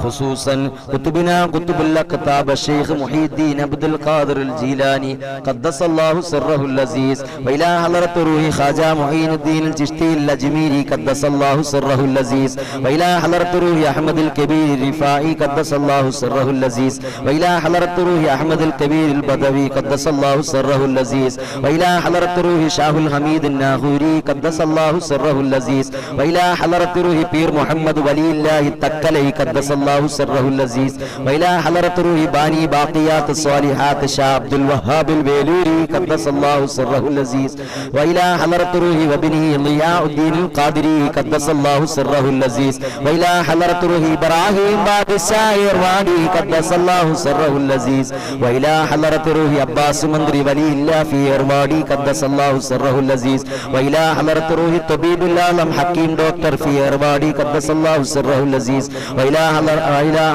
خصوصا قطبنا قطب الأقطاب الشيخ محي الدين عبد القادر الجيلاني قدس الله سره العزيز، وإلى حضرة روح خواجة معين الدين الچشتی الأجمیری قدس الله سره العزيز، وإلى حضرة روح أحمد الكبير الرفاعي قدس الله سره العزيز، وإلى حضرة روح أحمد الكبير البدوي قدس الله سره العزيز، وإلى حضرة روح شاه الحميد الناغوري قدس الله سره العزيز، وإلى حضرة روح پیر محمد ولی الله التکلی قدس الله سره العزيز، وإلى حضرة روح بانی باقیات الصالحات شاه عبد الوهاب الویلوری قدس الله سره العزيز، وإلى حضرة روح وبنه ضياء الدين القادري قدس الله سره العزيز، وإلى حضرة روح إبراهيم بادشاہ اروانی قدس الله سره العزيز، وإلى حضرة روح عباس مندری ولی الله في اروانی قدس الله سره العزيز، وإلى حضرة روح طبيب العالم حكيم دكتور في اروانی قدس الله سره العزيز، وإلى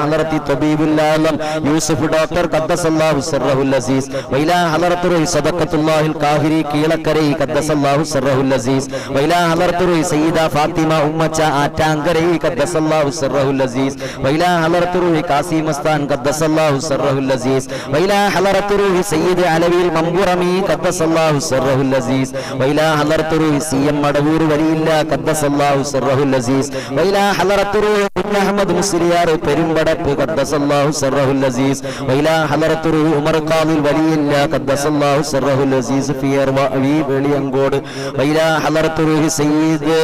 حضرة طبيب العالم يوسف دكتور قدس الله سره العزيز، وإلى حضرة روح صدقة الله القاهري كيلكري قدس الله سره العزيز، وإلى حضرة روح سيدة فاطمة أمچا آٹانگري قدس الله سره العزيز، وإلى حضرة روح قاسم مستان قدس الله سره العزيز، وإلى حضرة روح سيد علوي المنبورمي قدس الله سره العزيز، وإلى حضرة روح سيم مدبور ولي الله قدس الله سره العزيز، وإلى حضرة روح أحمد مسريار പെരുമ്പടപ്പ് قدس الله سره العزيز، وإلى حضرة روح عمر قاضي ولي الله قدس الله سره العزيز في أرواح وليانگود، وإلى حضرة ഹളറത്തു റൂഹി സയ്യിദ്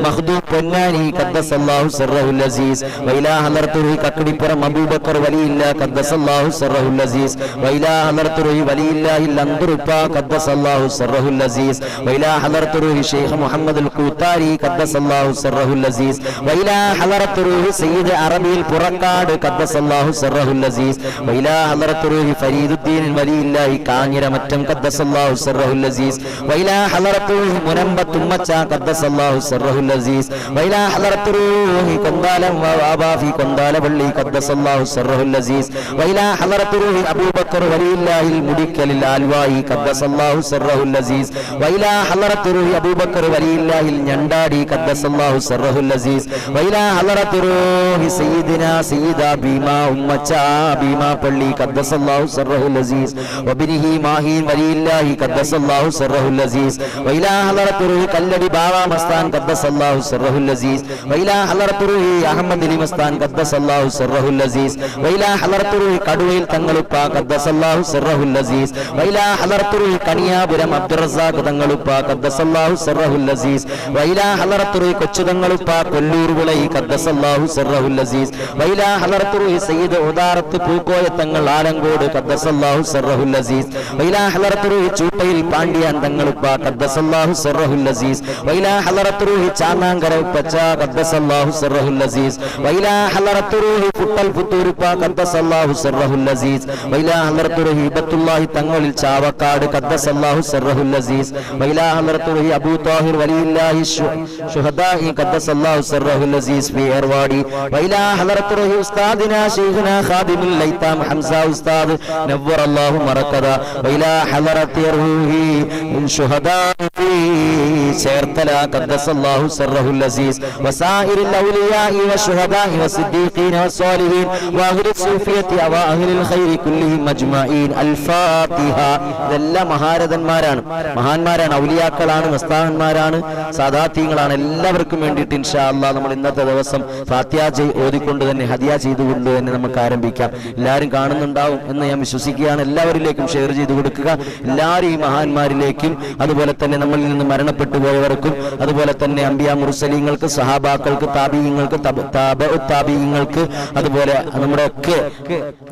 മഖ്ദൂം പൊന്നാനി ഖദ്ദസല്ലാഹു സിർറഹുൽ അസീസ് വൈലാ ഹളറത്തു റൂഹി കക്കടിപ്പുറം അബൂബക്കർ വലിയില്ല ഖദ്ദസല്ലാഹു സിർറഹുൽ അസീസ് വൈലാ ഹളറത്തു റൂഹി വലിയില്ലാഹിൽ അൻദുറുപ്പ ഖദ്ദസല്ലാഹു സിർറഹുൽ അസീസ് വൈലാ ഹളറത്തു റൂഹി ശൈഖ് മുഹമ്മദുൽ കൂത്താരി ഖദ്ദസല്ലാഹു സിർറഹുൽ അസീസ് വൈലാ ഹളറത്തു റൂഹി സയ്യിദ് അറബിൽ പുറക്കാട് ഖദ്ദസല്ലാഹു സിർറഹുൽ അസീസ് വൈലാ ഹളറത്തു റൂഹി ഫരീദുദ്ദീൻ വലിയില്ലാഹി കാഞ്ഞിരമറ്റം ഖദ്ദസല്ലാഹു സിർറഹുൽ അസീസ് വൈലാ ഹളറത്തു റൂഹി മുനമ്പത്ത് ഉമ്മച്ച ഖദ്ദസല്ലാഹു സിർറഹുൽ അസീസ് വൈലാ ഹളറത്തു റൂഹി കൊന്താലം വഅബാഫി കൊന്താലപള്ളി ഖദ്ദസല്ലാഹു സിർറഹുൽ അസീസ് വൈലാ ഹളറത്തു റൂഹി അബൂബക്കർ വലിയില്ലാഹിൽ മുടിക്കലിൽ ആൽവായി ഖദ്ദസല്ലാഹു സിർറഹുൽ അസീസ് വൈലാ ഹളറത്തു റൂഹി അബൂബക്കർ വലിയില്ലാഹിൽ ഞണ്ടാടി ഖദ്ദസല്ലാഹു സിർറഹുൽ അസീസ് വൈലാ ഹളറത്തു റൂഹി സയ്യിദിനാ സയ്യിദ ബീമാ ഉമ്മച്ച ബീമാ പള്ളി ഖദ്ദസല്ലാഹു സിർറഹുൽ അസീസ് വബിനിഹി മാഹീൻ വലിയില്ലാഹി ഖദ്ദസല്ലാഹു സിർറഹുൽ അസീസ് വൈലാ ഹളറത്തു റൂഹി കല്ലടി ബാവാ മസ്താൻ ഖദ്ദസല്ലാഹു സിർറഹുൽ അസീസ് വൈലാ ഹളറത്തു റൂഹി അഹമ്മദ് അലി മസ്താൻ ഖദ്ദസല്ലാഹു സിർറഹുൽ അസീസ് വൈലാ ഹളറത്തു റൂഹി കടുവയിൽ തങ്ങളുപ്പ ഖദ്ദസല്ലാഹു സിർറഹുൽ അസീസ് വൈലാ ഹളറത്തു റൂഹി കണിയാപുരം അബ്ദുറസാഖ് തങ്ങളുപ്പ ഖദ്ദസല്ലാഹു സിർറഹുൽ അസീസ് വൈലാ ഹളറത്തു റൂഹി കൊച്ചു തങ്ങളുപ്പ കൊല്ലൂർ വിളൈ ഖദ്ദസല്ലാഹു സിർറഹുൽ അസീസ് വൈലാ ഹളറത്തു റൂഹി സയ്യിദ് ഉദാറത്ത് പൂക്കോയ തങ്ങൾ ആലങ്കോട് ഖദ്ദസല്ലാഹു സിർറഹുൽ അസീസ് വൈലാ ഹളറത്തു റൂഹി ചൂട്ടയിൽ പാണ്ഡ്യാൻ തങ്ങളുപ്പ ഖദ്ദസല്ലാഹു സിർറഹുൽ അസീസ് വൈലാ ഹളറത്തു റൂഹി ചാന്നാങ്കര ഉപ്പച്ച ഖദ്ദസല്ലാഹു സിർറഹുൽ അസീസ് വൈലാ ഹളറത്തു റൂഹി പുട്ടൽ പുത്തൂരുപ്പ ഖദ്ദസല്ലാഹു സിർറഹുൽ അസീസ് വൈലാ ഹളറത്തു റൂഹി ഹിബത്തുല്ലാഹി തങ്ങളിൽ ചാവക്കാട് ഖദ്ദസല്ലാഹു സിർറഹുൽ അസീസ് വൈലാ ഹളറത്തു റൂഹി അബൂ താഹിർ വലിയില്ലാഹി ശുഹദാഇ ഖദ്ദസല്ലാഹു സിർറഹുൽ അസീസ് ഫി ഏർവാടി വൈലാ ഹളറത്തു റൂഹി ഉസ്താദിനാ ശൈഖുനാ ഖാദിമുൽ ലൈതാം ഹംസ ഉസ്താദ് നവ്വറല്ലാഹു മറക്കദ വൈലാ ഹളറത്തു റൂഹി മിൻ ശുഹദാഇ ചേർത്തല ഖദ്ദസല്ലാഹു സിർറഹുൽ അസീസ് വസായിറിൽ ഔലിയാഇ വശുഹദാഇ വസിദ്ദീഖീന വസ്സാലിഹീൻ വഅഹ്ലി സൂഫിയത്തി വഅഹ്ലിൽ ഖൈരി കുല്ലിഹിം അജ്മഈൻ അൽ ഫാത്തിഹ. ഇതെല്ലാം മഹാരഥന്മാരാണ്, മഹാന്മാരാണ്, ഔലിയാക്കളാണ്, മസ്താന്മാരാണ്, സാദാത്യങ്ങളാണ്. എല്ലാവർക്കും വേണ്ടിയിട്ട് ഇൻഷാ അല്ലാഹ് നമ്മൾ ഇന്നത്തെ ദിവസം ഫാത്തിഹ ഓതിക്കൊണ്ട് തന്നെ ഹദിയ ചെയ്തുകൊണ്ട് തന്നെ നമുക്ക് ആരംഭിക്കാം. എല്ലാവരും കാണുന്നുണ്ടാവും എന്ന് ഞാൻ വിശ്വസിക്കുകയാണ്. എല്ലാവരിലേക്കും ഷെയർ ചെയ്ത് കൊടുക്കുക. എല്ലാവരും ഈ മഹാന്മാരിലേക്കും അതുപോലെ തന്നെ നമ്മളിൽ നിന്ന് മരണപ്പെട്ടു പോയവർക്കും അതുപോലെ തന്നെ അംബിയാ മുർസലീങ്ങൾക്ക്, സഹാബാക്കൾക്ക്, താബീങ്ങൾക്ക്, താബിഈങ്ങൾക്ക്, അതുപോലെ നമ്മുടെ ഒക്കെ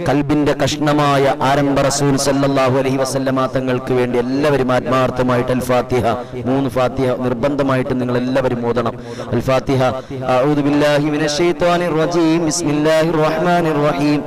കൽബിന്റെ കഷ്ണമായ ആരംഭ റസൂൽ സല്ലല്ലാഹു അലൈഹി വസല്ലമ തങ്ങൾക്ക് വേണ്ടി എല്ലാവരും ആത്മാർത്ഥമായിട്ട് അൽ ഫാത്തിഹ 3 ഫാത്തിഹ നിർബന്ധമായിട്ട് നിങ്ങൾ എല്ലാവരും ഓതണം. അൽ ഫാത്തിഹ. അഊദു ബില്ലാഹി മിനശ് ശൈത്വാനിർ റജീം. ബിസ്മില്ലാഹിർ റഹ്മാനിർ റഹീം.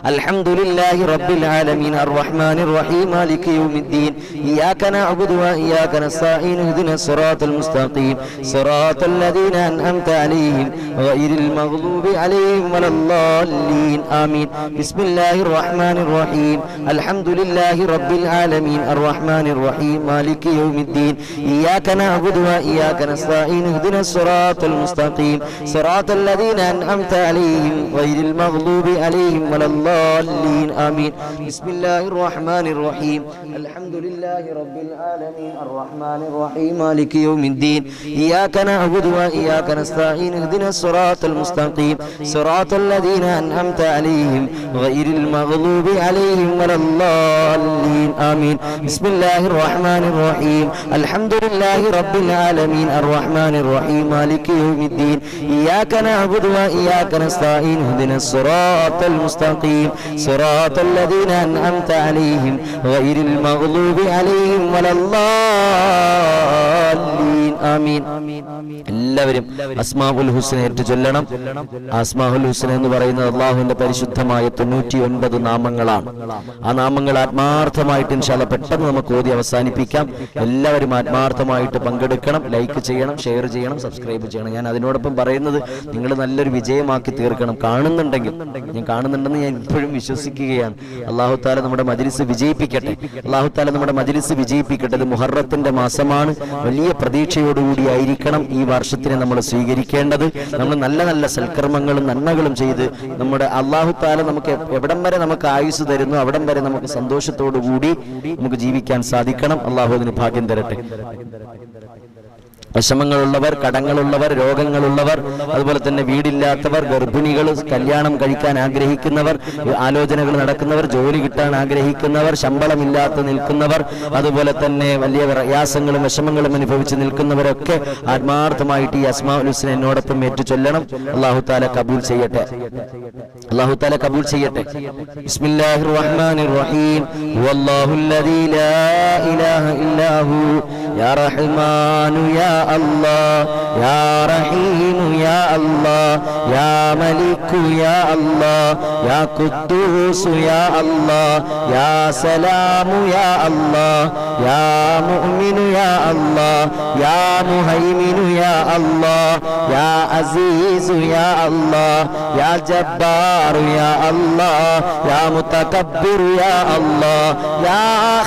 അൽഹംദുലില്ലാഹി റബ്ബിൽ ആലമീൻ അർറഹ്മാനിർ റഹീം മാലികി യൗമിദ്ദീൻ ഇയ്യാക നഅ്ബുദു വഇയ്യാക നസ്തഈൻ ഇഹ്ദിനസ് സിറാത്തൽ മുസ്തഖീം സിറാത്തൽ ലദീന അൻഅംത അലൈഹിം ഗൈറിൽ മഗ്ദൂബി അലൈഹിം വലദ്ദാല്ലീൻ ആമീൻ. ബിസ്മില്ലാഹിർ റഹ്മാനിർ റഹീം. അൽഹംദുലില്ലാഹി റബ്ബിൽ ആലമീൻ അർറഹ്മാനിർ റഹീം മാലികി യൗമിദ്ദീൻ ഇയ്യാക നഅ്ബുദു വഇയ്യാക നസ്തഈൻ ഇഹ്ദിനസ് സിറാത്തൽ മുസ്തഖീം സിറാത്തൽ ലദീന അൻഅംത അലൈഹിം ഗൈറിൽ മഗ്ദൂബി അലൈഹിം വലദ്ദാല്ലീൻ ആമീൻ. ബിസ്മില്ലാഹിർ റഹ്മാനിർ റഹീം. അൽഹംദുലില്ലാഹി റബ്ബിൽ ആലമീൻ അർറഹ്മാനിർ റഹീം മാലികി യൗമിദ്ദീൻ ഇയ്യാക നഅ്ബുദു വഇയ്യാക നസ്തഈൻ ഇഹ്ദിനസ് സിറാത്തൽ മുസ്തഖീം സിറാത്തൽ ലദീന അൻഅംത അലൈഹിം ഗൈറിൽ മഗ്ദൂബി അലൈഹിം വലദ്ദാല്ലീൻ ആമീൻ. ബിസ്മില്ലാഹിർ റഹ്മാനിർ റഹീം. അൽഹംദുലില്ലാഹി റബ്ബിൽ ആലമീൻ അർറഹ്മാനിർ റഹീം മാലികി യൗമിദ്ദീൻ ഇയ്യാക നഅ്ബുദു വഇയ്യാക നസ്തഈൻ ഇഹ്ദിനസ് സിറാത്തൽ മുസ്തഖീം സിറാത്തൽ ലദീന അൻഅംത അലൈഹിം ഗൈറിൽ മഗ്ദൂബി അലൈഹിം വലദ്ദാല്ലീൻ ആമീൻ. എല്ലാവരും അസ്മാഉൽ ഹുസ്ന ഏറ്റു ചൊല്ലണം. അസ്മാഉൽ ഹുസ്ന എന്ന് പറയുന്നത് അല്ലാഹുവിന്റെ പരിശുദ്ധമായ 99 നാമങ്ങളാണ്. ആ നാമങ്ങൾ ആത്മാർത്ഥമായിട്ട് ഇൻഷാ അല്ലാഹ് പെട്ടെന്ന് നമുക്ക് ഓതി അവസാനിപ്പിക്കാം. എല്ലാവരും ആത്മാർത്ഥമായിട്ട് പങ്കെടുക്കണം, ലൈക്ക് ചെയ്യണം, ഷെയർ ചെയ്യണം, സബ്സ്ക്രൈബ് ചെയ്യണം. ഞാൻ അതിനോടൊപ്പം പറയുന്നത് നിങ്ങൾ നല്ലൊരു വിജയമാക്കി തീർക്കണം. കാണുന്നുണ്ടെങ്കിൽ, ഞാൻ കാണുന്നുണ്ടെന്ന് ഞാൻ ഇപ്പോഴും വിശ്വസിക്കുകയാണ്. അല്ലാഹു തആല നമ്മുടെ മജ്ലിസ് വിജയിപ്പിക്കട്ടെ. അല്ലാഹു തആല നമ്മുടെ മജ്ലിസ് വിജയിപ്പിക്കട്ടെ. ഇത് മുഹറത്തിന്റെ മാസമാണ്. വലിയ പ്രതീക്ഷയോടുകൂടി ആയിരിക്കണം ഈ വർഷത്തിനെ നമ്മൾ സ്വീകരിക്കേണ്ടത്. നമ്മൾ നല്ല നല്ല സൽക്കർമ്മങ്ങളും നന്മകളും ചെയ്ത് നമ്മുടെ അല്ലാഹു തആല നമുക്ക് എവിടം വരെ നമുക്ക് ആയുസ് തരുന്നു അവിടം വരെ നമുക്ക് സന്തോഷത്തോടു കൂടി നമുക്ക് ജീവിക്കാൻ സാധിക്കണം. അല്ലാഹു അതിന് ഭാഗ്യം തരട്ടെ. വിഷമങ്ങളുള്ളവർ, കടങ്ങളുള്ളവർ, രോഗങ്ങളുള്ളവർ, അതുപോലെ തന്നെ വീടില്ലാത്തവർ, ഗർഭിണികൾ, കല്യാണം കഴിക്കാൻ ആഗ്രഹിക്കുന്നവർ, ആലോചനകൾ നടക്കുന്നവർ, ജോലി കിട്ടാൻ ആഗ്രഹിക്കുന്നവർ, ശമ്പളമില്ലാത്ത നിൽക്കുന്നവർ, അതുപോലെ തന്നെ വലിയ പ്രയാസങ്ങളും വിഷമങ്ങളും അനുഭവിച്ച് നിൽക്കുന്നവരൊക്കെ ആത്മാർത്ഥമായിട്ട് ഈ അസ്മാഉൽ ഹുസ്ന എന്നോടൊപ്പം ഏറ്റുചൊല്ലണം. അല്ലാഹു തആല കബൂൽ ചെയ്യട്ടെ. അല്ലാഹു തആല കബൂൽ ചെയ്യട്ടെ. ബിസ്മില്ലാഹിർ റഹ്മാനിർ റഹീം. വല്ലാഹുല്ലദീ ലാ ഇലാഹ ഇല്ലാഹു യാ റഹ്മാനു യാ അല്ലാഹ് യാ റഹീമു യാ അല്ലാഹ് യാ മലിക്കു യാ അല്ലാഹ് യാ ഖുദ്ദൂസു യാ അല്ലാഹ് യാ സലാമു യാ അല്ലാഹ് യാ മുഅ്മിനു യാ അല്ലാഹ് യാ മുഹൈമിനു യാ അല്ലാഹ് യാ അസീസു യാ അല്ലാഹ് യാ ജബ്ബാറു യാ അല്ലാഹ് യാ മുതകബ്ബിറു യാ അല്ലാഹ് യാ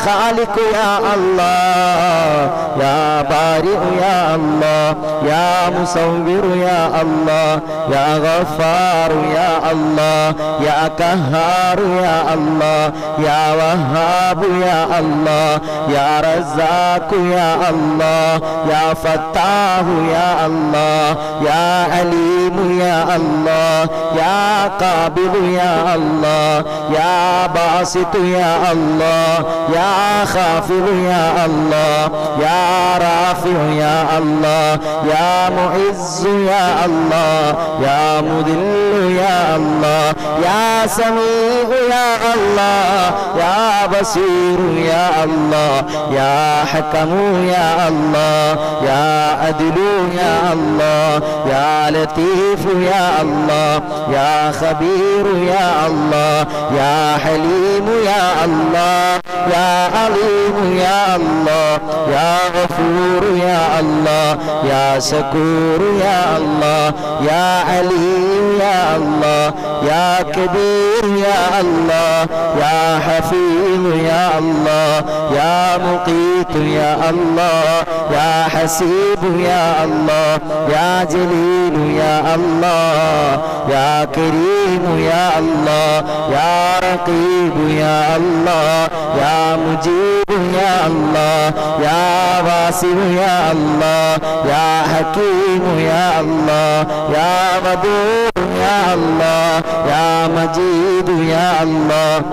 ഖാലിഖു യാ അല്ലാഹ് യാ ബാരിഉ യാ അല്ലാഹ് യാ മുസവ്വിറു യാ അല്ലാഹ് യാ ഗഫാറു യാ അല്ലാഹ് യാ ഖഹാറു യാ അല്ലാഹ് യാ വഹാബു യാ അല്ലാഹ് യാ റസാഖു യാ അല്ലാഹ് യാ ഫത്താഹു യാ അല്ലാഹ് യാ അലീമു യാ അല്ലാഹ് യാ ഖാബിദു യാ അല്ലാഹ് യാ ബാസിതു യാ അല്ലാഹ് യാ ഖാഫിദു യാ അല്ലാഹ് യാ റാഫിഉ യാ അല്ലാഹ് യാ മുഇസ്സു യാ അല്ലാഹ് യാ മുദില്ലു യാ അല്ലാഹ് യാ സമീഉ യാ അല്ലാഹ് യാ ബസീറു യാ അല്ലാഹ് യാ ഹകമു യാ അല്ലാഹ് യാ അദ്ലു യാ അല്ലാഹ് യാ ലതീഫു യാ അല്ലാഹ് യാ ഖബീറു യാ അല്ലാഹ് യാ ഹലീമു യാ അല്ലാഹ് യാ അലീമു യാ അല്ലാഹ് യാ ഗഫൂറു യാ അല്ലാഹ് യാ ശകൂറു യാ അല്ലാഹ് യാ അലീം യാ അല്ലാഹ് യാ കബീർ യാ അല്ലാഹ് യാ ഹഫീദ് യാ അല്ലാഹ് യാ മുഖീത് യാ അല്ലാഹ് യാ ഹസീബ് യാ അല്ലാഹ് യാ ജലീൽ യാ അല്ലാഹ് യാ കരീം യാ അല്ലാഹ് യാ റഖീബ് യാ അല്ലാഹ് യാ മുജീബ് യാ അല്ലാഹ് യാ വാസിഉ യാ അല്ലാഹ് യാ ഹകീം യാ അല്ലാഹ് യാ വദൂദ് യാ അല്ലാഹ് യാ മജീദ് യാ അല്ലാഹ്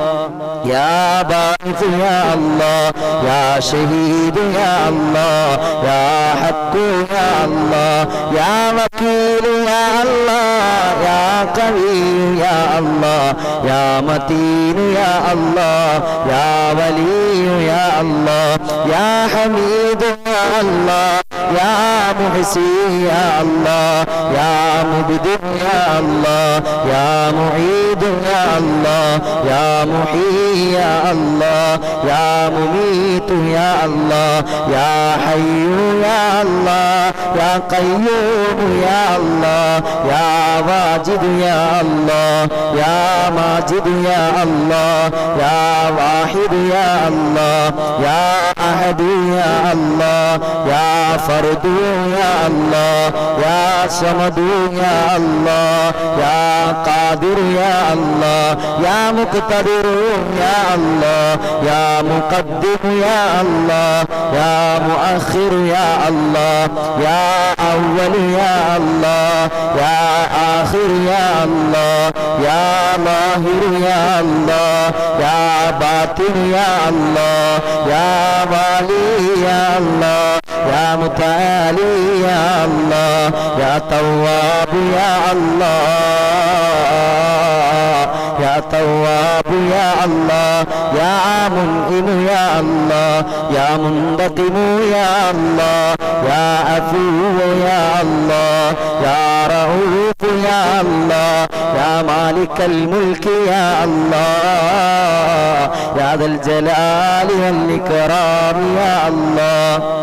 യാ ബാഇസ് യാ അല്ലാഹ് യാ ഷഹീദ് യാ അല്ലാഹ് യാ ഹഖ് യാ അല്ലാഹ് യാ വകീൽ യാ അല്ലാഹ് യാ ഖവി യാ അല്ലാഹ് യാ മതീൻ യാ അല്ലാഹ് യാ വലി യാ അല്ലാഹ് യാ ഹമീദ് യാ അല്ലാഹ് യാ മുഹ്സി യാ അല്ലാഹ് യാ മുബ്ദി യാ അല്ലാഹ് യാ മുഈദ് യാ അല്ലാഹ് യാ മുഹീ യാ അല്ലാഹ് യാ മുമീത് യാ അല്ലാഹ് യാ ഹയ്യു യാ അല്ലാഹ് യാ ഖയ്യൂം യാ അല്ലാഹ് യാ വാജിദ് യാ അല്ലാഹ് യാ മാജിദ് യാ അല്ലാഹ് യാ വാഹിദ് യാ അല്ലാഹ് യാ അഹദ് യാ അല്ലാഹ് യാ ഫർദു യാ അല്ലാഹ് യാ സമദു യാ അല്ലാഹ് യാ ഖാദിർ യാ അല്ലാഹ് യാ മുഖ്തദിർ യാ അല്ലാഹ് യാ മുഖദ്ദിം യാ അല്ലാഹ് യാ മുഅഖിർ യാ അല്ലാഹ് യാ അവ്വൽ യാ അല്ലാഹ് യാ ആഖിർ യാ അല്ലാഹ് യാ ലാഹിർ യാ അല്ലാഹ് യാ ബാത്തിൻ യാ അല്ലാഹ് യാ വാലി യാ അല്ലാഹ് യാ മുതആലി യാ അല്ലാഹ് യാ തവ്വാബ് യാ അല്ലാഹ് യാ തവ്വാബ് യാ അല്ലാഹ് യാ മുൻഇം യാ അല്ലാഹ് യാ മുന്തഖിം യാ അല്ലാഹ് യാ അഫൂ യാ അല്ലാഹ് യാ റഊഫ് യാ അല്ലാഹ് യാ മാലിക്കൽ മുൽക്ക് യാ അല്ലാഹ് യാ ദൽ ജലാലി വൽ ഇക്റാം യാ അല്ലാഹ്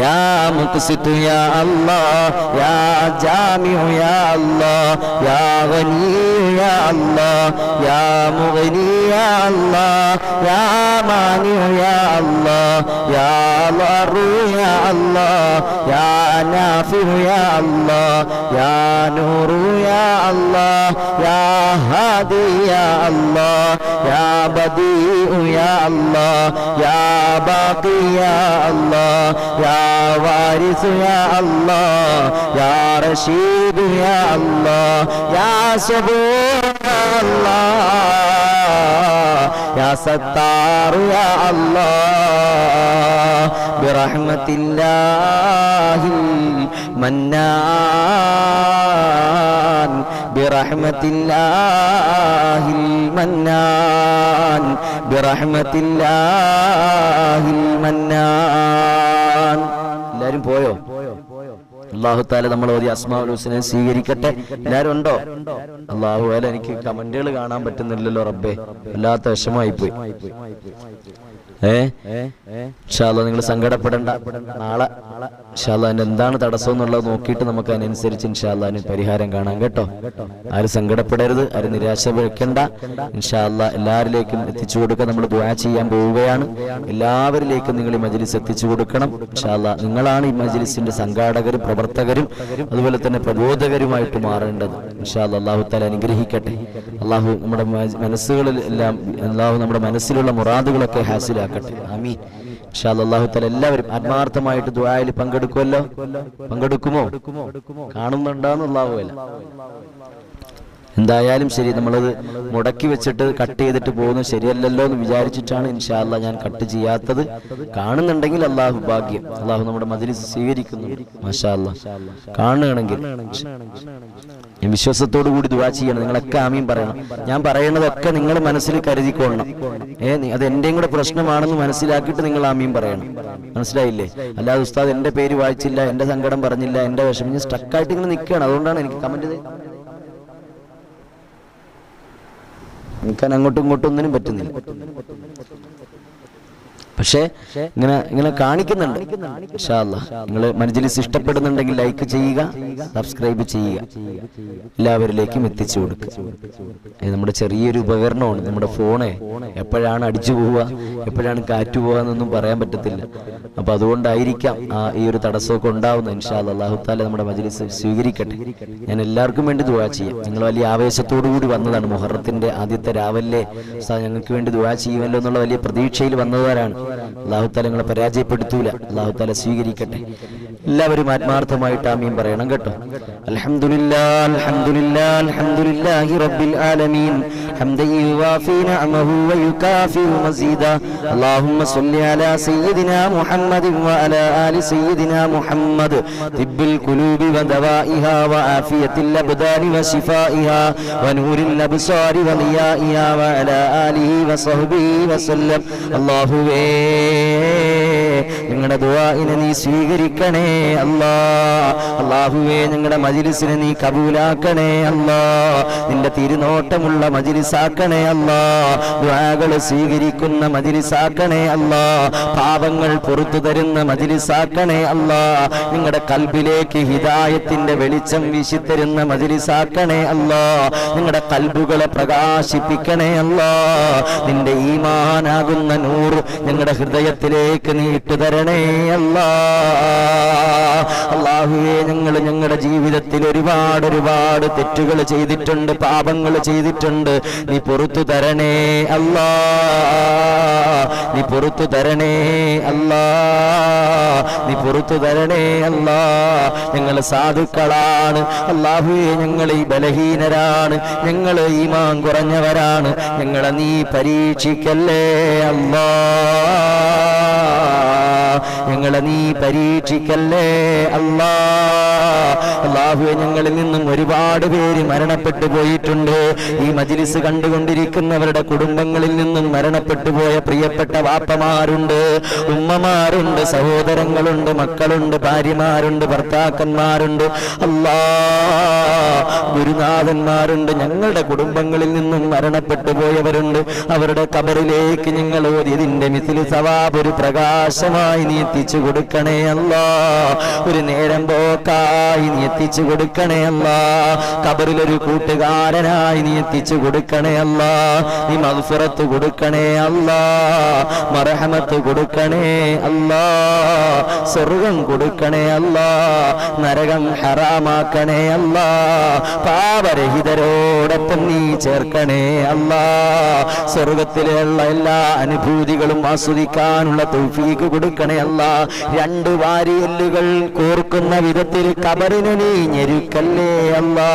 يا مقسط يا الله يا جامع يا الله يا غني يا الله يا مغني يا الله يا مانع يا الله يا ضار يا الله يا نافع يا الله يا نور يا الله يا هادي يا الله യാ ബദീഉ യാ അല്ലാഹ് യാ ബാഖി യാ അല്ലാഹ് യാ വാരിസു യാ അല്ലാഹ് യാ റഷീദ് യാ അല്ലാഹ് യാ സബൂർ യാ അല്ലാഹ് യാ സത്താർ യാ അല്ലാഹ് ബിറഹ്മത്തില്ലാഹിൽ മന്നാൻ ബിറഹ്മത്തില്ലാഹിൽ മന്നാൻ ബിറഹ്മത്തില്ലാഹിൽ മന്നാൻ. എല്ലാരും പോയോ? അല്ലാഹു തആല നമ്മൾ ഓതി അസ്മാഉൽ ഹുസ്നയെ സ്വീകരിക്കട്ടെ. എല്ലാരും ഉണ്ടോ? അല്ലാഹു അല എനിക്ക് കമന്റുകൾ കാണാൻ പറ്റുന്നില്ലല്ലോ റബ്ബേ, വല്ലാത്ത വിഷമമായി പോയി. ഇൻഷാ അല്ലാഹ് നിങ്ങൾ സങ്കടപ്പെടണ്ട. നാളെ ഇൻഷാ അല്ലാഹ് എന്താണ് തടസ്സം എന്നുള്ളത് നോക്കിയിട്ട് നമുക്ക് അതിനനുസരിച്ച് ഇൻഷാ അല്ലാഹ് പരിഹാരം കാണാം കേട്ടോ. ആരും സങ്കടപ്പെടരുത്, ആരും നിരാശ വെക്കണ്ട. ഇൻഷാ അല്ലാഹ് എല്ലാവരിലേക്കും എത്തിച്ചു കൊടുക്കാൻ നമ്മൾ ദുആ ചെയ്യാൻ പോവുകയാണ്. എല്ലാവരിലേക്കും നിങ്ങൾ ഈ മജ്ലിസ് എത്തിച്ചു കൊടുക്കണം. ഇൻഷാ അല്ലാഹ് നിങ്ങളാണ് ഈ മജ്ലിസിന്റെ സംഘാടകരും പ്രവർത്തകരും അതുപോലെ തന്നെ പ്രബോധകരുമായിട്ട് മാറേണ്ടത്. ഇൻഷാ അല്ലാഹ് അല്ലാഹു തആല അനുഗ്രഹിക്കട്ടെ. അല്ലാഹു നമ്മുടെ മനസ്സുകളിൽ എല്ലാം അല്ലാഹു നമ്മുടെ മനസ്സിലുള്ള മുറാദുകളൊക്കെ ഹാസിലാക്കട്ടെ. ആമീൻ. ഇൻഷാ അല്ലാഹ് അല്ലാഹു തആല എല്ലാവരും ആത്മാർത്ഥമായിട്ട് ദുആയിൽ പങ്കെടുക്കുമല്ലോ? പങ്കെടുക്കുമോ? കാണുന്നുണ്ടോന്ന് അല്ലാഹു അല്ല. എന്തായാലും ശരി, നമ്മളത് മുടക്കി വെച്ചിട്ട് കട്ട് ചെയ്തിട്ട് പോകുന്നത് ശരിയല്ലല്ലോ എന്ന് വിചാരിച്ചിട്ടാണ് ഇൻഷാ അല്ലാഹ് ഞാൻ കട്ട് ചെയ്യാത്തത്. കാണുന്നുണ്ടെങ്കിൽ അല്ലാഹു ഭാഗ്യം, അല്ലാഹു നമ്മുടെ മജ്ലിസ് സ്വീകരിക്കുന്നു. മാഷാ അല്ലാഹ് കാണുകയാണെങ്കിൽ വിശ്വാസത്തോടു കൂടി ദുആ ചെയ്യണം. നിങ്ങളൊക്കെ ആമീൻ പറയണം. ഞാൻ പറയുന്നതൊക്കെ നിങ്ങൾ മനസ്സിൽ കരുതിക്കൊള്ളണം. അത് എന്റെയും കൂടെ പ്രശ്നമാണെന്ന് മനസ്സിലാക്കിയിട്ട് നിങ്ങൾ ആമീൻ പറയണം. മനസ്സിലായില്ലേ? അല്ലാതെ ഉസ്താദ് എന്റെ പേര് വായിച്ചില്ല, എന്റെ സങ്കടം പറഞ്ഞില്ല, എന്റെ വിഷമം, ഞാൻ സ്റ്റക്കായിട്ട് ഇങ്ങനെ നിൽക്കുകയാണ്. അതുകൊണ്ടാണ് എനിക്ക് കമന്റ് നിൽക്കാൻ അങ്ങോട്ടും ഇങ്ങോട്ടും ഒന്നിനും പറ്റുന്നില്ല. പക്ഷേ ഇങ്ങനെ കാണിക്കുന്നുണ്ട്. ഇൻഷാ അല്ലാഹ് നിങ്ങൾ മജ്ലിസ് ഇഷ്ടപ്പെടുന്നുണ്ടെങ്കിൽ ലൈക്ക് ചെയ്യുക, സബ്സ്ക്രൈബ് ചെയ്യുക, എല്ലാവരിലേക്കും എത്തിച്ചു കൊടുക്കുക. ഇത് നമ്മുടെ ചെറിയൊരു ഉപകരണമാണ്. നമ്മുടെ ഫോണെ എപ്പോഴാണ് അടിച്ചു പോവുക, എപ്പോഴാണ് കാറ്റ് പോവുക എന്നൊന്നും പറയാൻ പറ്റത്തില്ല. അപ്പൊ അതുകൊണ്ടായിരിക്കാം ഈ ഒരു തടസ്സമൊക്കെ ഉണ്ടാവുന്നത്. ഇൻഷാ അല്ലാഹ് അല്ലാഹു തആല നമ്മുടെ മജ്ലിസ് സ്വീകരിക്കട്ടെ. ഞാൻ എല്ലാവർക്കും വേണ്ടി ദുആ ചെയ്യാം. നിങ്ങൾ വലിയ ആവേശത്തോടു കൂടി വന്നതാണ്. മുഹറത്തിന്റെ ആദ്യത്തെ രാവിലെ ഞങ്ങൾക്ക് വേണ്ടി ദുആ ചെയ്യുമല്ലോ എന്നുള്ള വലിയ പ്രതീക്ഷയിൽ വന്നവരാണ്. അല്ലാഹു തആല നിങ്ങളെ പരാജയപ്പെടുത്തൂല. അല്ലാഹു തആല സ്വീകരിക്കട്ടെ. എല്ലാവരും ആത്മാർത്ഥമായിട്ട് ആമീൻ പറയണം കേട്ടോ. അൽഹംദുലില്ലാഹ് അൽഹംദുലില്ലാഹ് അൽഹംദുലില്ലാഹി റബ്ബിൽ ആലമീൻ ഹംദൻ യുവാഫി നിഅമഹു വയുകാഫിഉ മസീദാ. അല്ലാഹുമ്മ സ്വല്ലി അലാ സയ്യിദിനാ മുഹമ്മദിൻ വഅലാ ആലി സയ്യിദിനാ മുഹമ്മദ് തിബ്ബിൽ ഖുലൂബി വദവാഇഹാ വആഫിയത്തിൽ അബ്ദാനി വശിഫാഇഹാ വനൂരിൽ അബ്സാരി വലിയാഇഹാ വഅലാ ആലിഹി വസഹ്ബിഹി വസല്ലം. അല്ലാഹുവേ ഞങ്ങളുടെ ദുആഇനെ നീ സ്വീകരിക്കണേ അല്ലാഹ്. അല്ലാഹുവേ ഞങ്ങളുടെ മജ്ലിസിനെ നീ കബൂലാക്കണേ അല്ലാഹ്. നിന്റെ തിരുനോട്ടമുള്ള മജ്ലിസാക്കണേ അല്ലാഹ്. ദുആകൾ സ്വീകരിക്കുന്ന മജ്ലിസാക്കണേ അല്ലാഹ്. പാപങ്ങൾ പുറത്തു തരുന്ന മജ്ലിസാക്കണേ അല്ലാഹ്. നിങ്ങളുടെ കൽബിലേക്ക് ഹിദായത്തിന്റെ വെളിച്ചം വീശിത്തരുന്ന മജ്ലിസാക്കണേ അല്ലാഹ്. നിങ്ങളുടെ കൽബുകളെ പ്രകാശിപ്പിക്കണേ അല്ലാഹ്. നിന്റെ ഈമാനാകുന്ന നൂറ് ഞങ്ങളുടെ ഹൃദയത്തിലേക്ക് നീ ഇട്ടുതരണേ അല്ലാഹ്. അല്ലാഹുവേ ഞങ്ങളുടെ ജീവിതത്തിൽ ഒരുപാട് തെറ്റുകൾ ചെയ്തിട്ടുണ്ട്, പാപങ്ങൾ ചെയ്തിട്ടുണ്ട്. നീ പുറത്തു തരണേ അല്ലാഹ്. നീ പുറത്തു തരണേ അല്ലാഹ്. നീ പുറത്തു തരണേ അല്ലാഹ്. ഞങ്ങൾ സാധുക്കളാണ് അല്ലാഹുവേ, ഞങ്ങൾ ഈ ബലഹീനരാണ്, ഞങ്ങൾ ഈമാൻ കുറഞ്ഞവരാണ്. ഞങ്ങളെ നീ പരീക്ഷിക്കല്ലേ അല്ലാഹ്. ഞങ്ങളെ നീ പരീക്ഷിക്കല്ലേ അല്ലാഹ്. അല്ലാഹുവേ ഞങ്ങളിൽ നിന്നും ഒരുപാട് പേര് മരണപ്പെട്ടു പോയിട്ടുണ്ട്. ഈ മജ്ലിസ് കണ്ടുകൊണ്ടിരിക്കുന്നവരുടെ കുടുംബങ്ങളിൽ നിന്നും മരണപ്പെട്ടു പോയ പ്രിയപ്പെട്ട വാപ്പമാരുണ്ട്, ഉമ്മമാരുണ്ട്, സഹോദരങ്ങളുണ്ട്, മക്കളുണ്ട്, ഭാര്യമാരുണ്ട്, ഭർത്താക്കന്മാരുണ്ട്, അല്ലാഹ് ഗുരുനാഥന്മാരുണ്ട്. ഞങ്ങളുടെ കുടുംബങ്ങളിൽ നിന്നും മരണപ്പെട്ടു പോയവരുണ്ട്. അവരുടെ ഖബറിലേക്ക് ഞങ്ങൾ ഓതിയതിന്റെ മിസ്ലു സവാബ് ഒരു പ്രകാശമായി നീ എത്തിച്ചു കൊടുക്കണേ അല്ലാഹ്. ഒരു നേരം പോക്കായി നീ എത്തിച്ചു കൊടുക്കണേ അല്ലാ. ഖബറിലൊരു കൂട്ടുകാരനായി നീ എത്തിച്ചു കൊടുക്കണേ അല്ലാ. നീ മഗ്ഫിറത്ത് കൊടുക്കണേ അല്ലാ, മർഹമത്ത് കൊടുക്കണേ അല്ലാ, സ്വർഗം കൊടുക്കണേ അല്ലാ, നരകം ഹറാമാക്കണേ അല്ലാ, പാപരഹിതരോടൊപ്പം നീ ചേർക്കണേ അല്ലാ. സ്വർഗത്തിലുള്ള എല്ലാ അനുഭൂതികളും ആസ്വദിക്കാനുള്ള തൗഫീഖ് കൊടുക്കണേ അല്ലാ. രണ്ട് വാരിയെല്ലുകൾ കോർക്കുന്ന വിധത്തിൽ ഖബറിനെ നീ ഞെരുക്കല്ലേ അല്ലാ.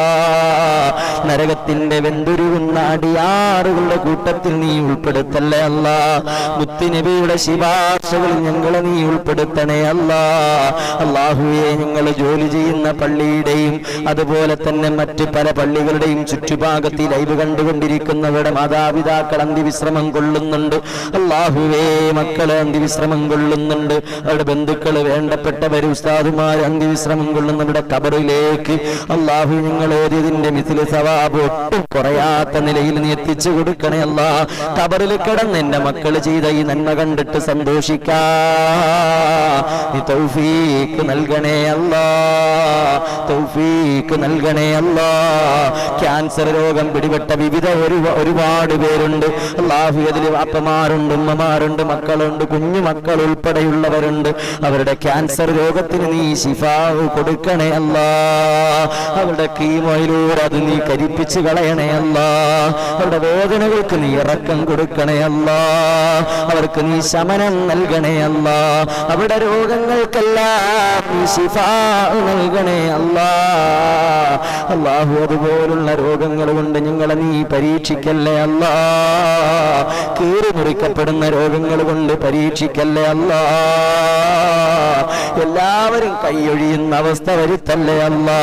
നരകത്തിന്റെ വെന്തുരുകുന്ന അടിയാറുകളുടെ കൂട്ടത്തിൽ നീ ഉൾപ്പെടുത്തല്ലേ അല്ലാ. മുത്തുനബിയുടെ ശിപാർശകളിൽ ഞങ്ങളെ നീ ഉൾപ്പെടുത്തണേ അല്ലാ. അല്ലാഹുവേ, ഞങ്ങൾ ജോലി ചെയ്യുന്ന പള്ളിയുടെയും അതുപോലെ തന്നെ മറ്റ് പല പള്ളികളുടെയും ചുറ്റുഭാഗത്ത് ലൈവ് കണ്ടുകൊണ്ടിരിക്കുന്നവരുടെ മാതാപിതാക്കൾ അന്തിവിശ്രമം കൊള്ളുന്നുണ്ട്. അല്ലാഹുവേ, മക്കള് അന്തിവിശ്രമം കൊള്ളുന്നുണ്ട്. അവരുടെ ബന്ധുക്കള്, വേണ്ടപ്പെട്ടവർ, ഉസ്താദുമാർ അന്തിവിശ്രമം കൊള്ളുന്നവരുടെ ഖബറിലേക്ക് അല്ലാഹു ഞങ്ങൾ ഓതിയതിന്റെ മിഥില് സവാബ് ഒട്ടും കുറയാത്ത നിലയിൽ നീ എത്തിച്ചു കൊടുക്കണേ അല്ലാ. ഖബറിൽ കിടന്ന് എന്റെ മക്കൾ ചെയ്ത ഈ നന്മ കണ്ടിട്ട് സന്തോഷിക്കാ നീ തൗഫീഖ് നൽകണേ അല്ലാ, തൗഫീഖ് നൽകണേ അല്ലാ. ക്യാൻസർ രോഗം പിടിപെട്ട വിവിധ ഒരുപാട് പേരുണ്ട്. അല്ലാഹു, അതിൽ വാപ്പമാരുണ്ട്, ഉമ്മമാരുണ്ട്, മക്കളുണ്ട്, കുഞ്ഞു മക്കൾ ഉൾപ്പെടെയുള്ളവരുണ്ട്. അവരുടെ ക്യാൻസർ രോഗത്തിന് നീ ശിഫാവ് കൊടുക്കണേ അല്ലാ. അവരുടെ കീമോയിലൂടെ അത് നീ കരിപ്പിച്ച് കളയണേ അല്ലാ. അവരുടെ വേദനകൾക്ക് നീ ഇറക്കം കൊടുക്കണേ അല്ലാ. അവർക്ക് നീ ശമനം നൽകണേ അല്ലാ. അവരുടെ രോഗങ്ങൾക്കെല്ലാം നീ ശിഫാ നൽകണേ അല്ലാ. അല്ലാഹു, അതുപോലുള്ള രോഗങ്ങൾ കൊണ്ട് ഞങ്ങളെ നീ പരീക്ഷിക്കല്ലേ അല്ലാ. കീറി മുറിക്കപ്പെടുന്ന രോഗങ്ങൾ കൊണ്ട് പരീക്ഷിക്കല്ലേ അല്ലാ. എല്ലാവരും കൈയൊഴിയുന്ന അവസ്ഥ വരുത്തല്ലേ അല്ലാ.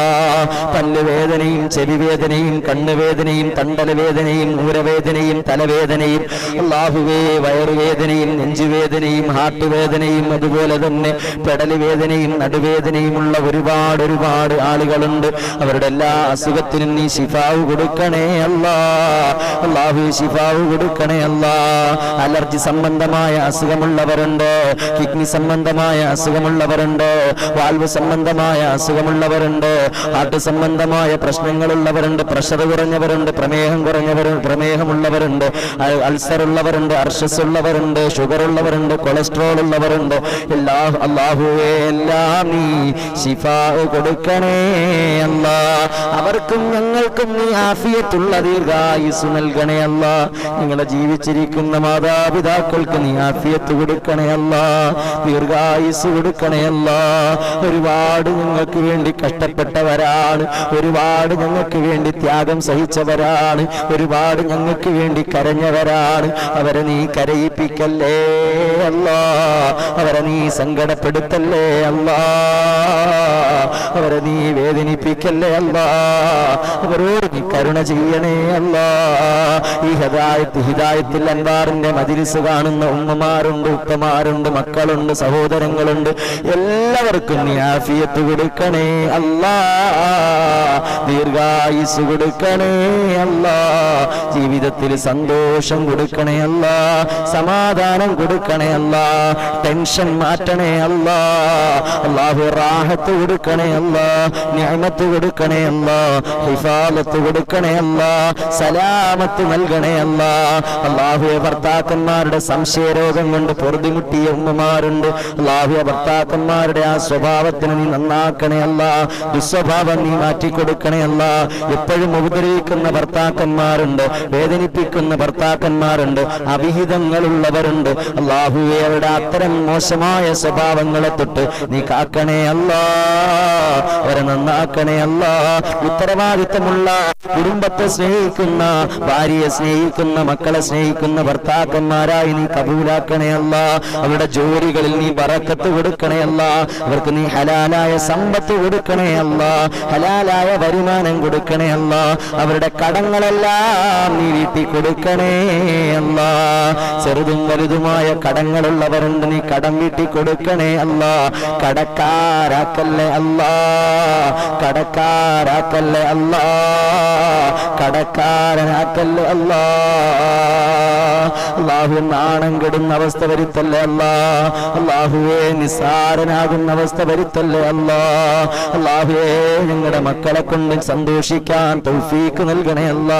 പല്ലുവേദനയും ചെവിവേദനയും കണ്ണുവേദനയും തണ്ടലവേദനയും ഊരവേദനയും തലവേദനയും അല്ലാഹുവേ, വയറുവേദനയും നെഞ്ചുവേദനയും ഹാർട്ട് വേദനയും അതുപോലെ തന്നെ പെടല് വേദനയും നടുവേദനയുമുള്ള ഒരുപാട് ആളുകളുണ്ട്. അവരുടെ എല്ലാ അസുഖത്തിനും നീ ശിഫാവ് കൊടുക്കണേ അല്ലാ. അല്ലാഹു, ശിഫാവ് കൊടുക്കണേ അല്ലാ. അലർജി സംബന്ധമായ അസുഖമുള്ളവരുണ്ട്, കിഡ്നി സംബന്ധമായ അസുഖമുള്ളവരുണ്ട്, വാൽവ് സംബന്ധമായ അസുഖമുള്ളവരുണ്ട്, ഹാർട്ട് സംബന്ധമായ പ്രശ്നങ്ങളുള്ളവരുണ്ട്, പ്രഷർ കുറഞ്ഞവരുണ്ട്, പ്രമേഹമുള്ളവരുണ്ട്, അൾസർ ഉള്ളവരുണ്ട്, അർഷസ് ഉള്ളവരുണ്ട്, ഷുഗർ ഉള്ളവരുണ്ട്, കൊളസ്ട്രോൾ ഉള്ളവരുണ്ട്. അല്ലാഹുവേ, എല്ലാം നീ ശിഫാ കൊടുക്കണേ അല്ലാ. അവർക്കും ഞങ്ങൾക്കും നീ ആഫിയത്തുള്ള ദീർഘായുസ് നൽകണേ അല്ലാ. ഞങ്ങളെ ജീവിച്ചിരിക്കുന്ന മാതാപിതാക്കൾക്ക് നീ ആഫിയത്ത് കൊടുക്കണേ അല്ലാ, ദീർഘായുസ് കൊടുക്കണേ അല്ലാ. ഒരുപാട് ഞങ്ങൾക്ക് വേണ്ടി കഷ്ടപ്പെട്ടവരാണ്, ഒരുപാട് ഞങ്ങൾക്ക് വേണ്ടി ത്യാഗം സഹിച്ചവരാണ്, ഒരുപാട് ഞങ്ങൾക്ക് വേണ്ടി കരഞ്ഞവരാണ്. അവരെ നീ കരയിപ്പിക്കല്ലേ അല്ലാ. അവരെ നീ സങ്കടപ്പെടുത്തല്ലേ അല്ലാ. അവരെ നീ വേദനിപ്പിക്കല്ലേ അല്ലാ. അവരോട് നീ കരുണ ചെയ്യണേ അല്ലാ. ഈ ഹിദായത്തിൽ അൻവാറിന്റെ മജ്‌ലിസ് കാണുന്ന ഉമ്മമാരുണ്ട്, ഉപ്പമാരുണ്ട്, മക്കളുണ്ട്, സഹോദരങ്ങളുണ്ട്. എല്ലാവർക്കും നീ ആഫിയത്ത് കൊടുക്കണേ അല്ലാ, ദീർഘായുസ് കൊടുക്കണേ അല്ലാ. ജീവിതത്തിൽ സന്തോഷം കൊടുക്കണേ അല്ലാ, സമാധാനം കൊടുക്കണേ അല്ലാ, ടെൻഷൻ മാറ്റണേ അല്ലാ. അല്ലാഹു, റാഹത്ത് കൊടുക്കണേ അല്ലാ, നിഅമത്ത് കൊടുക്കണേ അല്ലാ, ഹിഫാലത്ത് കൊടുക്കണേ അല്ലാ, സലാമത്ത് നൽകണേ അല്ലാ. അല്ലാഹുവേ, ഭർത്താക്കന്മാരുടെ സംശയരോഗം കൊണ്ട് പൊറുതിമുട്ടിയ ഉമ്മമാരുണ്ട്. അല്ലാഹുവേ, ഭർത്താക്കന്മാരുടെ ആ സ്വഭാവത്തിന് നീ നന്നാക്കണേ അല്ലാ. ദുസ്വഭാവം നീ മാറ്റിക്കൊടുക്കണേ അല്ലാ. എപ്പോഴും ഉപദ്രവിക്കുന്ന ഭർത്താക്കന്മാരുണ്ട്, വേദനിപ്പിക്കുന്ന ഭർത്താക്കന്മാരുണ്ട്, അവിഹിതങ്ങളുള്ളവരുണ്ട്. അല്ലാഹുവേ, അവരുടെ അത്തരം മോശമായ സ്വഭാവങ്ങളെ തൊട്ട് നീ കാക്കണേ അല്ലാ, അവരെ നന്നാക്കണേ അല്ലാ. ഉത്തരവാദിത്തമുള്ള കുടുംബത്തെ സ്നേഹിക്കുന്ന, ഭാര്യയെ സ്നേഹിക്കുന്ന, മക്കളെ സ്നേഹിക്കുന്ന ഭർത്താക്കന്മാരായി നീ കബൂലാക്കണേ അല്ലാ. അവരുടെ ജോലികളിൽ നീ ബറക്കത്ത് കൊടുക്കണേ അല്ലാ. അവർക്ക് നീ ഹലാലായ സമ്പത്ത് കൊടുക്കണേ അല്ലാ, ഹലാലായ വരുമാനം കൊടുക്കണേ അല്ലാ. അവരുടെ കടങ്ങളെല്ലാം നീ വീട്ടി കൊടുക്കണേ അല്ലാ. ചെറുതും വലുതുമായ കടങ്ങളുള്ളവരുണ്ട്, നീ കടം വീട്ടി കൊടുക്കണേ അല്ലാ. കടക്കാരാക്കല്ലേ അല്ലാ, കടക്കാരാക്കല്ലേ അല്ലാ, കടക്കാരനാക്കല്ലേ അല്ലാ. അല്ലാഹു നാണം കെടുന്ന അവസ്ഥ വരുത്തല്ലേ അല്ലാ. അല്ലാഹുവേ നിസ്സാരനാകുന്ന അവസ്ഥ വരുത്തല്ലേ അല്ലാ. അല്ലാഹുവേ ഞങ്ങളുടെ മക്കളെ കൊണ്ട് സന്തോഷിക്കാൻ തൗഫീക്ക് നൽകണേ അല്ലാ.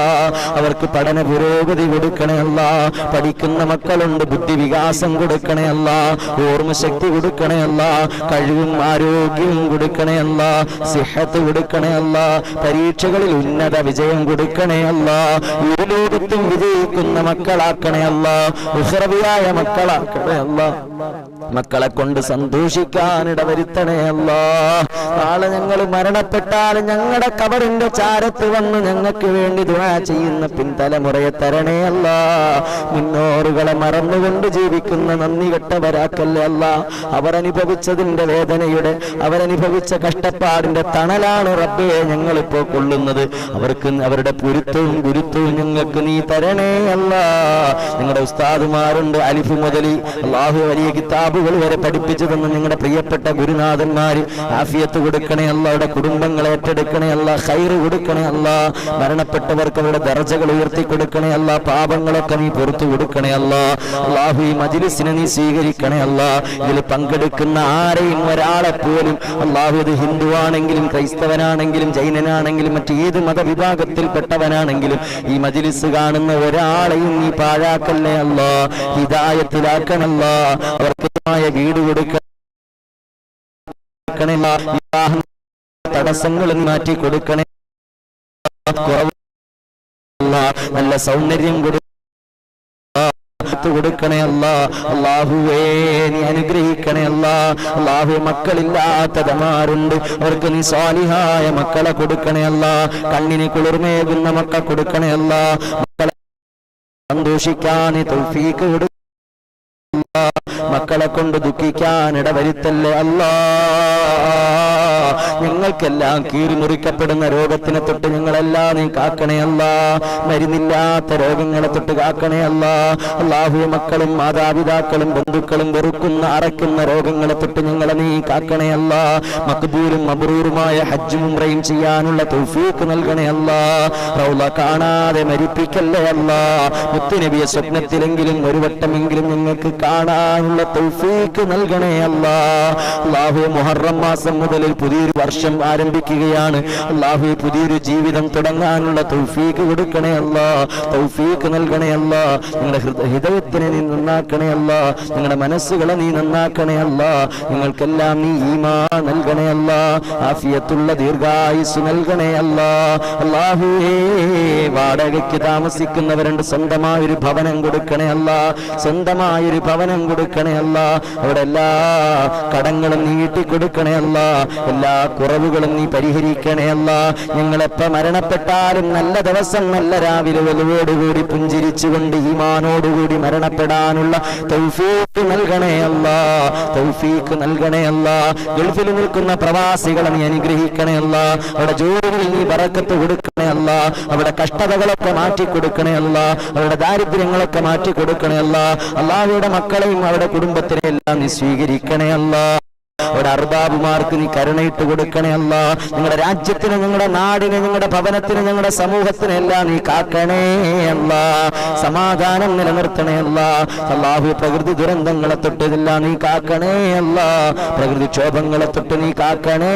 അവർക്ക് പഠന പുരോഗതി കൊടുക്കണേ അല്ലാ. പഠിക്കുന്ന മക്കളുണ്ട്, ബുദ്ധി വികാസം കൊടുക്കണേ അല്ലാ. ഓർമ്മശക്തി കൊടുക്കണേ അല്ലാ. കഴിവും ആരോഗ്യവും കൊടുക്കണേ അല്ലാ. സിഹത്ത് കൊടുക്കണേ അല്ലാ. പരീക്ഷകളിൽ ഉന്നത വിജയം കൊടുക്കണേ അല്ലാ. ഈ ലോകത്തും വിജയിക്കുന്ന മക്കളാക്കണേ അല്ലാ. ഉഖറവിയായ മക്കളാക്കണേ അല്ലാ. മക്കളെ കൊണ്ട് സന്തോഷിക്കാനിട വരുത്തണേ അല്ലാ. നാളെ ഞങ്ങൾ മരണപ്പെട്ടാൽ ഞങ്ങളുടെ കബറിന്റെ ചാരത്ത് വന്ന് ഞങ്ങൾക്ക് വേണ്ടി ദുആ ചെയ്യുന്ന പിൻതലമുറയെ തരണേ അല്ലാ. മുന്നോറുകളെ മറന്നുകൊണ്ട് ജീവിക്കുന്ന നന്ദി കെട്ടവരാക്കല്ലേ അല്ലാ. അവരനുഭവിച്ചതിന്റെ വേദനയുടെ, അവരനുഭവിച്ച കഷ്ടപ്പാടിന്റെ തണലാണ് റബ്ബേ ഞങ്ങളിപ്പോ കൊള്ളുന്നത്. അവർക്ക് അവരുടെ പൊരുത്തവും ഗുരുത്വവും ഞങ്ങൾക്ക് നീ തരണേ അല്ലാ. നിങ്ങളുടെ ഉസ്താദുമാരുണ്ട്, അലിഫ് മുതലി അല്ലാഹു വലിയ കിതാബുകൾ വരെ പഠിപ്പിച്ചു തന്ന നിങ്ങളുടെ പ്രിയപ്പെട്ട ഗുരുനാഥന്മാര് ആഫിയത്ത് കൊടുക്കണേ അല്ലാ. അവരുടെ കുടുംബങ്ങളെ ഏറ്റെടുക്കണേ അല്ലാ. ഖൈറ് കൊടുക്കണേ അല്ലാ. മരണപ്പെട്ടവർക്ക് അവരുടെ ദർജകൾ ഉയർത്തി കൊടുക്കണേ അല്ലാ. പാപങ്ങളൊക്കെ നീ പുറത്തു കൊടുക്കണേ അല്ലാ. അല്ലാഹു ഈ മജ്ലിസിനെ നീ സ്വീകരിക്കണേ അല്ലാ. ഇതിൽ പങ്കെടുക്കുന്ന ആരെയും ഒരാളെ പോലും അല്ലാഹു, ഇത് ഹിന്ദുവാണെങ്കിലും ക്രൈസ്തവനാണെങ്കിലും ജൈനനാണെങ്കിലും മറ്റേത് മതവിഭാഗത്തിൽപ്പെട്ടവനാണെങ്കിലും ഈ മജ്ലിസ് കാണുന്ന ഒരാളെയും നീ പാഴാക്കല്ലേ അല്ലാ. ഹിദായത്തിലാക്കണല്ലാ. അവർക്ക് വീട് കൊടുക്കണേ, വിവാഹം തടസ്സങ്ങൾ മാറ്റി കൊടുക്കണേ, നല്ല സൗന്ദര്യം കൊടുക്കണേ അല്ലാ. അല്ലാഹുവേ നീ അനുഗ്രഹിക്കണേ അല്ലാ. അല്ലാഹു മക്കളില്ലാത്തവന്മാരുണ്ട്, അവർക്ക് നീ സാലിഹായ മക്കളെ കൊടുക്കണേ അല്ലാ. കണ്ണിന് കുളിർമേകുന്ന മക്കളെ കൊടുക്കണേ അല്ലാ. മക്കളെ സന്തോഷിക്കാൻ തൗഫീക്ക് കൊടുക്കണേ. മക്കളെ കൊണ്ട് ദുഃഖിക്കാൻ ഇടവരുത്തല്ലേ അല്ലാ. ഞങ്ങൾക്കെല്ലാം കീറി മുറിക്കപ്പെടുന്ന രോഗത്തിനെ തൊട്ട് ഞങ്ങളെല്ലാം നീ കാക്കണേ അല്ലാ. മരുന്നില്ലാത്ത രോഗങ്ങളെ തൊട്ട് കാക്കണേ അല്ലാ. അല്ലാഹു മക്കളും മാതാപിതാക്കളും ബന്ധുക്കളും വെറുക്കുന്ന അറയ്ക്കുന്ന രോഗങ്ങളെ തൊട്ട് ഞങ്ങളെ നീ കാക്കണേ അല്ലാ. മഖ്ബൂലും മബ്റൂറുമായ ഹജ്ജും ഉംറയും ചെയ്യാനുള്ള തൗഫീഖ് നൽകണേ അല്ലാ. റൗള കാണാതെ മരിപ്പിക്കല്ലേ അല്ലാ. മുത്തുനബിയെ സ്വപ്നത്തിലെങ്കിലും ഒരു വട്ടമെങ്കിലും ഞങ്ങൾക്ക് കാണാനുള്ള തൗഫീഖ് നൽകണേ അല്ലാ. അല്ലാഹു മുഹറം മാസം മുതൽ പുതിയൊരു വർഷം ആരംഭിക്കുകയാണ്. അല്ലാഹു പുതിയൊരു ജീവിതം തുടങ്ങാനുള്ള തൗഫീഖ് കൊടുക്കണേ അല്ലാ. തൗഫീഖ് നൽകണേ അല്ലാ. നിങ്ങളുടെ ഹൃദയത്തിനെ നീ നന്നാക്കണേ അല്ലാ. നിങ്ങളുടെ മനസ്സുകളെ നീ നന്നാക്കണേ അല്ലാ. നിങ്ങൾക്കെല്ലാം നീ ഈമാൻ നൽകണേ അല്ലാ. ആഫിയത്തുള്ള ദീർഘായുസ് നൽകണേ അല്ലാ. അല്ലാഹുവേ വാടകയ്ക്ക് താമസിക്കുന്നവരുണ്ട്, സ്വന്തമായൊരു ഭവനം കൊടുക്കണേ അല്ലാ. സ്വന്തമായൊരു ഭവനം കൊടുക്കണേ അല്ലാ. അവിടെ എല്ലാ കടങ്ങളും നീട്ടി കൊടുക്കണേ അല്ലാ. എല്ലാ കുറവുകളും നീ പരിഹരിക്കണേ അല്ലാ. ഞങ്ങളെപ്പ മരണപ്പെട്ടാലും നല്ല ദിവസം നല്ല രാവിലെ വെളുവോടുകൂടി പുഞ്ചിരിച്ചുകൊണ്ട് ഈമാനോടുകൂടി മരണപ്പെടാനുള്ള തൗഫീഖ് നൽകണേ അല്ലാ. തൗഫീഖ് നൽകണേ അല്ലാ. ഗൾഫിൽ നിൽക്കുന്ന പ്രവാസികളെ നീ അനുഗ്രഹിക്കണേ അല്ലാ. അവിടെ ജോലികളിൽ നീ ബറക്കത്ത് കൊടുക്കണേ അല്ലാ. അവിടെ കഷ്ടതകളൊക്കെ മാറ്റി കൊടുക്കണേ അല്ലാ. അവരുടെ ദാരിദ്ര്യങ്ങളൊക്കെ മാറ്റി കൊടുക്കണേ അല്ലാ. അല്ലാഹുവിന്റെ മക്കളെയും അവരുടെ കുടുംബത്തിനെ എല്ലാം നീ സ്വീകരിക്കണേ അല്ലാ. അവിടെ അർബാബുമാർക്ക് നീ കരുണയിട്ട് കൊടുക്കണേ അല്ലാ. നിങ്ങളുടെ രാജ്യത്തിന്, ഞങ്ങളുടെ നാടിന്, ഞങ്ങളുടെ ഭവനത്തിന്, ഞങ്ങളുടെ സമൂഹത്തിന് എല്ലാം നീ കാക്കണേ അല്ലാ. സമാധാനം നിലനിർത്തണേ അല്ലാ. അല്ലാഹു പ്രകൃതി ദുരന്തങ്ങളെ തൊട്ട് ഇതെല്ലാം നീ കാക്കണേ അല്ലാ. പ്രകൃതി ക്ഷോഭങ്ങളെ തൊട്ട് നീ കാക്കണേ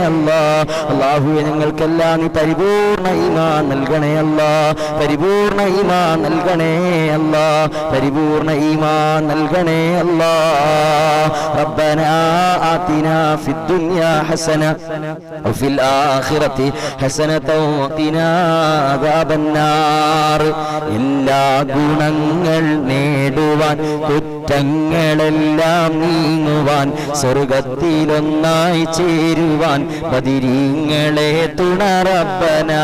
അല്ലാ. അല്ലാഹുവേ ഞങ്ങൾക്കെല്ലാം നീ പരിപൂർണ ഈമാൻ നൽകണേ അല്ലാ. പരിപൂർണ ഈമാൻ നൽകണേ അല്ലാ. പരിപൂർണ ഈമാൻ നൽകണേ അല്ലാ. റബ്ബനാ آتنا في الدنيا حسنة وفي الآخرة حسنة وقنا عذاب النار. എല്ലാ ഗുണങ്ങൾ നേടുവാൻ നേടുവാൻ കുറ്റങ്ങളെല്ലാം നീങ്ങുവാൻ സ്വർഗത്തിലൊന്നായി ചേരുവാൻ ബദരീങ്ങളെ തുണ റബ്ബനാ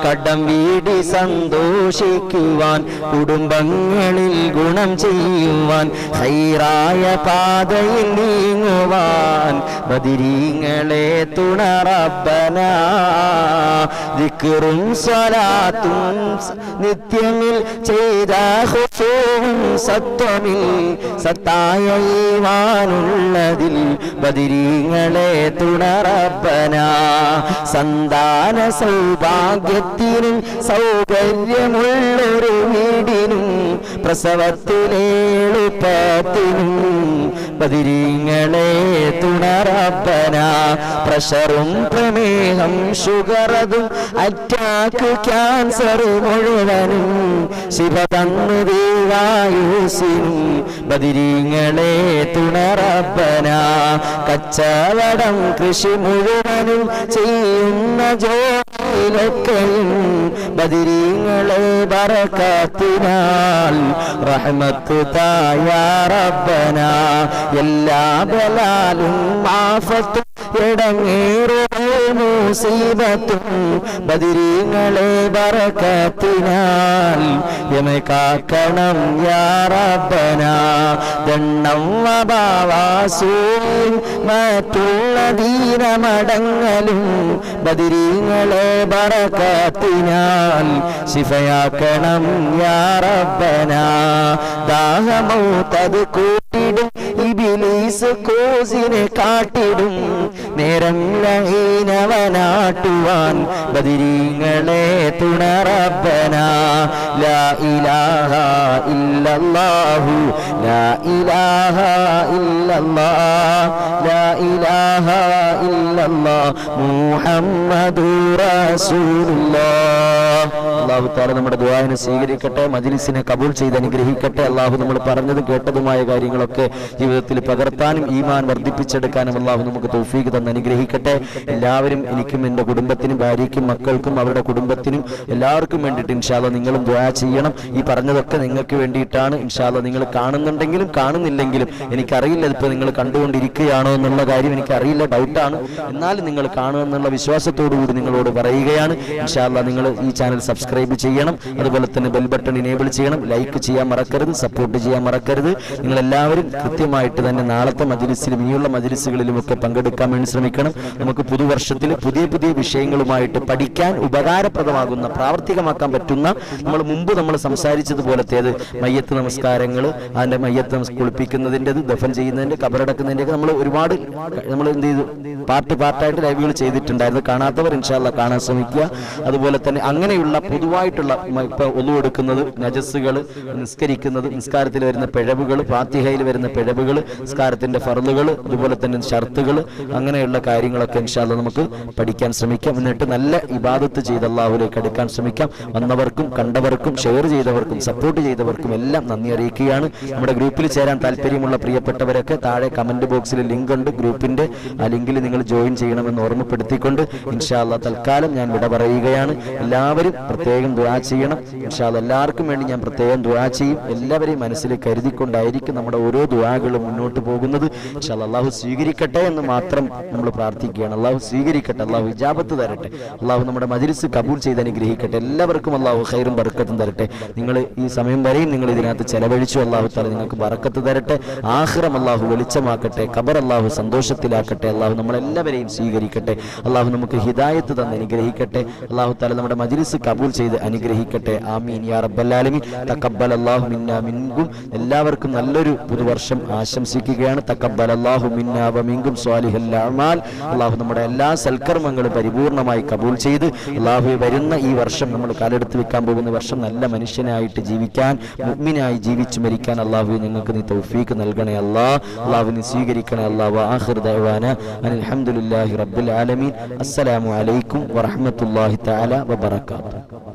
കടം വീടി സന്തോഷിക്കുവാൻ കുടുംബങ്ങളിൽ ഗുണം ചെയ്യുവാൻ ഹൈറായ പാതയിൽ നീങ്ങുവാൻ ബദരീങ്ങളെ തുണ റബ്ബനാ ദിക്റും സ്വലാത്തും നിത്യമിൽ ചെയ്ത ഖുശൂഉം സത്വമിൽ സത്തായ ഈമാനുള്ളതിൽ ബദരീങ്ങളെ തുണ റബ്ബനാ സന്താന സൗഭാഗ്യത്തിനും സൗകര്യമുള്ളൊരു വീടിനും പ്രസവത്തിലെളുപ്പത്തിനും ബദരീങ്ങളെ തുണ റബ്ബനാ പ്രഷറും പ്രമേഹം ഷുഗറതും അറ്റാക്ക് ക്യാൻസർ മുഴുവനും ശിവ തന്നു ദീവായുസിനും ബദരീങ്ങളെ തുണ റബ്ബനാ കച്ചവടം കൃഷി മുഴുവനും ചെയ്യുന്ന ജോലിയിലൊക്കെയും ബദരീങ്ങളെ ബറകത്തിനാൽ റഹ്മത്ത് തായ റബ്ബനാ എല്ലാ ബലാലും ആഫത്തും ഇടങ്ങേറും മുസീബത്തും ബദരീങ്ങളെ ബറകത്തിനാൽ യമെ കാക്കണം യാ റബ്ബനാ ദണ്ണം വബാവാസൂൻ മറ്റുള്ള ദീനമടങ്ങലും ബദരീങ്ങളെ ബറകത്തിനാൽ ശിഫയാക്കണം യാ റബ്ബനാ ദാഹമൗതത് കൂട്ടിടും ഇബ്ലീസ് കോസിനെ കാട്ടിടും നേരം ലഹീനവനാട്ടുവാൻ ബദരീങ്ങളെ തുണ റബ്ബനാ ലാ ഇലാഹ ഇല്ലല്ലാഹു ലാ ഇലാഹ ഇല്ലല്ലാഹ് ലാ ഇലാഹ ഇല്ലല്ലാഹ് മുഹമ്മദുർ റസൂലുള്ളാഹ് അല്ലാഹു തആല നമ്മുടെ ദുആനെ സ്വീകരിക്കട്ടെ മജ്ലിസിനെ കബൂൽ ചെയ്ത് അനുഗ്രഹിക്കട്ടെ അല്ലാഹു നമ്മൾ പറഞ്ഞത് കേട്ടതുമായ കാര്യങ്ങളൊക്കെ ജീവിതത്തിൽ പകർത്താനും ഈമാൻ വർദ്ധിപ്പിച്ചെടുക്കാനും അല്ലാഹു നമുക്ക് തൗഫീഖ് തന്ന് അനുഗ്രഹിക്കട്ടെ എല്ലാവരും എനിക്കും എൻ്റെ കുടുംബത്തിനും ഭാര്യയ്ക്കും മക്കൾക്കും അവരുടെ കുടുംബത്തിനും എല്ലാവർക്കും വേണ്ടിയിട്ട് ഇൻഷാ അല്ലാഹ് നിങ്ങളും ദുആ ചെയ്യണം ഈ പറഞ്ഞതൊക്കെ നിങ്ങൾക്ക് വേണ്ടിയിട്ടാണ് ഇൻഷാ അല്ലാഹ് നിങ്ങൾ കാണുന്നുണ്ടെങ്കിലും കാണുന്നില്ലെങ്കിലും എനിക്കറിയില്ല ഇപ്പോൾ നിങ്ങൾ കണ്ടുകൊണ്ടിരിക്കുകയാണോ എന്നുള്ള കാര്യം എനിക്കറിയില്ല ഡൗട്ടാണ് എന്നാലും നിങ്ങൾ കാണുമെന്നുള്ള വിശ്വാസത്തോടു കൂടി നിങ്ങളോട് പറയുകയാണ് ഇൻഷാ അല്ലാഹ് നിങ്ങൾ ഈ ചാനൽ സബ്സ്ക്രൈബ് ചെയ്യണം അതുപോലെ തന്നെ ബെൽ ബട്ടൺ ഇനേബിൾ ചെയ്യണം ലൈക്ക് ചെയ്യാൻ മറക്കരുത് സപ്പോർട്ട് ചെയ്യാൻ മറക്കരുത് നിങ്ങളെല്ലാവരും കൃത്യമായിട്ട് തന്നെ നാളത്തെ മജ്ലിസിലും ഇനിയുള്ള മജ്ലിസുകളിലുമൊക്കെ പങ്കെടുക്കാൻ വേണ്ടി ശ്രമിക്കണം നമുക്ക് പുതുവർഷത്തിൽ പുതിയ പുതിയ വിഷയങ്ങളുമായിട്ട് പഠിക്കാൻ ഉപകാരപ്രദമാകുന്ന പ്രാവർത്തികമാക്കാൻ പറ്റുന്ന നമ്മൾ സംസാരിച്ചതുപോലത്തേത് മയ്യത്ത് നമസ്കാരങ്ങൾ അതിൻ്റെ മയ്യത്ത് കുളിപ്പിക്കുന്നതിൻ്റെത് ദഫൻ ചെയ്യുന്നതിൻ്റെ കബറടക്കുന്നതിൻ്റെയൊക്കെ നമ്മൾ ഒരുപാട് നമ്മൾ എന്ത് ചെയ്തു പാർട്ടായിട്ട് ലൈവുകൾ ചെയ്തിട്ടുണ്ടായിരുന്നു കാണാത്തവർ ഇൻഷാ അല്ലാഹ് കാണാൻ ശ്രമിക്കുക അതുപോലെ തന്നെ അങ്ങനെയുള്ള പൊതുവായിട്ടുള്ള ഇപ്പോൾ ഒന്നുകൊടുക്കുന്നത് നജസ്സുകൾ നിസ്കരിക്കുന്നത് നിസ്കാരത്തിൽ വരുന്ന പിഴവുകൾ ഫാത്തിഹയിൽ വരുന്ന പിഴവുകൾ നിസ്കാരത്തിന്റെ ഫർളുകൾ അതുപോലെ തന്നെ ഷർത്തുകൾ അങ്ങനെയുള്ള കാര്യങ്ങളൊക്കെ ഇൻഷാ അല്ലാഹ് നമുക്ക് പഠിക്കാൻ ശ്രമിക്കാം എന്നിട്ട് നല്ല ഇബാദത്ത് ചെയ്ത് അല്ലാഹുവിലേക്ക് അടുക്കാൻ ശ്രമിക്കാം വന്നവർക്കും കണ്ടവർക്കും ഷെയർ ചെയ്തവർക്കും സപ്പോർട്ട് ചെയ്തവർക്കും എല്ലാം നന്ദി അറിയിക്കുകയാണ് നമ്മുടെ ഗ്രൂപ്പിൽ ചേരാൻ താല്പര്യമുള്ള പ്രിയപ്പെട്ടവരൊക്കെ താഴെ കമന്റ് ബോക്സിൽ ലിങ്ക് ഉണ്ട് ഗ്രൂപ്പിന്റെ ആ ലിങ്കിൽ നിങ്ങൾ ജോയിൻ ചെയ്യണമെന്ന് ഓർമ്മപ്പെടുത്തിക്കൊണ്ട് ഇൻഷാ അല്ലാഹ് തൽക്കാലം ഞാൻ വിട പറയുകയാണ് എല്ലാവരും പ്രത്യേകം ദുആ ചെയ്യണം ഇൻഷാ അല്ലാഹ് എല്ലാവർക്കും വേണ്ടി ഞാൻ പ്രത്യേകം ദുആ ചെയ്യും എല്ലാവരെയും മനസ്സിൽ കരുതിക്കൊണ്ടായിരിക്കും നമ്മുടെ ഓരോ ദുആകളും മുന്നോട്ട് പോകുന്നത് ഇൻഷാ അല്ലാഹ് അല്ലാഹു സ്വീകരിക്കട്ടെ എന്ന് മാത്രം നമ്മൾ പ്രാർത്ഥിക്കുകയാണ് അല്ലാഹു സ്വീകരിക്കട്ടെ അല്ലാഹു ഇജാബത്ത് തരട്ടെ അല്ലാഹു നമ്മുടെ മജ്ലിസ് കബൂൽ ചെയ്ത് അനുഗ്രഹിക്കട്ടെ എല്ലാവർക്കും അല്ലാഹു ഖൈറും ബർക്കത്തും തരട്ടെ നിങ്ങൾ ഈ സമയം വരെയും നിങ്ങൾ ഇതിനകത്ത് ചെലവഴിച്ചു അല്ലാഹു തആല നിങ്ങൾക്ക് ബർക്കത്ത് തരട്ടെ ആഖിറം അല്ലാഹു വെളിച്ചമാക്കട്ടെ ഖബർ അല്ലാഹു സന്തോഷത്തിലാക്കട്ടെ അല്ലാഹു നമ്മളെല്ലാവരെയും സ്വീകരിക്കട്ടെ അല്ലാഹു നമുക്ക് ഹിദായത്ത് തന്ന് അനുഗ്രഹിക്കട്ടെ അല്ലാഹു തആല നമ്മുടെ മജ്ലിസ് കബൂൽ ചെയ്ത് അനുഗ്രഹിക്കട്ടെ ആമീൻ യാ റബ്ബൽ ആലമീൻ തഖബ്ബലല്ലാഹു മിന്നാ മിൻകും എല്ലാവർക്കും നല്ലൊരു പുതുവർഷം ആശംസിക്കുകയാണ് തഖബ്ബലല്ലാഹു മിന്നാ വമിൻകും സ്വാലിഹൽ അഅമാൽ അല്ലാഹു നമ്മുടെ എല്ലാ സൽക്കർമ്മങ്ങളും പരിപൂർണമായി കബൂൽ ചെയ്ത് അല്ലാഹു വരുന്ന ഈ വർഷം നമ്മൾ കാലെടുത്ത് വെക്കാൻ പോകുന്ന വർഷം നല്ല മനുഷ്യനായിട്ട് ജീവിക്കാൻ മുഅ്മിനായി ജീവിച്ചു മരിക്കാൻ അല്ലാഹു ഞങ്ങൾക്ക് നീ തൗഫീഖ് നൽകണേ അല്ലാഹ് അല്ലാഹുവിനെ സ്വീകരിക്കണേ അല്ലാഹു ആഖിർ ദഅവാന അൽഹംദുലില്ലാഹി റബ്ബിൽ ആലമീൻ അസ്സലാമു അലൈക്കും വറഹ്മത്തുള്ളാഹി തആല വബറകാതുഹു